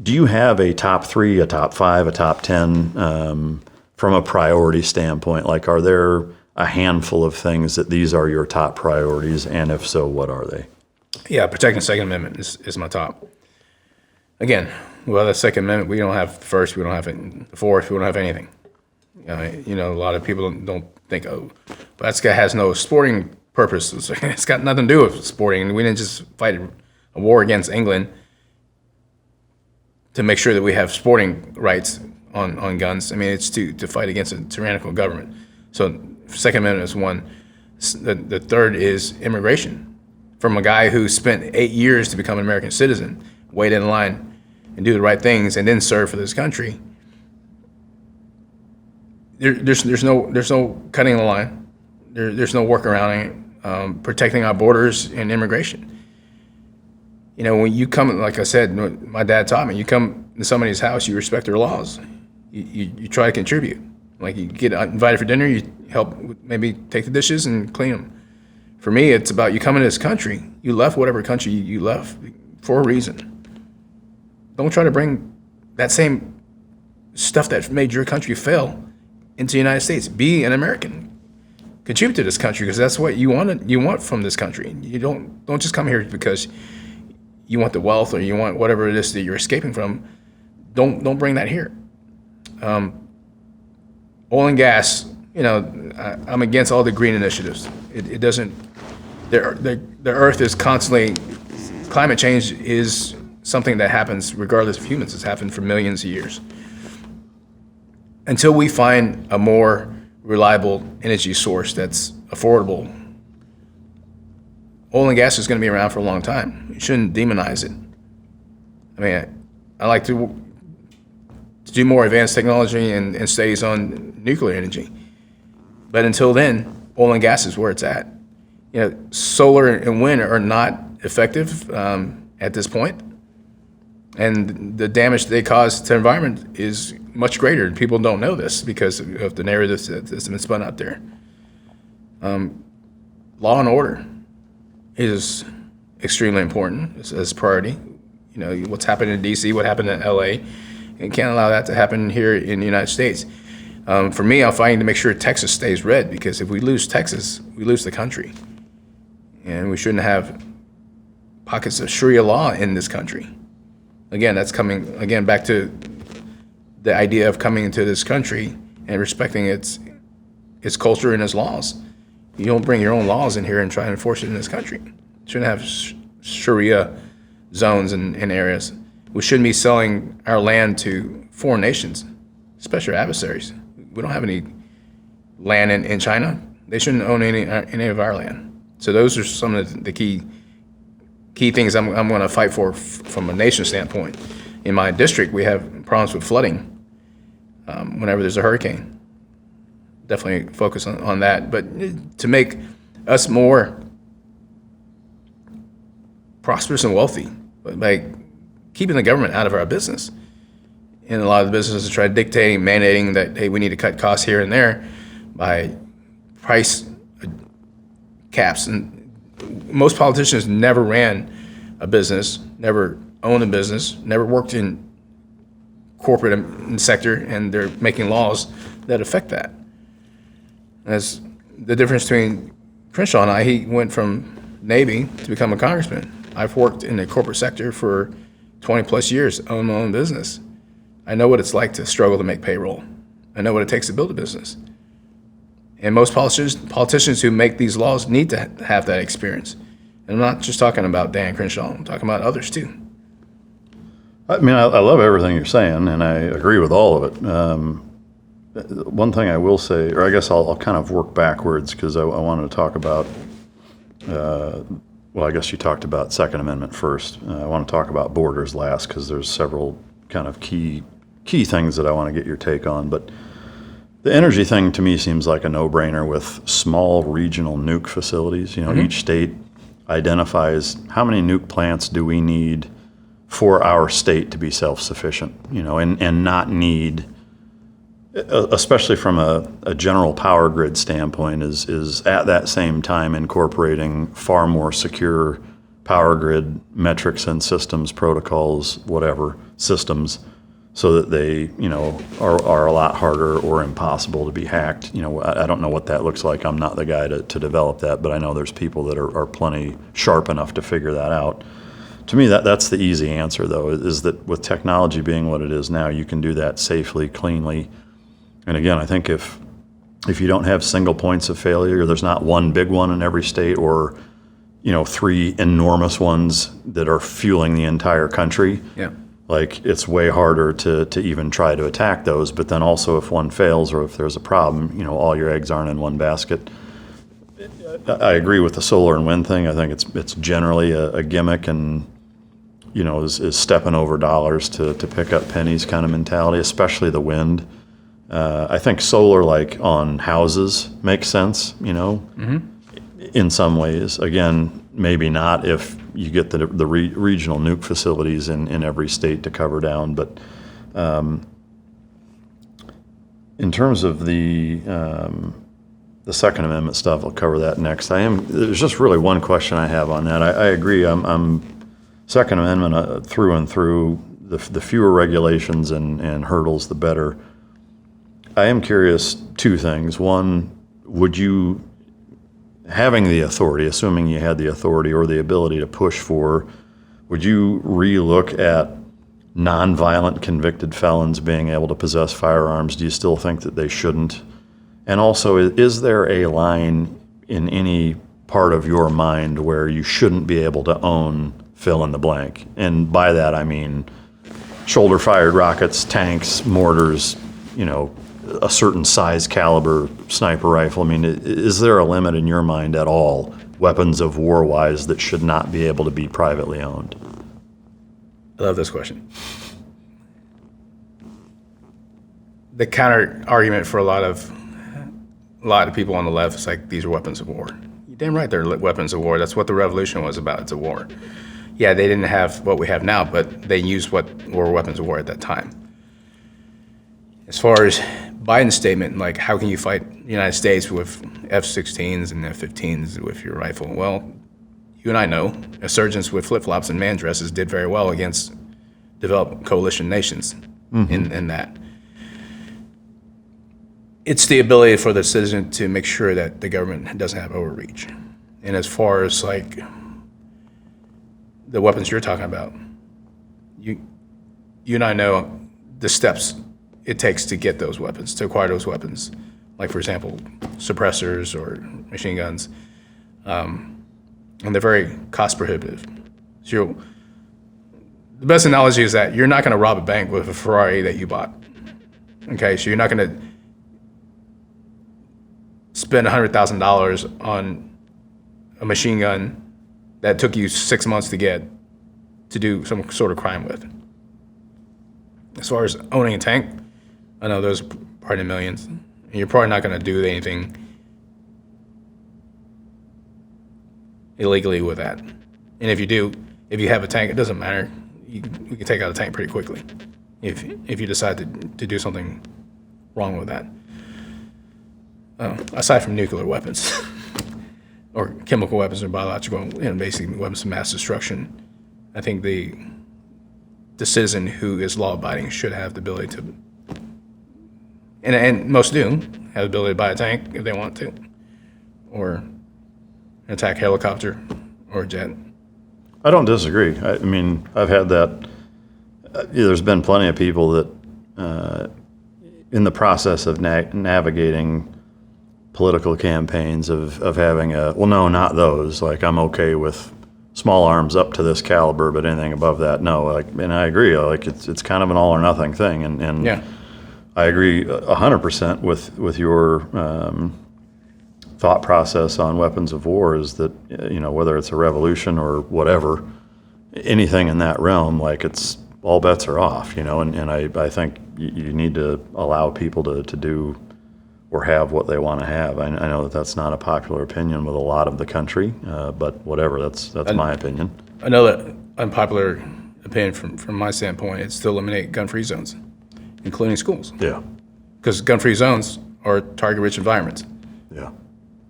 Do you have a top 3, a top 5, a top 10 from a priority standpoint? Like, are there a handful of things that these are your top priorities, and if so, what are they? Yeah, protecting the Second Amendment is my top. Again, well, the Second Amendment, we don't have the First, we don't have the Fourth, we don't have anything. A lot of people don't think, oh, but that guy has no sporting purpose. It's got nothing to do with sporting. We didn't just fight a war against England to make sure that we have sporting rights on guns. I mean, it's to fight against a tyrannical government. So Second Amendment is one. The third is immigration. From a guy who spent 8 years to become an American citizen, wait in line and do the right things, and then serve for this country. There's no cutting the line. There's no workaround protecting our borders and immigration. When you come, like I said, my dad taught me, you come to somebody's house, you respect their laws. You try to contribute. Like, you get invited for dinner, you help maybe take the dishes and clean them. For me, it's about you coming to this country. You left whatever country you left for a reason. Don't try to bring that same stuff that made your country fail into the United States. Be an American. Contribute to this country, because that's what you want from this country. You don't just come here because you want the wealth or you want whatever it is that you're escaping from. Don't bring that here. Oil and gas. I'm against all the green initiatives. It doesn't. The Earth is constantly. Climate change is something that happens regardless of humans. It's happened for millions of years. Until we find a more reliable energy source that's affordable, oil and gas is going to be around for a long time. You shouldn't demonize it. I mean, I like to do more advanced technology and studies on nuclear energy. But until then, oil and gas is where it's at. You know, solar and wind are not effective at this point, and the damage they cause to the environment is much greater. And people don't know this because of the narrative that's been spun out there. Law and order is extremely important as a priority. You know, what's happened in D.C., what happened in L.A., and can't allow that to happen here in the United States. For me, I'm fighting to make sure Texas stays red, because if we lose Texas, we lose the country. And we shouldn't have pockets of Sharia law in this country. Again, that's coming back to the idea of coming into this country and respecting its culture and its laws. You don't bring your own laws in here and try and enforce it in this country. You shouldn't have Sharia zones and areas. We shouldn't be selling our land to foreign nations, especially our adversaries. We don't have any land in China. They shouldn't own any of our land. So those are some of the key things I'm going to fight for from a nation standpoint. In my district, we have problems with flooding whenever there's a hurricane. Definitely focus on that. But to make us more prosperous and wealthy, by keeping the government out of our business. And a lot of the businesses try dictating, mandating that, hey, we need to cut costs here and there by price caps. And most politicians never ran a business, never owned a business, never worked in corporate sector, and they're making laws that affect that. That's the difference between Crenshaw and I. He went from Navy to become a congressman. I've worked in the corporate sector for 20 plus years, own my own business. I know what it's like to struggle to make payroll. I know what it takes to build a business. And most politicians who make these laws need to have that experience. And I'm not just talking about Dan Crenshaw, I'm talking about others too. I mean, I love everything you're saying, and I agree with all of it. One thing I will say, or I guess I'll kind of work backwards, because I wanted to talk about, well, I guess you talked about Second Amendment first. I want to talk about borders last, because there's several kind of key things that I want to get your take on. But the energy thing to me seems like a no-brainer with small regional nuke facilities. You know, each state identifies how many nuke plants do we need for our state to be self-sufficient, you know, and not need, especially from a general power grid standpoint, is at that same time incorporating far more secure power grid metrics and systems, protocols, whatever, systems, so that they, you know, are a lot harder or impossible to be hacked. You know, I don't know what that looks like. I'm not the guy to develop that, but I know there's people that are plenty sharp enough to figure that out. To me, that's the easy answer, though, is that with technology being what it is now, you can do that safely, cleanly. And again, I think if you don't have single points of failure, there's not one big one in every state, or, you know, 3 enormous ones that are fueling the entire country. Yeah. Like, it's way harder to even try to attack those. But then also, if one fails or if there's a problem, you know, all your eggs aren't in one basket. I agree with the solar and wind thing. I think it's generally a gimmick, and, you know, is stepping over dollars to pick up pennies kind of mentality, especially the wind. I think solar, like on houses, makes sense, you know, in some ways. Again, maybe not if you get the regional nuke facilities in every state to cover down. But in terms of the Second Amendment stuff, I'll cover that next. There's just really one question I have on that. I agree. I'm Second Amendment through and through. The fewer regulations and hurdles, the better. I am curious, 2 things. One, would you, having the authority, assuming you had the authority or the ability to push for, would you relook at nonviolent convicted felons being able to possess firearms? Do you still think that they shouldn't? And also, is there a line in any part of your mind where you shouldn't be able to own fill in the blank? And by that, I mean shoulder-fired rockets, tanks, mortars, you know, a certain size caliber sniper rifle. I mean, is there a limit in your mind at all weapons of war wise that should not be able to be privately owned? I love this question. The counter argument for a lot of people on the left is like, these are weapons of war. You're damn right, they're weapons of war. That's what the revolution was about. It's a war. Yeah, they didn't have what we have now, but they used what were weapons of war at that time. As far as Biden's statement, like, how can you fight the United States with F-16s and F-15s with your rifle? Well, you and I know insurgents with flip-flops and man dresses did very well against developed coalition nations in that. It's the ability for the citizen to make sure that the government doesn't have overreach. And as far as like the weapons you're talking about, you and I know the steps it takes to get those weapons, to acquire those weapons. Like, for example, suppressors or machine guns. And they're very cost prohibitive. So the best analogy is that you're not going to rob a bank with a Ferrari that you bought. Okay, so you're not going to spend $100,000 on a machine gun that took you 6 months to get to do some sort of crime with. As far as owning a tank, I know those are part of millions. And you're probably not going to do anything illegally with that. And if you do, if you have a tank, it doesn't matter. You can take out a tank pretty quickly if you decide to do something wrong with that. Aside from nuclear weapons or chemical weapons or biological, basically weapons of mass destruction, I think the citizen who is law-abiding should have the ability to, and most do, have the ability to buy a tank if they want to, or an attack helicopter or a jet. I don't disagree. I mean, I've had that. There's been plenty of people that, in the process of navigating political campaigns, of having well, no, not those. Like, I'm okay with small arms up to this caliber, but anything above that, no. Like, and I agree. Like, it's kind of an all or nothing thing, and Yeah. I agree 100% with your thought process on weapons of war. Is that, whether it's a revolution or whatever, anything in that realm, like, it's all bets are off. And I think you need to allow people to do or have what they want to have. I know that that's not a popular opinion with a lot of the country, but whatever. That's my opinion. Another unpopular opinion from my standpoint is to eliminate gun-free zones, including schools. Yeah. Because gun-free zones are target-rich environments. Yeah.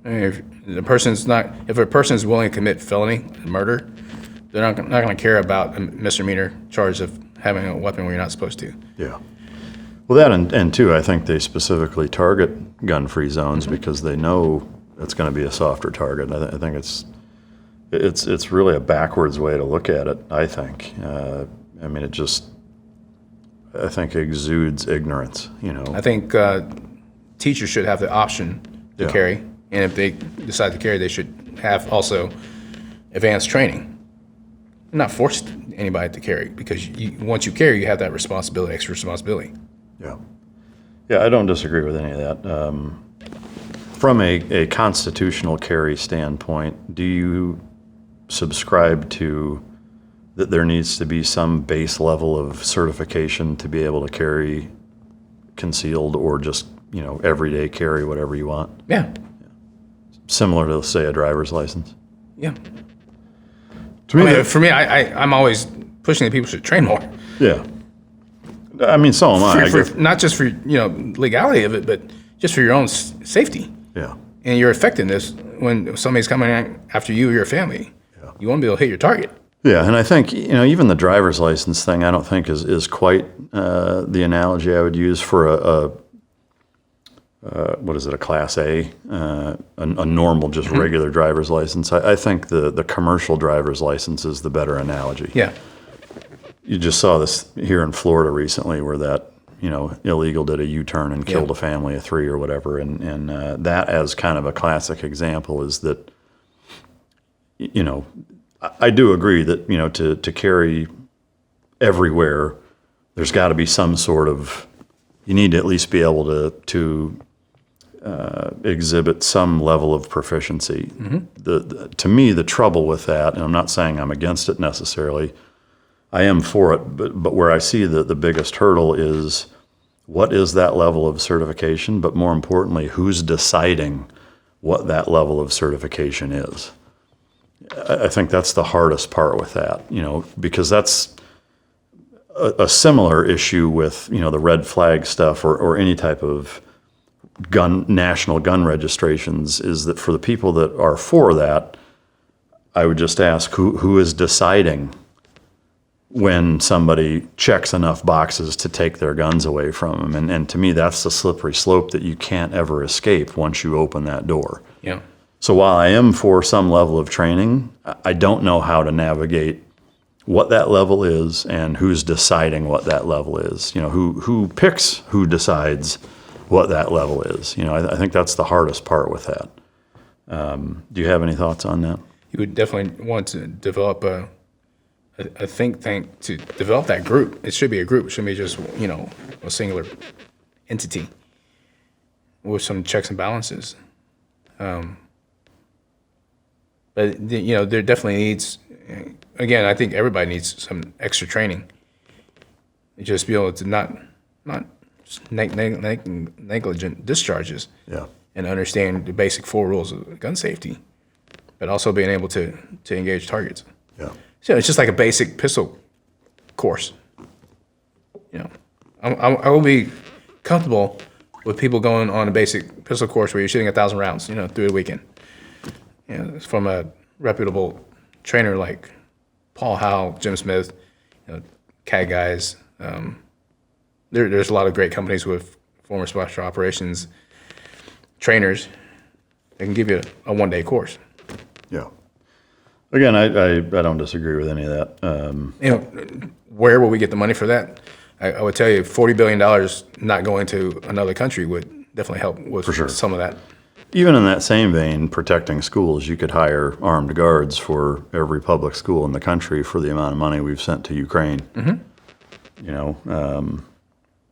I mean, if a person is willing to commit felony and murder, they're not going to care about a misdemeanor charge of having a weapon where you're not supposed to. Yeah. Well, that and two, I think they specifically target gun-free zones because they know it's going to be a softer target. I think it's really a backwards way to look at it. I think. I mean, I think exudes ignorance. I think teachers should have the option to carry, and if they decide to carry, they should have also advanced training. Not force anybody to carry, because once you carry, you have that responsibility, extra responsibility. Yeah. Yeah, I don't disagree with any of that. From a constitutional carry standpoint, do you subscribe to that there needs to be some base level of certification to be able to carry concealed, or just, everyday carry whatever you want? Yeah. Similar to, say, a driver's license? Yeah. To me, For me, I'm always pushing that people should train more. Yeah. I mean, so am I. Not just for legality of it, but just for your own safety Yeah. and your effectiveness when somebody's coming after you or your family. Yeah. You want to be able to hit your target. Yeah, and I think, even the driver's license thing, I don't think is quite the analogy I would use for a Class A, a normal, just regular driver's license. I think the commercial driver's license is the better analogy. Yeah. You just saw this here in Florida recently, where that, illegal did a U-turn and killed a family of 3 or whatever. And that, as kind of a classic example, is that, I do agree that, to carry everywhere, there's got to be some sort of, you need to at least be able to exhibit some level of proficiency. To me, the trouble with that, and I'm not saying I'm against it necessarily, I am for it, but where I see the biggest hurdle is what is that level of certification, but more importantly, who's deciding what that level of certification is. I think that's the hardest part with that, because that's a similar issue with, the red flag stuff or any type of national gun registrations, is that for the people that are for that, I would just ask who is deciding when somebody checks enough boxes to take their guns away from them. And to me, that's the slippery slope that you can't ever escape once you open that door. Yeah. So while I am for some level of training, I don't know how to navigate what that level is and who's deciding what that level is. Who picks, who decides what that level is. I think that's the hardest part with that. Do you have any thoughts on that? You would definitely want to develop a think tank to develop that group. It should be a group. It shouldn't be just, a singular entity with some checks and balances. But there definitely needs, again, I think everybody needs some extra training. Just be able to not negligent discharges. Yeah. And understand the basic 4 rules of gun safety, but also being able to engage targets. Yeah. So it's just like a basic pistol course. I will be comfortable with people going on a basic pistol course where you're shooting 1,000 rounds, through the weekend. It's from a reputable trainer like Paul Howell, Jim Smith, CAG guys. There's a lot of great companies with former special operations trainers that can give you a 1-day course. Yeah. Again, I don't disagree with any of that. Where will we get the money for that? I would tell you $40 billion not going to another country would definitely help with some of that. Even in that same vein, protecting schools, you could hire armed guards for every public school in the country for the amount of money we've sent to Ukraine.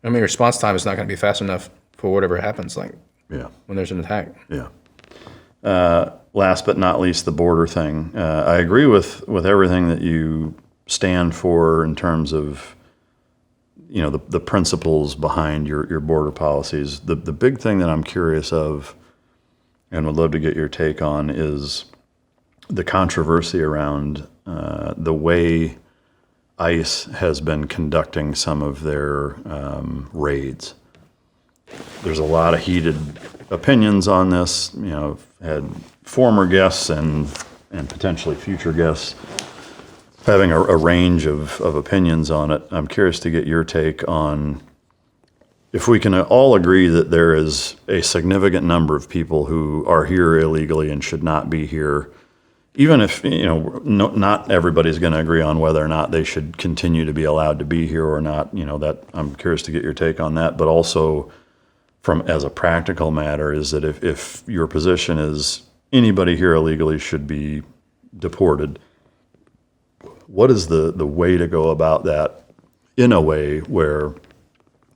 Response time is not going to be fast enough for whatever happens, when there's an attack. Yeah. Last but not least, the border thing. I agree with everything that you stand for in terms of, the principles behind your border policies. The big thing that I'm curious of and would love to get your take on is the controversy around the way ICE has been conducting some of their raids. There's a lot of heated opinions on this. I've had former guests and potentially future guests having a range of opinions on it. I'm curious to get your take on if we can all agree that there is a significant number of people who are here illegally and should not be here, even if not everybody's going to agree on whether or not they should continue to be allowed to be here or not. That I'm curious to get your take on that. But also, as a practical matter, is that if your position is anybody here illegally should be deported, what is the way to go about that in a way where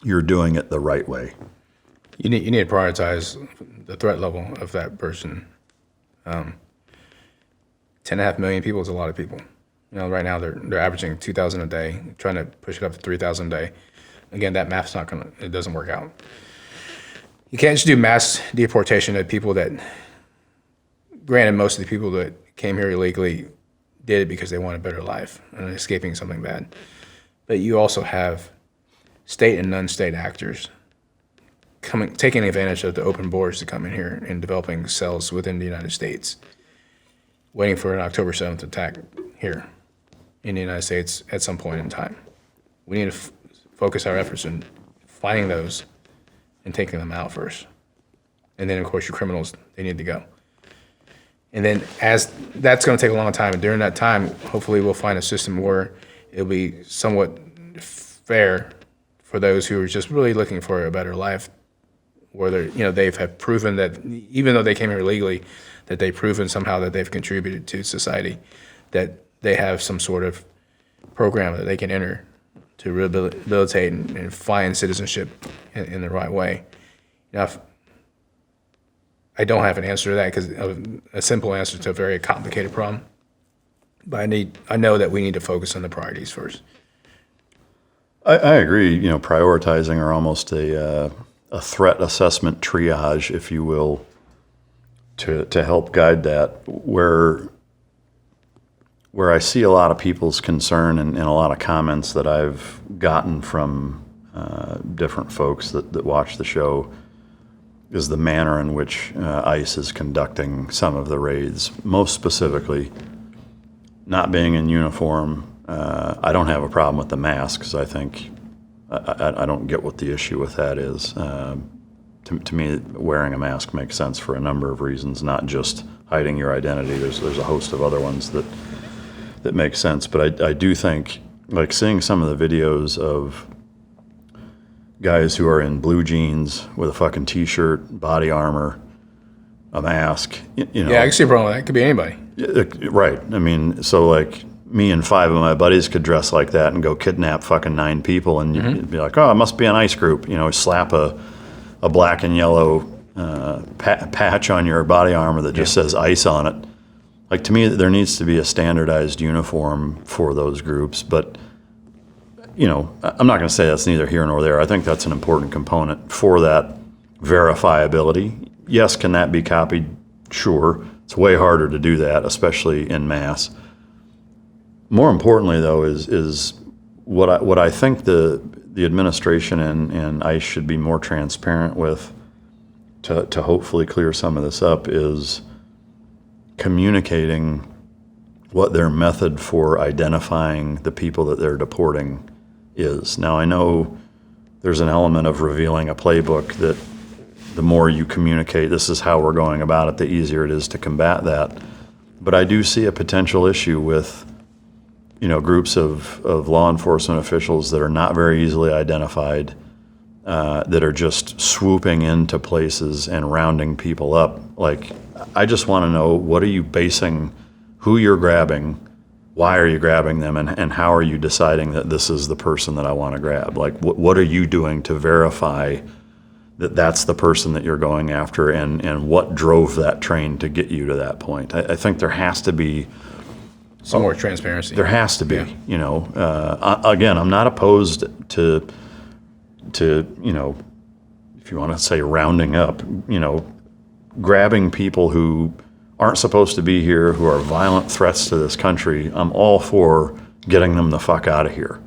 you're doing it the right way? You need to prioritize the threat level of that person. 10.5 million people is a lot of people. Right now they're averaging 2,000 a day, trying to push it up to 3,000 a day. Again, that math's it doesn't work out. You can't just do mass deportation of people that, granted, most of the people that came here illegally did it because they want a better life and escaping something bad. But you also have state and non-state actors taking advantage of the open borders to come in here and developing cells within the United States, waiting for an October 7th attack here in the United States at some point in time. We need to focus our efforts in finding those and taking them out first. And then, of course, your criminals, they need to go. And then as that's going to take a long time, and during that time, hopefully we'll find a system where it'll be somewhat fair for those who are just really looking for a better life, where they've have proven that even though they came here illegally, that they've proven somehow that they've contributed to society, that they have some sort of program that they can enter to rehabilitate and find citizenship in the right way. Now, I don't have an answer to that because a simple answer to a very complicated problem. But I know that we need to focus on the priorities first. I agree. Prioritizing are almost a threat assessment triage, if you will, to help guide that. Where I see a lot of people's concern and a lot of comments that I've gotten from different folks that watch the show is the manner in which ICE is conducting some of the raids. Most specifically, not being in uniform. I don't have a problem with the masks. I think I don't get what the issue with that is. To me, wearing a mask makes sense for a number of reasons, not just hiding your identity. There's a host of other ones that make sense. But I do think, like seeing some of the videos of guys who are in blue jeans with a fucking t-shirt, body armor, a mask. Yeah, I can see a problem with that. It could be anybody. Right. I mean, so like me and 5 of my buddies could dress like that and go kidnap fucking 9 people, and you'd be like, oh, it must be an ICE group. Slap a black and yellow patch on your body armor that just says ICE on it. Like, to me, there needs to be a standardized uniform for those groups. But, I'm not going to say that's neither here nor there. I think that's an important component for that verifiability. Yes, can that be copied? Sure. It's way harder to do that, especially in mass. More importantly, though, is what I think the administration and ICE should be more transparent with to hopefully clear some of this up is communicating what their method for identifying the people that they're deporting is. Now, I know there's an element of revealing a playbook that the more you communicate, this is how we're going about it, the easier it is to combat that. But I do see a potential issue with, groups of law enforcement officials that are not very easily identified, that are just swooping into places and rounding people up. Like, I just want to know, what are you basing, who you're grabbing, why are you grabbing them, and how are you deciding that this is the person that I want to grab? Like, what are you doing to verify that that's the person that you're going after, and what drove that train to get you to that point? I think there has to be some more transparency. There has to be. Yeah. Again, I'm not opposed to if you want to say rounding up, grabbing people who aren't supposed to be here, who are violent threats to this country. I'm all for getting them the fuck out of here.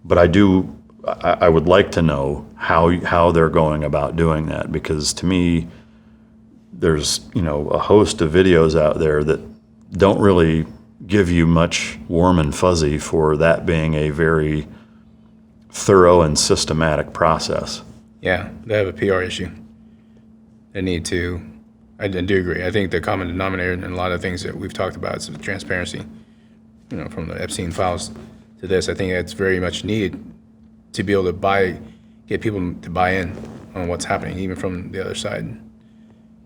But I would like to know how they're going about doing that, because to me, there's a host of videos out there that don't really give you much warm and fuzzy for that being a very thorough and systematic process. Yeah, they have a PR issue. They need to. I do agree. I think the common denominator in a lot of things that we've talked about is transparency. From the Epstein files to this, I think that's very much needed to be able to get people to buy in on what's happening, even from the other side.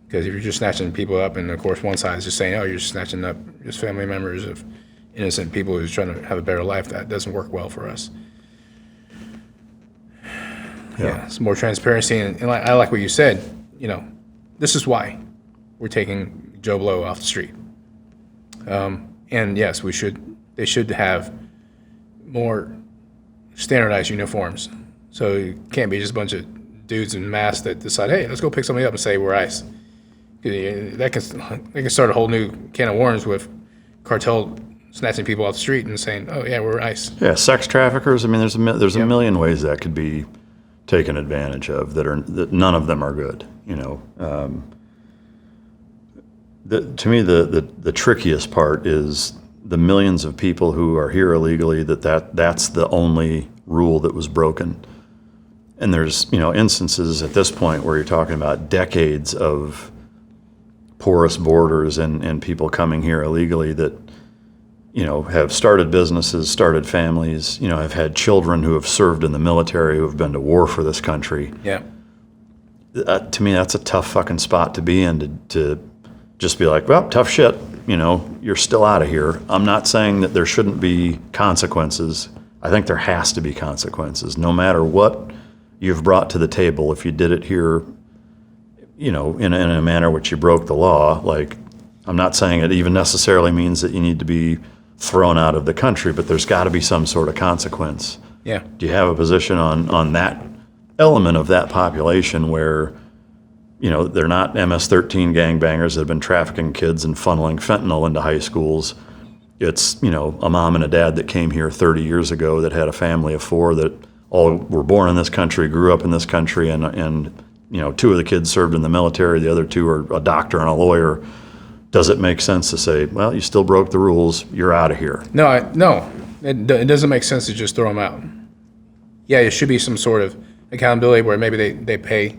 Because if you're just snatching people up, and of course one side is just saying, oh, you're just snatching up just family members of innocent people who's trying to have a better life, that doesn't work well for us. Yeah, it's more transparency, and I like what you said. This is why we're taking Joe Blow off the street. And yes, they should have more standardized uniforms. So it can't be just a bunch of dudes in masks that decide, hey, let's go pick somebody up and say we're ICE. They can start a whole new can of worms with cartel snatching people off the street and saying, oh yeah, we're ICE. Yeah, sex traffickers. I mean, there's a million ways that could be taken advantage of that none of them are good. To me, the trickiest part is the millions of people who are here illegally, that's the only rule that was broken. And there's, instances at this point where you're talking about decades of porous borders and people coming here illegally that, have started businesses, started families, have had children who have served in the military, who have been to war for this country. Yeah. To me, that's a tough fucking spot to be in, to just be like, well, tough shit, you're still out of here. I'm not saying that there shouldn't be consequences. I think there has to be consequences, no matter what you've brought to the table. If you did it here in a manner which you broke the law. Like, I'm not saying it even necessarily means that you need to be thrown out of the country, but there's got to be some sort of consequence. Yeah. Do you have a position on that element of that population where, they're not MS-13 gangbangers that have been trafficking kids and funneling fentanyl into high schools? It's, a mom and a dad that came here 30 years ago that had a family of 4 that all were born in this country, grew up in this country, and 2 of the kids served in the military, the other 2 are a doctor and a lawyer. Does it make sense to say, well, you still broke the rules, you're out of here? No, it doesn't make sense to just throw them out. Yeah, there should be some sort of accountability where maybe they pay,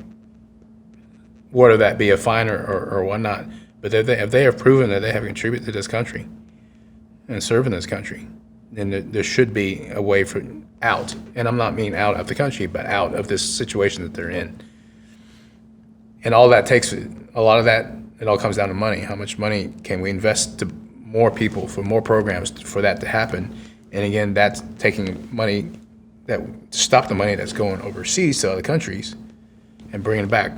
whether that be a fine or whatnot. But if they have proven that they have contributed to this country and served in this country, then there should be a way for out. And I'm not meaning out of the country, but out of this situation that they're in. And all that takes, a lot of that, it all comes down to money. How much money can we invest to more people, for more programs, for that to happen? And again, that's taking money to stop the money that's going overseas to other countries and bringing it back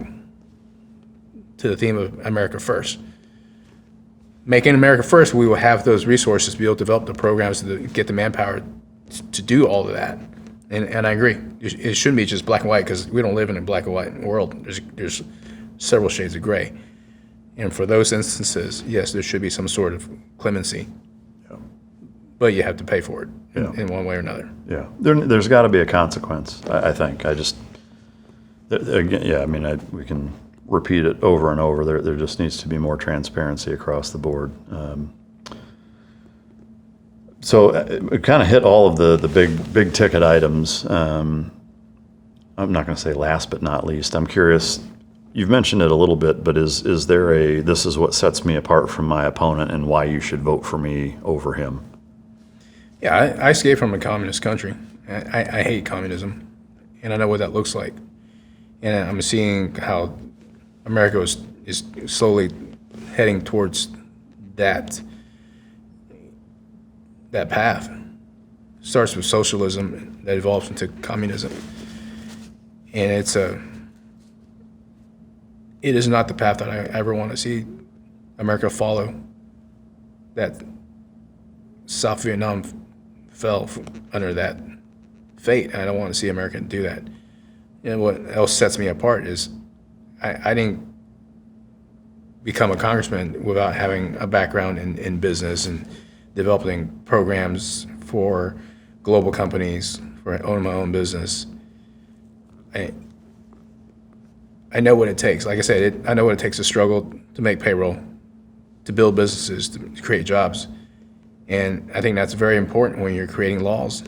to the theme of America First. Making America First, we will have those resources to be able to develop the programs to get the manpower to do all of that. And I agree. It shouldn't be just black and white, because we don't live in a black and white world. There's several shades of gray. And for those instances, yes, there should be some sort of clemency. Yeah. But you have to pay for it Yeah. in one way or another. Yeah, there's got to be a consequence, I think. We can repeat it over and over. There just needs to be more transparency across the board. So it kind of hit all of the big ticket items. I'm not going to say last but not least. I'm curious, you've mentioned it a little bit, but is there this is what sets me apart from my opponent and why you should vote for me over him? Yeah, I escaped from a communist country. I hate communism, and I know what that looks like. And I'm seeing how America is slowly heading towards that path. It starts with socialism that evolves into communism. And it is not the path that I ever want to see America follow. That South Vietnam fell under that fate. I don't want to see America do that. And what else sets me apart is I didn't become a congressman without having a background in business and developing programs for global companies, for owning my own business. I know what it takes. Like I said, I know what it takes to struggle, to make payroll, to build businesses, to create jobs. And I think that's very important when you're creating laws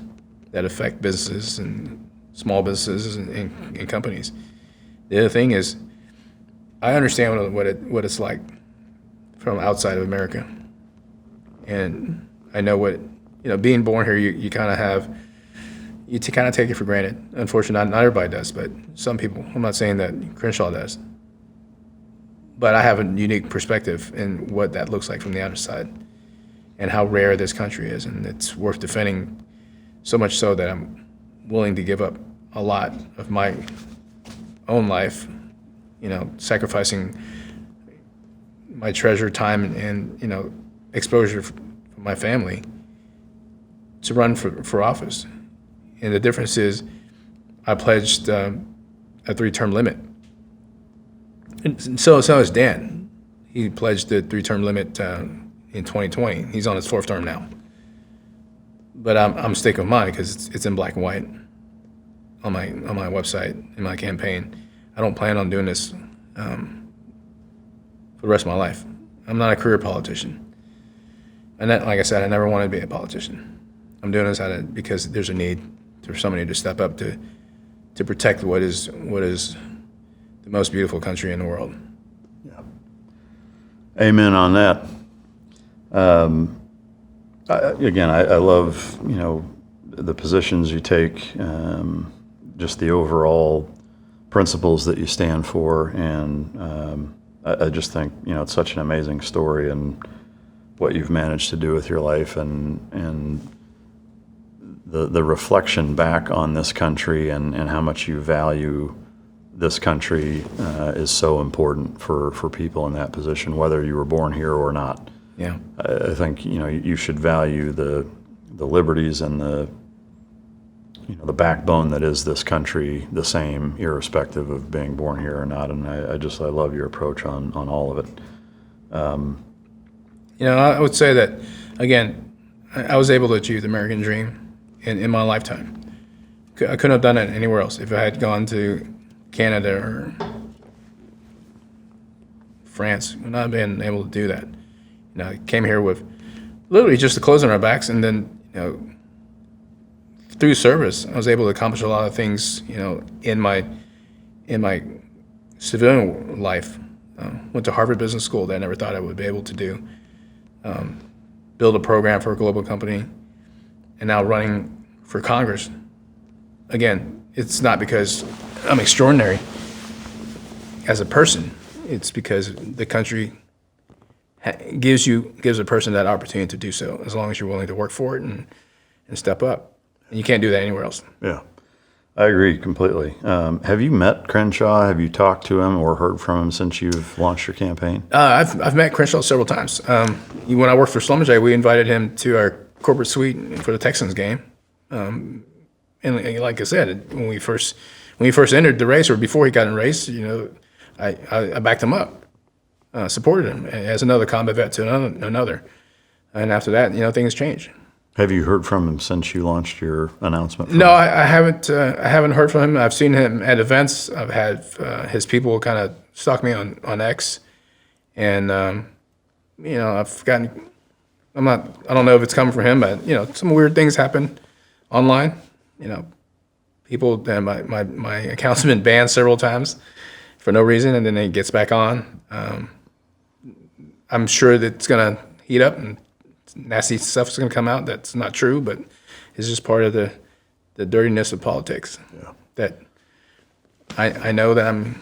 that affect businesses and small businesses and companies. The other thing is, I understand what it's like from outside of America. And I know what, being born here, you kind of take it for granted. Unfortunately, not everybody does, but some people. I'm not saying that Crenshaw does. But I have a unique perspective in what that looks like from the outside and how rare this country is. And it's worth defending, so much so that I'm willing to give up a lot of my own life, sacrificing my treasure, time, and exposure for my family to run for office. And the difference is I pledged a 3-term limit. And so is Dan. He pledged the 3-term limit in 2020. He's on his 4th term now. But I'm sticking with mine because it's in black and white on my website, in my campaign. I don't plan on doing this for the rest of my life. I'm not a career politician. And that, like I said, I never wanted to be a politician. I'm doing this because there's a need for somebody to step up to protect what is the most beautiful country in the world. Yeah. Amen on that. I love the positions you take, just the overall principles that you stand for, and I just think it's such an amazing story and what you've managed to do with your life, and the reflection back on this country and how much you value this country is so important for people in that position, whether you were born here or not. Yeah. I think you should value the liberties and the backbone that is this country the same, irrespective of being born here or not. And I love your approach on all of it. I would say that, again, I was able to achieve the American dream in my lifetime. I couldn't have done it anywhere else. If I had gone to Canada or France, I would not have been able to do that. I came here with literally just the clothes on our backs, and then, through service, I was able to accomplish a lot of things, in my civilian life. Went to Harvard Business School that I never thought I would be able to do. Build a program for a global company, and now running for Congress. Again, it's not because I'm extraordinary as a person. It's because the country gives a person that opportunity to do so, as long as you're willing to work for it and step up. And you can't do that anywhere else. Yeah, I agree completely. Have you met Crenshaw? Have you talked to him or heard from him since you've launched your campaign? I've met Crenshaw several times. When I worked for Schlumberger, we invited him to our corporate suite for the Texans game. And like I said, when we first entered the race, or before he got in the race, I backed him up, supported him as another combat vet to another. And after that, things changed. Have you heard from him since you launched your announcement? No, I haven't. I haven't heard from him. I've seen him at events. I've had his people kind of stalk me on X, and I've gotten. I don't know if it's coming from him, but some weird things happen online. People. My account's been banned several times for no reason, and then it gets back on. I'm sure that it's gonna heat up and nasty stuff's going to come out that's not true, but it's just part of the dirtiness of politics. Yeah. That I know that and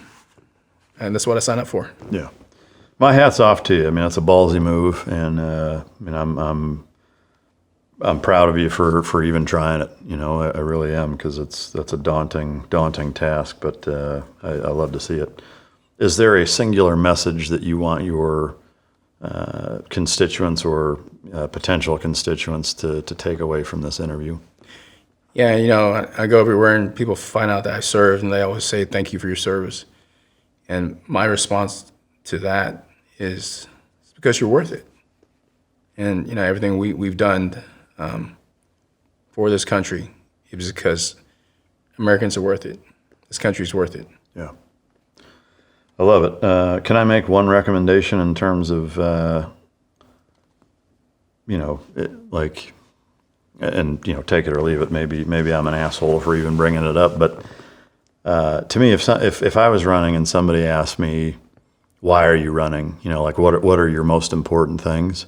that's what I signed up for. Yeah. My hat's off to you. I mean, that's a ballsy move, and I'm proud of you for even trying it. I really am, because that's a daunting task, but I love to see it. Is there a singular message that you want your constituents or potential constituents to take away from this interview? Yeah, I go everywhere and people find out that I served, and they always say, "Thank you for your service." And my response to that is, it's because you're worth it. And everything we've done for this country, it was because Americans are worth it. This country's worth it. Yeah. I love it. Can I make one recommendation in terms of, take it or leave it. Maybe I'm an asshole for even bringing it up, but to me, if I was running and somebody asked me, "Why are you running?" What are your most important things?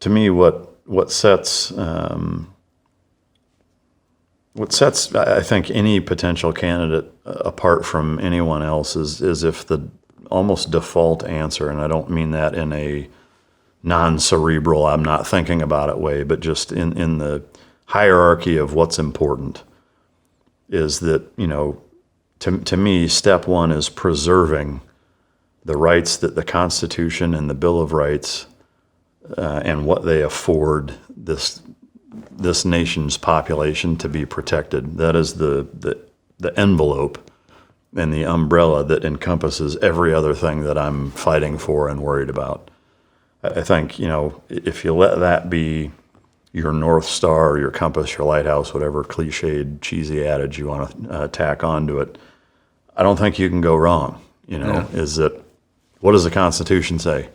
To me, what sets I think any potential candidate apart from anyone else is if the almost default answer, and I don't mean that in a non-cerebral, I'm not thinking about it way, but just in the hierarchy of what's important, is that, to me, step one is preserving the rights that the Constitution and the Bill of Rights and what they afford this nation's population to be protected. That is the envelope and the umbrella that encompasses every other thing that I'm fighting for and worried about. I think, if you let that be your North Star or your compass, your lighthouse, whatever cliched, cheesy adage you want to tack onto it, I don't think you can go wrong. Yeah. Is that, what does the Constitution say?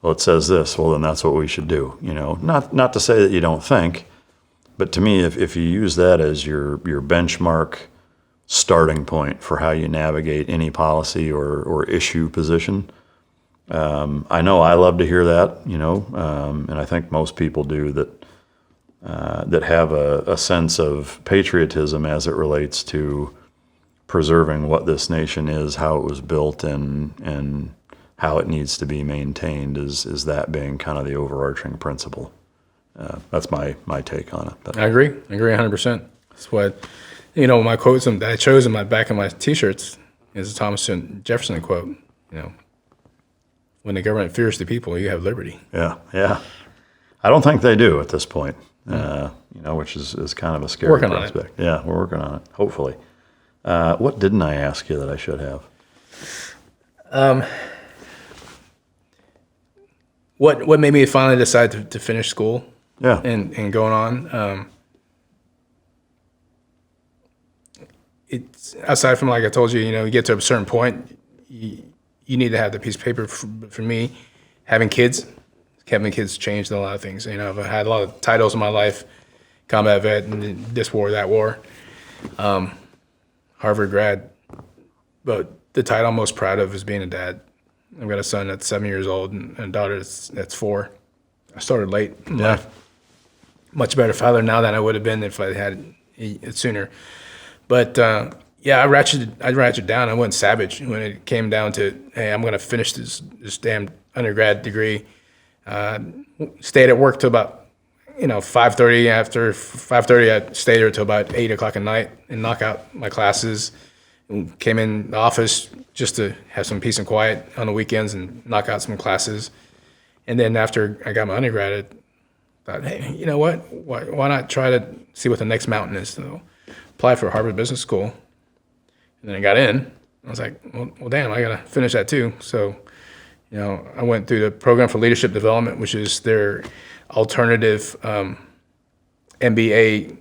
Well, it says this. Well, then that's what we should do. Not to say that you don't think, but to me, if you use that as your benchmark starting point for how you navigate any policy or issue position, I know I love to hear that, and I think most people do that have a sense of patriotism as it relates to preserving what this nation is, how it was built, and how it needs to be maintained, is that being kind of the overarching principle. That's my take on it. But I agree 100%. That's what, my quotes that I chose in my back of my T-shirts, It's a Thomas Jefferson quote. When the government fears the people, you have liberty. Yeah, yeah. I don't think they do at this point, which is kind of a scary Working on it. prospect. Yeah, we're working on it, hopefully. What didn't I ask you that I should have? What made me finally decide to finish school? Yeah. And going on. It's aside from, like I told you, you get to a certain point, you need to have the piece of paper. For me, having kids changed a lot of things. I've had a lot of titles in my life, combat vet, and this war, that war, Harvard grad. But the title I'm most proud of is being a dad. I've got a son that's 7 years old and a daughter that's 4. I started late in life. Much better father now than I would have been if I had it sooner. But I ratcheted down. I went savage when it came down to, hey, I'm going to finish this damn undergrad degree. Stayed at work till about 5:30. After 5:30, I stayed there till about 8 o'clock at night and knock out my classes. And came in the office just to have some peace and quiet on the weekends and knock out some classes. And then after I got my undergrad, I thought, hey, you know what? Why not try to see what the next mountain is? So applied for Harvard Business School. And then I got in. I was like, well, damn, I got to finish that too. So, I went through the Program for Leadership Development, which is their alternative MBA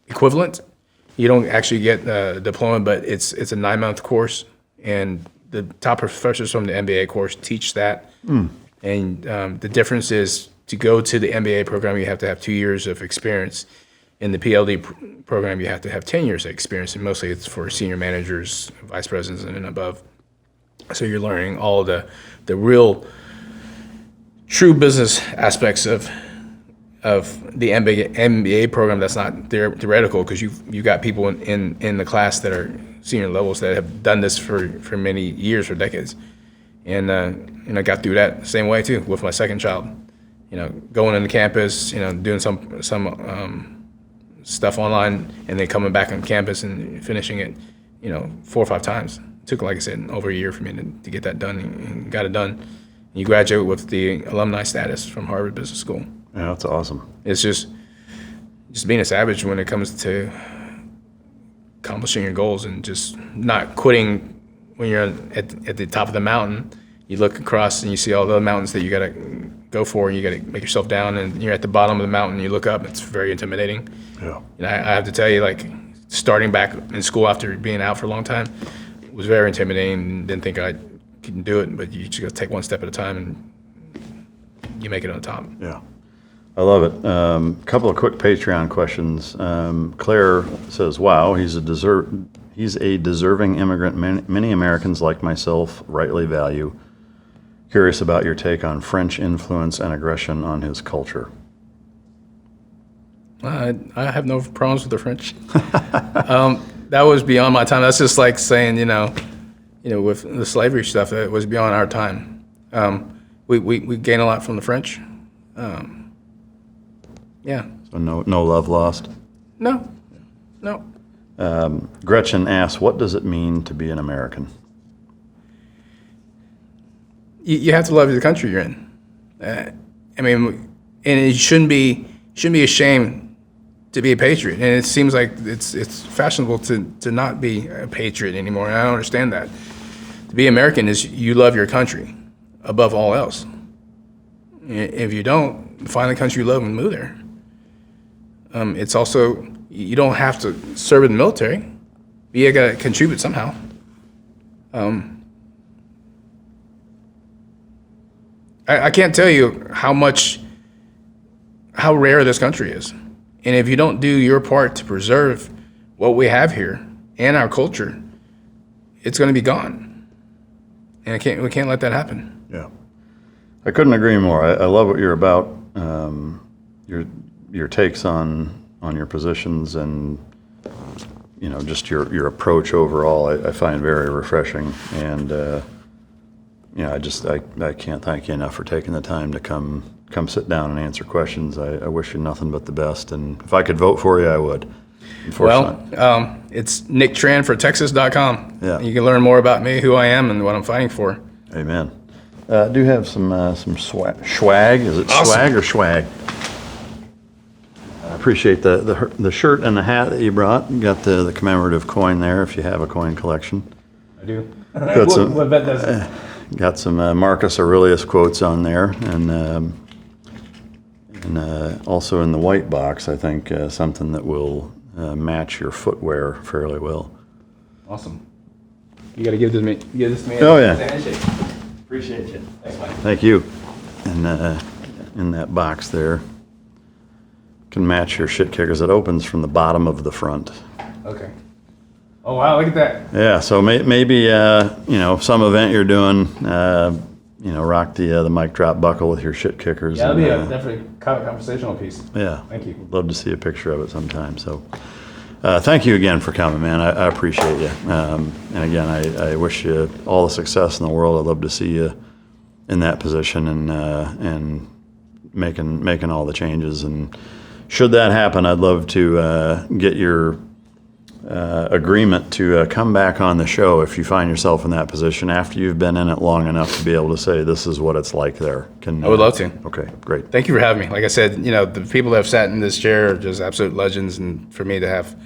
equivalent. You don't actually get a diploma, but it's a 9-month course, and the top professors from the MBA course teach that. And the difference is, to go to the MBA program, you have to have 2 years of experience. In the PLD program, you have to have 10 years of experience, and mostly it's for senior managers, vice presidents, and above. So you're learning all the real, true business aspects of the MBA program. That's not theoretical, because you got people in the class that are senior levels that have done this for many years, for decades. And I got through that the same way too with my second child. Going into campus, doing some stuff online, and then coming back on campus and finishing it, 4 or 5 times. It took, like I said, over a year for me to get that done, and got it done. And you graduate with the alumni status from Harvard Business School. Yeah, that's awesome. It's just being a savage when it comes to accomplishing your goals, and just not quitting when you're at the top of the mountain. You look across and you see all the mountains that you got to go for, and you got to make yourself down, and you're at the bottom of the mountain. You look up, it's very intimidating. Yeah. I have to tell you, like, starting back in school after being out for a long time was very intimidating. Didn't think I could do it, but you just got to take one step at a time, and you make it on top. Yeah. I love it. A couple of quick Patreon questions. Claire says, wow, he's a deserving immigrant many Americans like myself rightly value. Curious about your take on French influence and aggression on his culture. I have no problems with the French. That was beyond my time. That's just like saying, with the slavery stuff, it was beyond our time. We gain a lot from the French. Yeah. So no love lost? No. Gretchen asks, what does it mean to be an American? You have to love the country you're in. And it shouldn't be ashamed to be a patriot. And it seems like it's fashionable to not be a patriot anymore. And I don't understand that. To be American is you love your country above all else. If you don't, find the country you love and move there. It's also, you don't have to serve in the military, but you got to contribute somehow. I can't tell you how rare this country is. And if you don't do your part to preserve what we have here and our culture, it's going to be gone. And we can't let that happen. Yeah. I couldn't agree more. I love what you're about. Your takes on your positions, and just your approach overall, I find very refreshing. And I can't thank you enough for taking the time to come sit down and answer questions. I wish you nothing but the best, and if I could vote for you, I would. unfortunately. Well, it's Nick Tran for Texas.com. Yeah. You can learn more about me, who I am, and what I'm fighting for. Amen. I do have some swag. Is it Awesome. swag or swag? I appreciate the shirt and the hat that you brought. You got the commemorative coin there if you have a coin collection. I do. Got some, what vet does it? got some Marcus Aurelius quotes on there, and also in the white box, I think something that will match your footwear fairly well. Awesome. You got to give this to me. Give this to me. Oh, yeah. As a handshake. Appreciate you. Thanks, Mike. Thank you. And in that box there, can match your shit kickers. It opens from the bottom of the front. Okay. Oh wow! Look at that. Yeah, so maybe some event you're doing, rock the mic drop buckle with your shit kickers. Yeah, that'll be and, definitely a conversational piece. Yeah, Thank you. Love to see a picture of it sometime. So, thank you again for coming, man. I appreciate you. And again, I wish you all the success in the world. I'd love to see you in that position and making all the changes. And should that happen, I'd love to get your agreement to come back on the show if you find yourself in that position after you've been in it long enough to be able to say this is what it's like there. I would love to. Okay, great. Thank you for having me. Like I said, the people that have sat in this chair are just absolute legends, and for me to have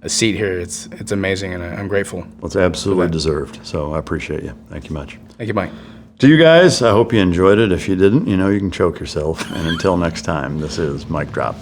a seat here, it's amazing, and I'm grateful. Well, it's absolutely deserved, so I appreciate you. Thank you much. Thank you, Mike. To you guys, I hope you enjoyed it. If you didn't, you can choke yourself. And until next time, this is Mic Drop.